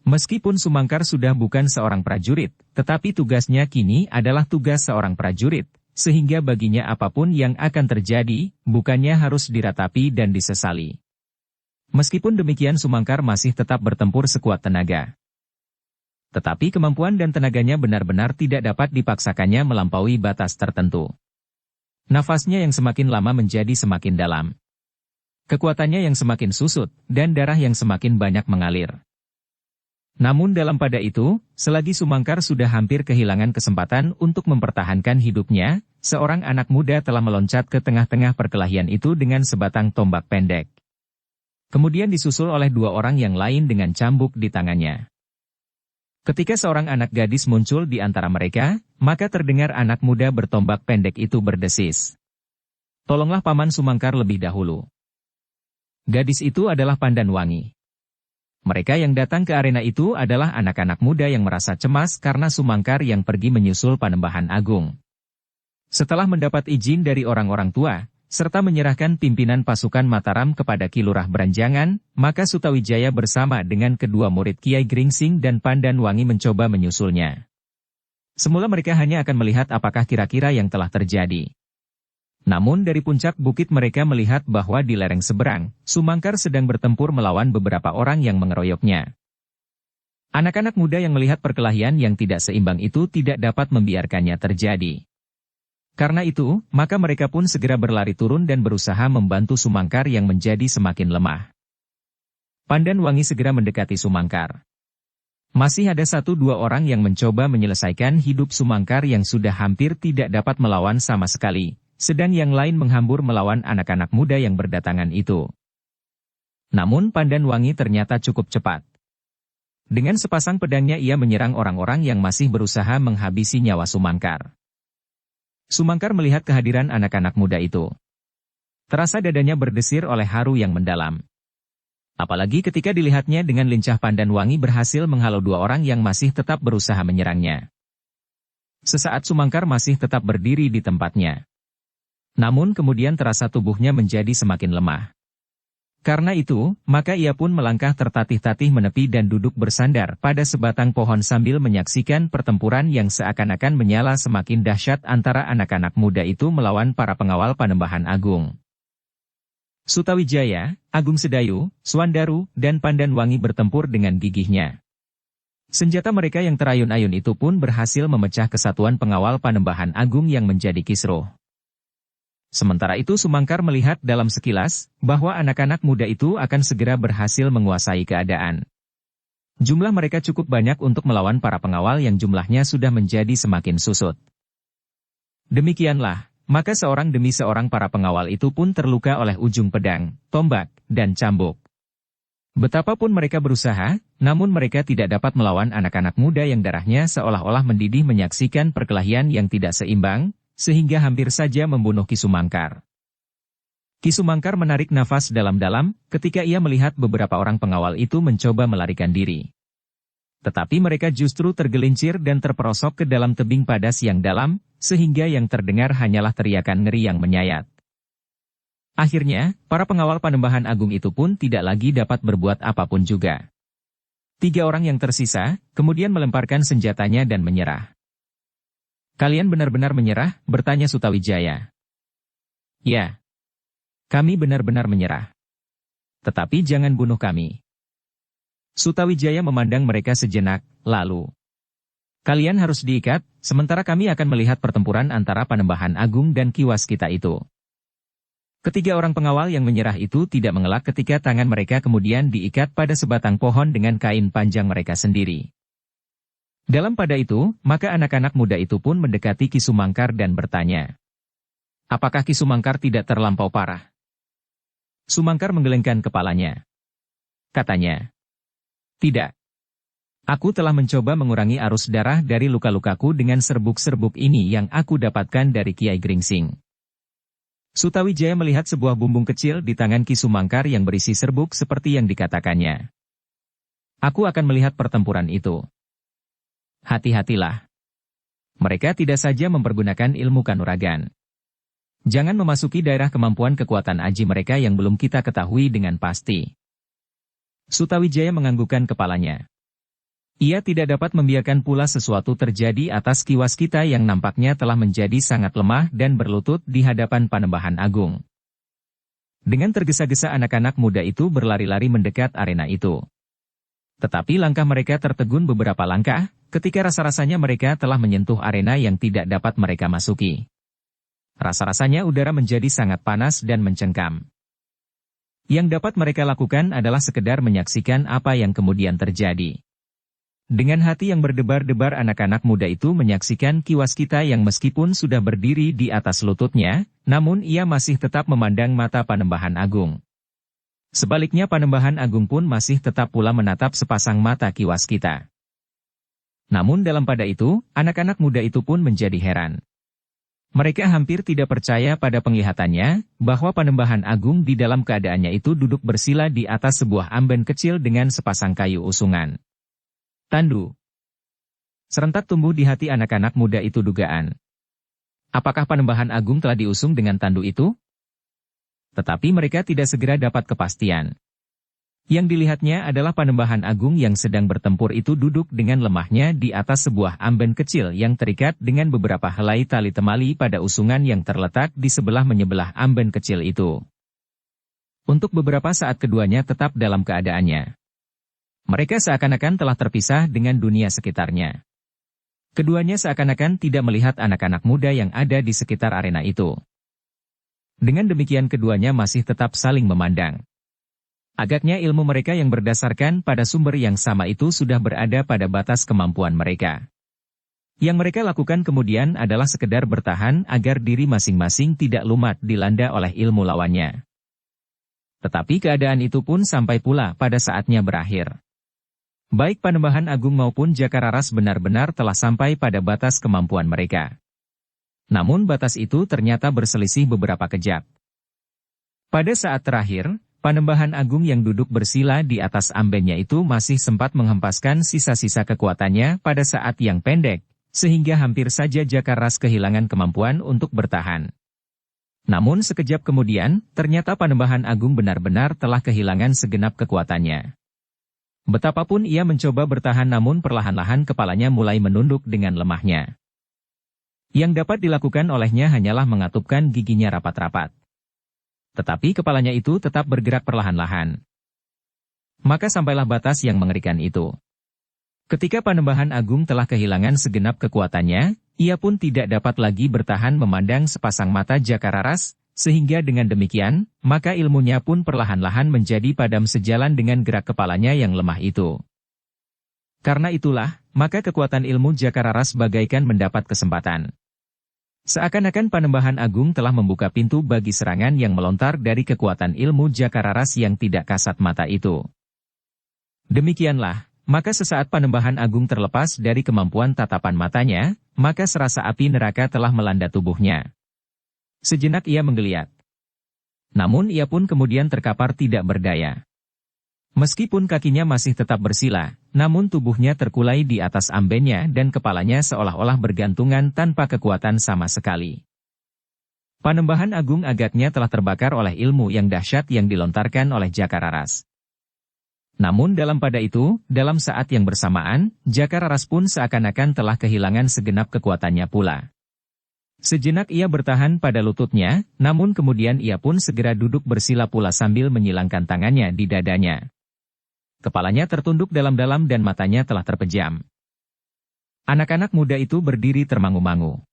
Meskipun Sumangkar sudah bukan seorang prajurit, tetapi tugasnya kini adalah tugas seorang prajurit, sehingga baginya apapun yang akan terjadi, bukannya harus diratapi dan disesali. Meskipun demikian Sumangkar masih tetap bertempur sekuat tenaga. Tetapi kemampuan dan tenaganya benar-benar tidak dapat dipaksakannya melampaui batas tertentu. Nafasnya yang semakin lama menjadi semakin dalam. Kekuatannya yang semakin susut, dan darah yang semakin banyak mengalir. Namun dalam pada itu, selagi Sumangkar sudah hampir kehilangan kesempatan untuk mempertahankan hidupnya, seorang anak muda telah meloncat ke tengah-tengah perkelahian itu dengan sebatang tombak pendek. Kemudian disusul oleh dua orang yang lain dengan cambuk di tangannya. Ketika seorang anak gadis muncul di antara mereka, maka terdengar anak muda bertombak pendek itu berdesis. "Tolonglah Paman Sumangkar lebih dahulu." Gadis itu adalah Pandanwangi. Mereka yang datang ke arena itu adalah anak-anak muda yang merasa cemas karena Sumangkar yang pergi menyusul Panembahan Agung. Setelah mendapat izin dari orang-orang tua, serta menyerahkan pimpinan pasukan Mataram kepada Ki Lurah Beranjangan, maka Sutawijaya bersama dengan kedua murid Kiai Gringsing dan Pandan Wangi mencoba menyusulnya. Semula mereka hanya akan melihat apakah kira-kira yang telah terjadi. Namun dari puncak bukit mereka melihat bahwa di lereng seberang, Sumangkar sedang bertempur melawan beberapa orang yang mengeroyoknya. Anak-anak muda yang melihat perkelahian yang tidak seimbang itu tidak dapat membiarkannya terjadi. Karena itu, maka mereka pun segera berlari turun dan berusaha membantu Sumangkar yang menjadi semakin lemah. Pandan Wangi segera mendekati Sumangkar. Masih ada 1-2 orang yang mencoba menyelesaikan hidup Sumangkar yang sudah hampir tidak dapat melawan sama sekali. Sedang yang lain menghambur melawan anak-anak muda yang berdatangan itu. Namun Pandan Wangi ternyata cukup cepat. Dengan sepasang pedangnya ia menyerang orang-orang yang masih berusaha menghabisi nyawa Sumangkar. Sumangkar melihat kehadiran anak-anak muda itu. Terasa dadanya berdesir oleh haru yang mendalam. Apalagi ketika dilihatnya dengan lincah Pandan Wangi berhasil menghalau 2 orang yang masih tetap berusaha menyerangnya. Sesaat Sumangkar masih tetap berdiri di tempatnya. Namun kemudian terasa tubuhnya menjadi semakin lemah. Karena itu, maka ia pun melangkah tertatih-tatih menepi dan duduk bersandar pada sebatang pohon sambil menyaksikan pertempuran yang seakan-akan menyala semakin dahsyat antara anak-anak muda itu melawan para pengawal Panembahan Agung. Sutawijaya, Agung Sedayu, Swandaru, dan Pandan Wangi bertempur dengan gigihnya. Senjata mereka yang terayun-ayun itu pun berhasil memecah kesatuan pengawal Panembahan Agung yang menjadi kisruh. Sementara itu Sumangkar melihat dalam sekilas, bahwa anak-anak muda itu akan segera berhasil menguasai keadaan. Jumlah mereka cukup banyak untuk melawan para pengawal yang jumlahnya sudah menjadi semakin susut. Demikianlah, maka seorang demi seorang para pengawal itu pun terluka oleh ujung pedang, tombak, dan cambuk. Betapapun mereka berusaha, namun mereka tidak dapat melawan anak-anak muda yang darahnya seolah-olah mendidih menyaksikan perkelahian yang tidak seimbang, sehingga hampir saja membunuh Ki Sumangkar. Ki Sumangkar menarik nafas dalam-dalam ketika ia melihat beberapa orang pengawal itu mencoba melarikan diri. Tetapi mereka justru tergelincir dan terperosok ke dalam tebing padas yang dalam, sehingga yang terdengar hanyalah teriakan ngeri yang menyayat. Akhirnya, para pengawal Panembahan Agung itu pun tidak lagi dapat berbuat apapun juga. 3 orang yang tersisa, kemudian melemparkan senjatanya dan menyerah. "Kalian benar-benar menyerah?" bertanya Sutawijaya. "Ya. Kami benar-benar menyerah. Tetapi jangan bunuh kami." Sutawijaya memandang mereka sejenak, lalu, "Kalian harus diikat, sementara kami akan melihat pertempuran antara Panembahan Agung dan Ki Waskita itu." Ketiga orang pengawal yang menyerah itu tidak mengelak ketika tangan mereka kemudian diikat pada sebatang pohon dengan kain panjang mereka sendiri. Dalam pada itu, maka anak-anak muda itu pun mendekati Ki Sumangkar dan bertanya, "Apakah Ki Sumangkar tidak terlampau parah?" Sumangkar menggelengkan kepalanya. Katanya, "Tidak. Aku telah mencoba mengurangi arus darah dari luka-lukaku dengan serbuk-serbuk ini yang aku dapatkan dari Kiai Gringsing." Sutawijaya melihat sebuah bumbung kecil di tangan Ki Sumangkar yang berisi serbuk seperti yang dikatakannya. "Aku akan melihat pertempuran itu. Hati-hatilah. Mereka tidak saja mempergunakan ilmu kanuragan. Jangan memasuki daerah kemampuan kekuatan aji mereka yang belum kita ketahui dengan pasti." Sutawijaya menganggukkan kepalanya. Ia tidak dapat membiarkan pula sesuatu terjadi atas Ki Waskita yang nampaknya telah menjadi sangat lemah dan berlutut di hadapan Panembahan Agung. Dengan tergesa-gesa anak-anak muda itu berlari-lari mendekat arena itu. Tetapi langkah mereka tertegun beberapa langkah, ketika rasa-rasanya mereka telah menyentuh arena yang tidak dapat mereka masuki. Rasa-rasanya udara menjadi sangat panas dan mencengkam. Yang dapat mereka lakukan adalah sekedar menyaksikan apa yang kemudian terjadi. Dengan hati yang berdebar-debar anak-anak muda itu menyaksikan Ki Waskita yang meskipun sudah berdiri di atas lututnya, namun ia masih tetap memandang mata Panembahan Agung. Sebaliknya Panembahan Agung pun masih tetap pula menatap sepasang mata Ki Waskita. Namun dalam pada itu, anak-anak muda itu pun menjadi heran. Mereka hampir tidak percaya pada penglihatannya, bahwa Panembahan Agung di dalam keadaannya itu duduk bersila di atas sebuah amben kecil dengan sepasang kayu usungan. Tandu. Serentak tumbuh di hati anak-anak muda itu dugaan. Apakah Panembahan Agung telah diusung dengan tandu itu? Tetapi mereka tidak segera dapat kepastian. Yang dilihatnya adalah Panembahan Agung yang sedang bertempur itu duduk dengan lemahnya di atas sebuah amben kecil yang terikat dengan beberapa helai tali temali pada usungan yang terletak di sebelah-menyebelah amben kecil itu. Untuk beberapa saat keduanya tetap dalam keadaannya. Mereka seakan-akan telah terpisah dengan dunia sekitarnya. Keduanya seakan-akan tidak melihat anak-anak muda yang ada di sekitar arena itu. Dengan demikian keduanya masih tetap saling memandang. Agaknya ilmu mereka yang berdasarkan pada sumber yang sama itu sudah berada pada batas kemampuan mereka. Yang mereka lakukan kemudian adalah sekedar bertahan agar diri masing-masing tidak lumat dilanda oleh ilmu lawannya. Tetapi keadaan itu pun sampai pula pada saatnya berakhir. Baik Panembahan Agung maupun Jakararas benar-benar telah sampai pada batas kemampuan mereka. Namun batas itu ternyata berselisih beberapa kejap. Pada saat terakhir, Panembahan Agung yang duduk bersila di atas ambennya itu masih sempat menghempaskan sisa-sisa kekuatannya pada saat yang pendek, sehingga hampir saja Jakararas kehilangan kemampuan untuk bertahan. Namun sekejap kemudian, ternyata Panembahan Agung benar-benar telah kehilangan segenap kekuatannya. Betapapun ia mencoba bertahan namun perlahan-lahan kepalanya mulai menunduk dengan lemahnya. Yang dapat dilakukan olehnya hanyalah mengatupkan giginya rapat-rapat. Tetapi kepalanya itu tetap bergerak perlahan-lahan. Maka sampailah batas yang mengerikan itu. Ketika Panembahan Agung telah kehilangan segenap kekuatannya, ia pun tidak dapat lagi bertahan memandang sepasang mata Jakararas, sehingga dengan demikian, maka ilmunya pun perlahan-lahan menjadi padam sejalan dengan gerak kepalanya yang lemah itu. Karena itulah, maka kekuatan ilmu Jakararas bagaikan mendapat kesempatan. Seakan-akan Panembahan Agung telah membuka pintu bagi serangan yang melontar dari kekuatan ilmu Jakararas yang tidak kasat mata itu. Demikianlah, maka sesaat Panembahan Agung terlepas dari kemampuan tatapan matanya, maka serasa api neraka telah melanda tubuhnya. Sejenak ia menggeliat. Namun ia pun kemudian terkapar tidak berdaya. Meskipun kakinya masih tetap bersila, namun tubuhnya terkulai di atas ambennya dan kepalanya seolah-olah bergantungan tanpa kekuatan sama sekali. Panembahan Agung agaknya telah terbakar oleh ilmu yang dahsyat yang dilontarkan oleh Jakararas. Namun dalam saat yang bersamaan, Jakararas pun seakan-akan telah kehilangan segenap kekuatannya pula. Sejenak ia bertahan pada lututnya, namun kemudian ia pun segera duduk bersila pula sambil menyilangkan tangannya di dadanya. Kepalanya tertunduk dalam-dalam dan matanya telah terpejam. Anak-anak muda itu berdiri termangu-mangu.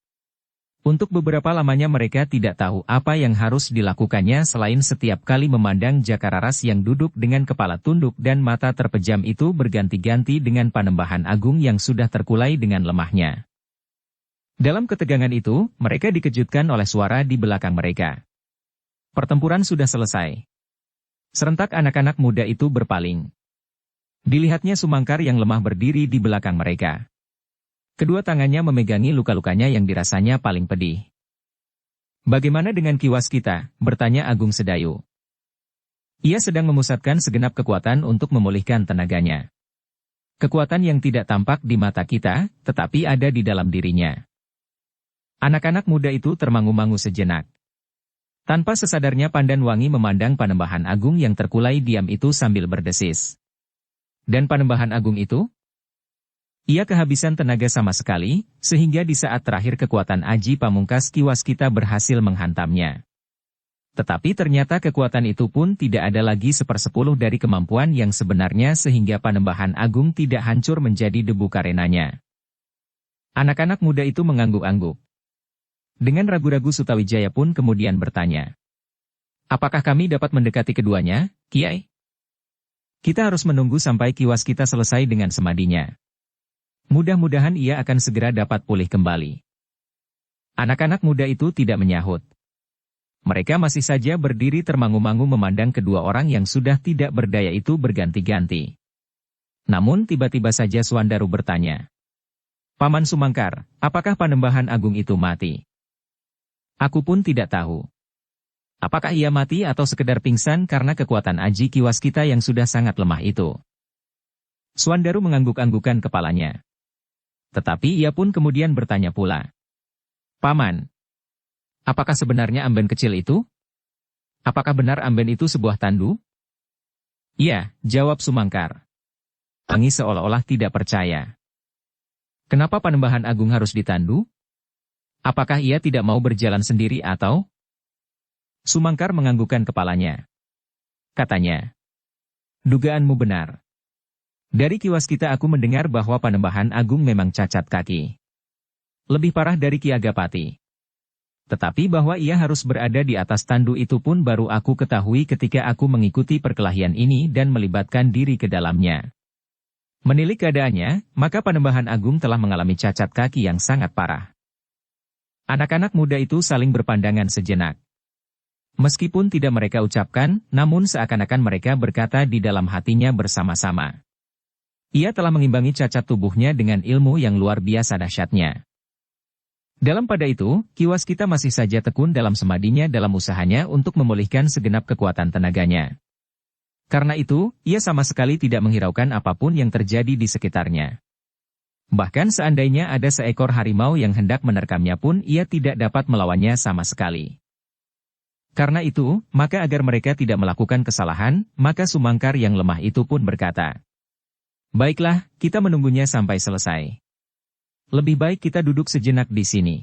Untuk beberapa lamanya mereka tidak tahu apa yang harus dilakukannya selain setiap kali memandang Jakararas yang duduk dengan kepala tunduk dan mata terpejam itu berganti-ganti dengan Panembahan Agung yang sudah terkulai dengan lemahnya. Dalam ketegangan itu, mereka dikejutkan oleh suara di belakang mereka. Pertempuran sudah selesai. Serentak anak-anak muda itu berpaling. Dilihatnya Sumangkar yang lemah berdiri di belakang mereka. Kedua tangannya memegangi luka-lukanya yang dirasanya paling pedih. "Bagaimana dengan Ki Waskita?" bertanya Agung Sedayu. Ia sedang memusatkan segenap kekuatan untuk memulihkan tenaganya. Kekuatan yang tidak tampak di mata kita, tetapi ada di dalam dirinya. Anak-anak muda itu termangu-mangu sejenak. Tanpa sesadarnya Pandan Wangi memandang Panembahan Agung yang terkulai diam itu sambil berdesis. Dan Panembahan Agung itu? Ia kehabisan tenaga sama sekali, sehingga di saat terakhir kekuatan Aji Pamungkas Ki Waskita berhasil menghantamnya. Tetapi ternyata kekuatan itu pun tidak ada lagi 1/10 dari kemampuan yang sebenarnya sehingga Panembahan Agung tidak hancur menjadi debu karenanya. Anak-anak muda itu mengangguk-angguk. Dengan ragu-ragu Sutawijaya pun kemudian bertanya. "Apakah kami dapat mendekati keduanya, Kiai?" "Kita harus menunggu sampai Ki Waskita selesai dengan semadinya. Mudah-mudahan ia akan segera dapat pulih kembali." Anak-anak muda itu tidak menyahut. Mereka masih saja berdiri termangu-mangu memandang kedua orang yang sudah tidak berdaya itu berganti-ganti. Namun tiba-tiba saja Suandaru bertanya. "Paman Sumangkar, apakah Panembahan Agung itu mati?" "Aku pun tidak tahu. Apakah ia mati atau sekedar pingsan karena kekuatan Aji Ki Waskita yang sudah sangat lemah itu?" Suandaru mengangguk-anggukan kepalanya. Tetapi ia pun kemudian bertanya pula. "Paman, Apakah sebenarnya amben kecil itu? Apakah benar amben itu sebuah tandu? Iya, jawab Sumangkar. Anggi seolah-olah tidak percaya. Kenapa Panembahan Agung harus ditandu? Apakah ia tidak mau berjalan sendiri atau? Sumangkar menganggukkan kepalanya. Katanya, dugaanmu benar. Dari kiwas kita aku mendengar bahwa Panembahan Agung memang cacat kaki. Lebih parah dari Ki Agapati. Tetapi bahwa ia harus berada di atas tandu itu pun baru aku ketahui ketika aku mengikuti perkelahian ini dan melibatkan diri ke dalamnya. Menilik keadaannya, maka Panembahan Agung telah mengalami cacat kaki yang sangat parah. Anak-anak muda itu saling berpandangan sejenak. Meskipun tidak mereka ucapkan, namun seakan-akan mereka berkata di dalam hatinya bersama-sama. Ia telah mengimbangi cacat tubuhnya dengan ilmu yang luar biasa dahsyatnya. Dalam pada itu, kiwas kita masih saja tekun dalam semadinya dalam usahanya untuk memulihkan segenap kekuatan tenaganya. Karena itu, ia sama sekali tidak menghiraukan apapun yang terjadi di sekitarnya. Bahkan seandainya ada seekor harimau yang hendak menerkamnya pun ia tidak dapat melawannya sama sekali. Karena itu, maka agar mereka tidak melakukan kesalahan, maka Sumangkar yang lemah itu pun berkata, baiklah, kita menunggunya sampai selesai. Lebih baik kita duduk sejenak di sini.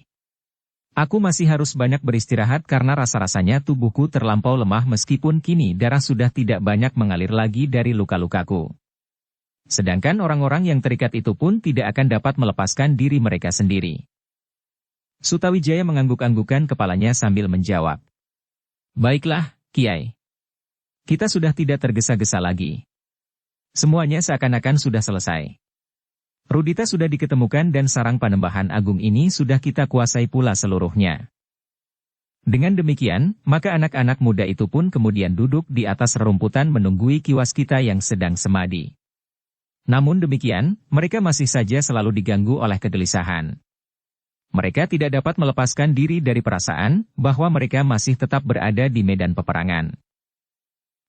Aku masih harus banyak beristirahat karena rasa-rasanya tubuhku terlampau lemah meskipun kini darah sudah tidak banyak mengalir lagi dari luka-lukaku. Sedangkan orang-orang yang terikat itu pun tidak akan dapat melepaskan diri mereka sendiri. Sutawijaya mengangguk-anggukan kepalanya sambil menjawab. Baiklah, Kiai. Kita sudah tidak tergesa-gesa lagi. Semuanya seakan-akan sudah selesai. Rudita sudah diketemukan dan sarang Panembahan Agung ini sudah kita kuasai pula seluruhnya. Dengan demikian, maka anak-anak muda itu pun kemudian duduk di atas rerumputan menunggui kiwas kita yang sedang semadi. Namun demikian, mereka masih saja selalu diganggu oleh kegelisahan. Mereka tidak dapat melepaskan diri dari perasaan bahwa mereka masih tetap berada di medan peperangan.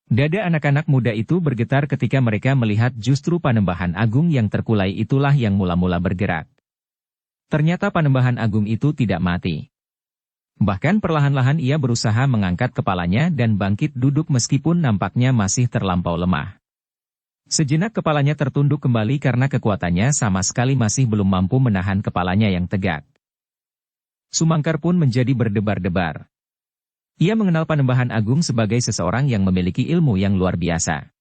Dada anak-anak muda itu bergetar ketika mereka melihat justru Panembahan Agung yang terkulai itulah yang mula-mula bergerak. Ternyata Panembahan Agung itu tidak mati. Bahkan perlahan-lahan ia berusaha mengangkat kepalanya dan bangkit duduk meskipun nampaknya masih terlampau lemah. Sejenak kepalanya tertunduk kembali karena kekuatannya sama sekali masih belum mampu menahan kepalanya yang tegak. Sumangkar pun menjadi berdebar-debar. Ia mengenal Panembahan Agung sebagai seseorang yang memiliki ilmu yang luar biasa.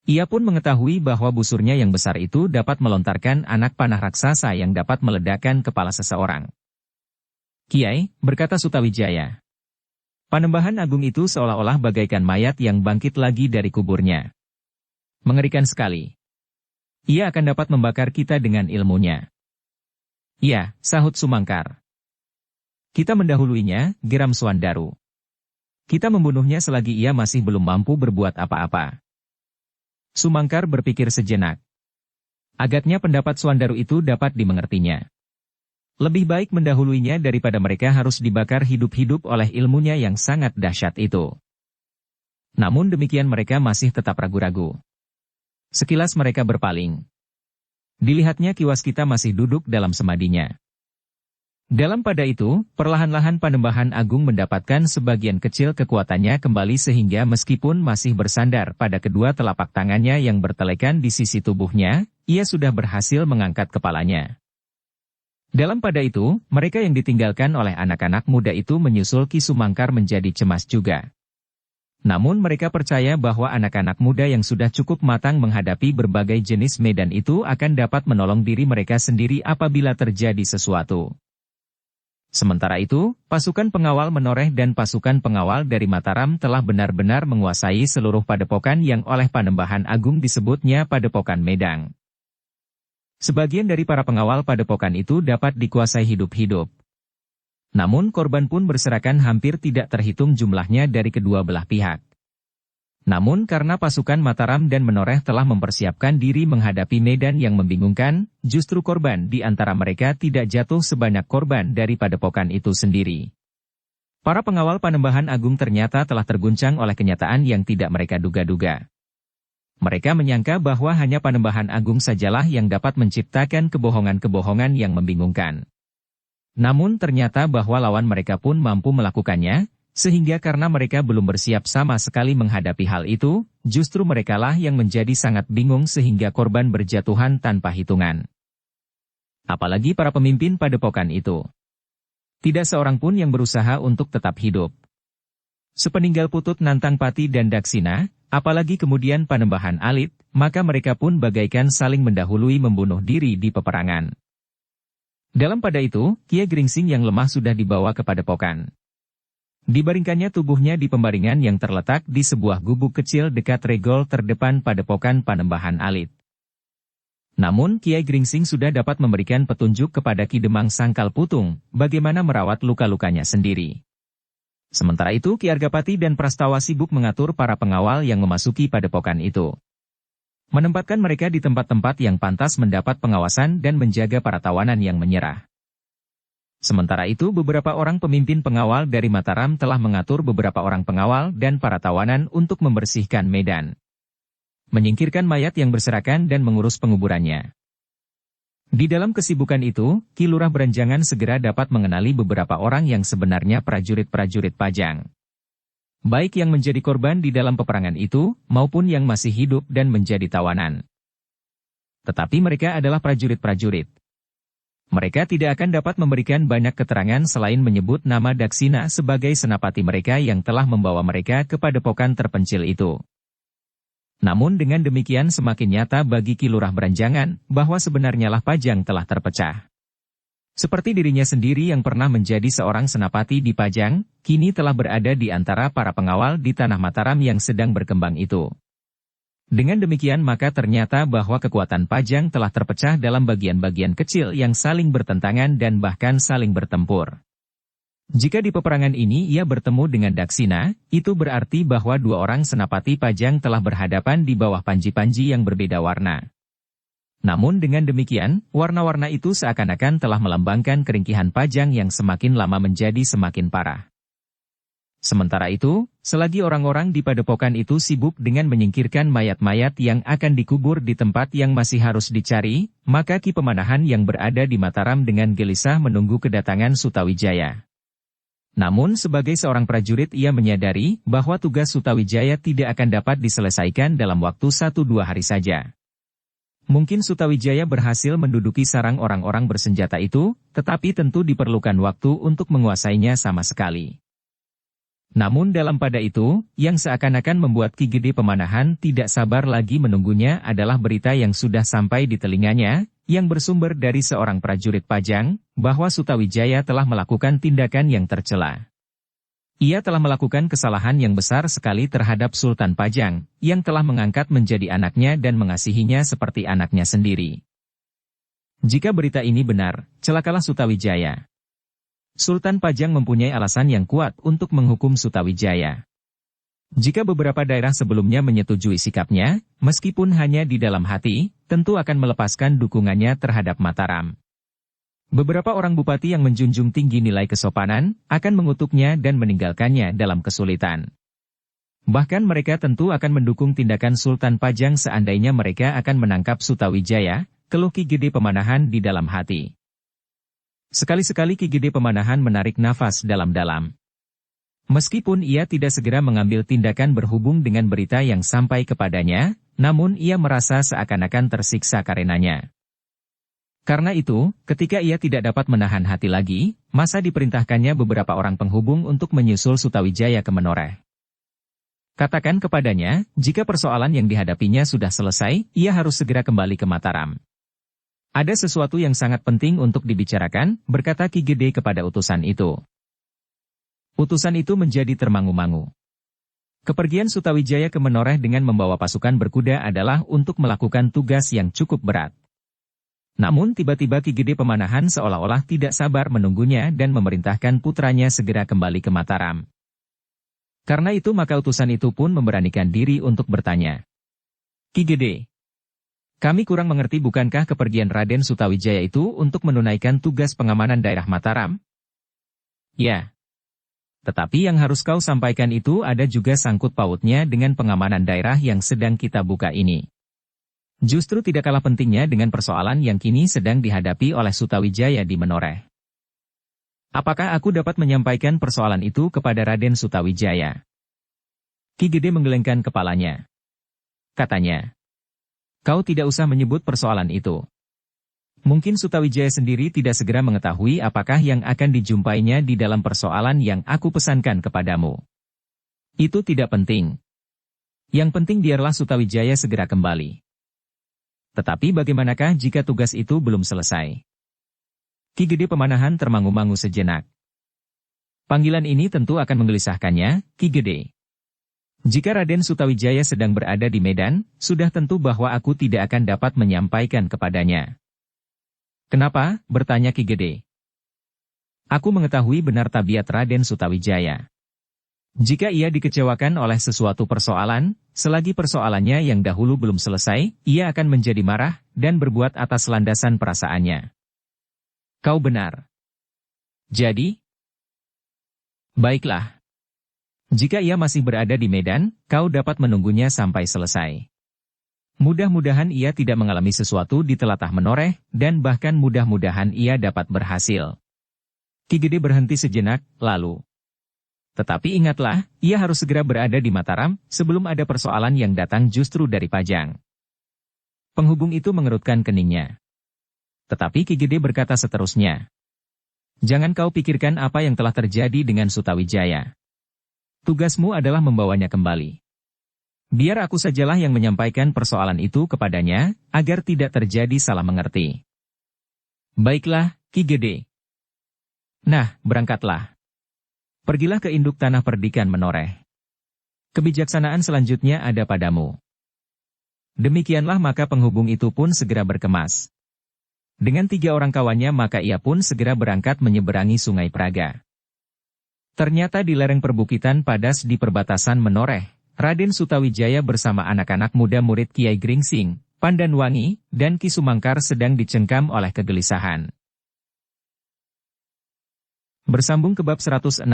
Ia pun mengetahui bahwa busurnya yang besar itu dapat melontarkan anak panah raksasa yang dapat meledakkan kepala seseorang. Kiai, berkata Sutawijaya. Panembahan Agung itu seolah-olah bagaikan mayat yang bangkit lagi dari kuburnya. Mengerikan sekali. Ia akan dapat membakar kita dengan ilmunya. Ya, sahut Sumangkar. Kita mendahuluinya, geram Suandaru. Kita membunuhnya selagi ia masih belum mampu berbuat apa-apa. Sumangkar berpikir sejenak. Agaknya pendapat Suandaru itu dapat dimengertinya. Lebih baik mendahuluinya daripada mereka harus dibakar hidup-hidup oleh ilmunya yang sangat dahsyat itu. Namun demikian mereka masih tetap ragu-ragu. Sekilas mereka berpaling. Dilihatnya kiwas kita masih duduk dalam semadinya. Dalam pada itu, perlahan-lahan Panembahan Agung mendapatkan sebagian kecil kekuatannya kembali sehingga meskipun masih bersandar pada kedua telapak tangannya yang bertelekan di sisi tubuhnya, ia sudah berhasil mengangkat kepalanya. Dalam pada itu, mereka yang ditinggalkan oleh anak-anak muda itu menyusul Ki Sumangkar menjadi cemas juga. Namun mereka percaya bahwa anak-anak muda yang sudah cukup matang menghadapi berbagai jenis medan itu akan dapat menolong diri mereka sendiri apabila terjadi sesuatu. Sementara itu, pasukan pengawal Menoreh dan pasukan pengawal dari Mataram telah benar-benar menguasai seluruh padepokan yang oleh Panembahan Agung disebutnya Padepokan Medang. Sebagian dari para pengawal padepokan itu dapat dikuasai hidup-hidup. Namun korban pun berserakan hampir tidak terhitung jumlahnya dari kedua belah pihak. Namun karena pasukan Mataram dan Menoreh telah mempersiapkan diri menghadapi medan yang membingungkan, justru korban di antara mereka tidak jatuh sebanyak korban dari padepokan itu sendiri. Para pengawal Panembahan Agung ternyata telah terguncang oleh kenyataan yang tidak mereka duga-duga. Mereka menyangka bahwa hanya Panembahan Agung sajalah yang dapat menciptakan kebohongan-kebohongan yang membingungkan. Namun ternyata bahwa lawan mereka pun mampu melakukannya, sehingga karena mereka belum bersiap sama sekali menghadapi hal itu, justru merekalah yang menjadi sangat bingung sehingga korban berjatuhan tanpa hitungan. Apalagi para pemimpin padepokan itu. Tidak seorang pun yang berusaha untuk tetap hidup. Sepeninggal Putut Nantang Pati dan Daksina, apalagi kemudian Panembahan Alit, maka mereka pun bagaikan saling mendahului membunuh diri di peperangan. Dalam pada itu, Kiai Gringsing yang lemah sudah dibawa ke padepokan. Dibaringkannya tubuhnya di pembaringan yang terletak di sebuah gubuk kecil dekat regol terdepan padepokan Panembahan Alit. Namun Kiai Gringsing sudah dapat memberikan petunjuk kepada Ki Demang Sangkal Putung, bagaimana merawat luka-lukanya sendiri. Sementara itu Ki Argapati dan Prastawa sibuk mengatur para pengawal yang memasuki padepokan itu. Menempatkan mereka di tempat-tempat yang pantas mendapat pengawasan dan menjaga para tawanan yang menyerah. Sementara itu beberapa orang pemimpin pengawal dari Mataram telah mengatur beberapa orang pengawal dan para tawanan untuk membersihkan medan. Menyingkirkan mayat yang berserakan dan mengurus penguburannya. Di dalam kesibukan itu, Ki Lurah Beranjangan segera dapat mengenali beberapa orang yang sebenarnya prajurit-prajurit Pajang. Baik yang menjadi korban di dalam peperangan itu, maupun yang masih hidup dan menjadi tawanan. Tetapi mereka adalah prajurit-prajurit. Mereka tidak akan dapat memberikan banyak keterangan selain menyebut nama Daksina sebagai senapati mereka yang telah membawa mereka ke padepokan terpencil itu. Namun dengan demikian semakin nyata bagi Ki Lurah Beranjangan, bahwa sebenarnya lah Pajang telah terpecah. Seperti dirinya sendiri yang pernah menjadi seorang senapati di Pajang, kini telah berada di antara para pengawal di tanah Mataram yang sedang berkembang itu. Dengan demikian maka ternyata bahwa kekuatan Pajang telah terpecah dalam bagian-bagian kecil yang saling bertentangan dan bahkan saling bertempur. Jika di peperangan ini ia bertemu dengan Daksina, itu berarti bahwa dua orang senapati Pajang telah berhadapan di bawah panji-panji yang berbeda warna. Namun dengan demikian, warna-warna itu seakan-akan telah melambangkan keringkihan Pajang yang semakin lama menjadi semakin parah. Sementara itu, selagi orang-orang di padepokan itu sibuk dengan menyingkirkan mayat-mayat yang akan dikubur di tempat yang masih harus dicari, maka Ki Pemanahan yang berada di Mataram dengan gelisah menunggu kedatangan Sutawijaya. Namun sebagai seorang prajurit ia menyadari bahwa tugas Sutawijaya tidak akan dapat diselesaikan dalam waktu 1-2 hari saja. Mungkin Sutawijaya berhasil menduduki sarang orang-orang bersenjata itu, tetapi tentu diperlukan waktu untuk menguasainya sama sekali. Namun dalam pada itu, yang seakan-akan membuat Ki Gede Pemanahan tidak sabar lagi menunggunya adalah berita yang sudah sampai di telinganya, yang bersumber dari seorang prajurit Pajang, bahwa Sutawijaya telah melakukan tindakan yang tercela. Ia telah melakukan kesalahan yang besar sekali terhadap Sultan Pajang, yang telah mengangkat menjadi anaknya dan mengasihinya seperti anaknya sendiri. Jika berita ini benar, celakalah Sutawijaya. Sultan Pajang mempunyai alasan yang kuat untuk menghukum Sutawijaya. Jika beberapa daerah sebelumnya menyetujui sikapnya, meskipun hanya di dalam hati, tentu akan melepaskan dukungannya terhadap Mataram. Beberapa orang bupati yang menjunjung tinggi nilai kesopanan, akan mengutuknya dan meninggalkannya dalam kesulitan. Bahkan mereka tentu akan mendukung tindakan Sultan Pajang seandainya mereka akan menangkap Sutawijaya, keluh Ki Gede Pemanahan di dalam hati. Sekali-sekali Ki Gede Pemanahan menarik nafas dalam-dalam. Meskipun ia tidak segera mengambil tindakan berhubung dengan berita yang sampai kepadanya, namun ia merasa seakan-akan tersiksa karenanya. Karena itu, ketika ia tidak dapat menahan hati lagi, masa diperintahkannya beberapa orang penghubung untuk menyusul Sutawijaya ke Menoreh. Katakan kepadanya, jika persoalan yang dihadapinya sudah selesai, ia harus segera kembali ke Mataram. Ada sesuatu yang sangat penting untuk dibicarakan, berkata Ki Gede kepada utusan itu. Utusan itu menjadi termangu-mangu. Kepergian Sutawijaya ke Menoreh dengan membawa pasukan berkuda adalah untuk melakukan tugas yang cukup berat. Namun tiba-tiba Ki Gede Pemanahan seolah-olah tidak sabar menunggunya dan memerintahkan putranya segera kembali ke Mataram. Karena itu maka utusan itu pun memberanikan diri untuk bertanya. Ki Gede, kami kurang mengerti bukankah kepergian Raden Sutawijaya itu untuk menunaikan tugas pengamanan daerah Mataram? Ya. Tetapi yang harus kau sampaikan itu ada juga sangkut pautnya dengan pengamanan daerah yang sedang kita buka ini. Justru tidak kalah pentingnya dengan persoalan yang kini sedang dihadapi oleh Sutawijaya di Menoreh. Apakah aku dapat menyampaikan persoalan itu kepada Raden Sutawijaya? Ki Gede menggelengkan kepalanya. Katanya, kau tidak usah menyebut persoalan itu. Mungkin Sutawijaya sendiri tidak segera mengetahui apakah yang akan dijumpainya di dalam persoalan yang aku pesankan kepadamu. Itu tidak penting. Yang penting biarlah Sutawijaya segera kembali. Tetapi bagaimanakah jika tugas itu belum selesai? Ki Gede Pemanahan termangu-mangu sejenak. Panggilan ini tentu akan menggelisahkannya, Ki Gede. Jika Raden Sutawijaya sedang berada di Medan, sudah tentu bahwa aku tidak akan dapat menyampaikan kepadanya. Kenapa? Bertanya Ki Gede. Aku mengetahui benar tabiat Raden Sutawijaya. Jika ia dikecewakan oleh sesuatu persoalan, selagi persoalannya yang dahulu belum selesai, ia akan menjadi marah dan berbuat atas landasan perasaannya. Kau benar. Jadi? Baiklah. Jika ia masih berada di Medan, kau dapat menunggunya sampai selesai. Mudah-mudahan ia tidak mengalami sesuatu di telatah Menoreh, dan bahkan mudah-mudahan ia dapat berhasil. Ki Gede berhenti sejenak, lalu. Tetapi ingatlah, ia harus segera berada di Mataram, sebelum ada persoalan yang datang justru dari Pajang. Penghubung itu mengerutkan keningnya. Tetapi Ki Gede berkata seterusnya. Jangan kau pikirkan apa yang telah terjadi dengan Sutawijaya. Tugasmu adalah membawanya kembali. Biar aku sajalah yang menyampaikan persoalan itu kepadanya, agar tidak terjadi salah mengerti. Baiklah, Ki Gede. Nah, berangkatlah. Pergilah ke induk tanah perdikan Menoreh. Kebijaksanaan selanjutnya ada padamu. Demikianlah maka penghubung itu pun segera berkemas. Dengan 3 orang kawannya maka ia pun segera berangkat menyeberangi Sungai Praga. Ternyata di lereng perbukitan padas di perbatasan Menoreh, Raden Sutawijaya bersama anak-anak muda murid Kiai Gringsing, Pandanwangi, dan Ki Sumangkar sedang dicengkam oleh kegelisahan. Bersambung ke bab 166.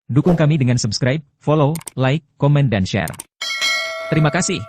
Dukung kami dengan subscribe, follow, like, komen dan share. Terima kasih.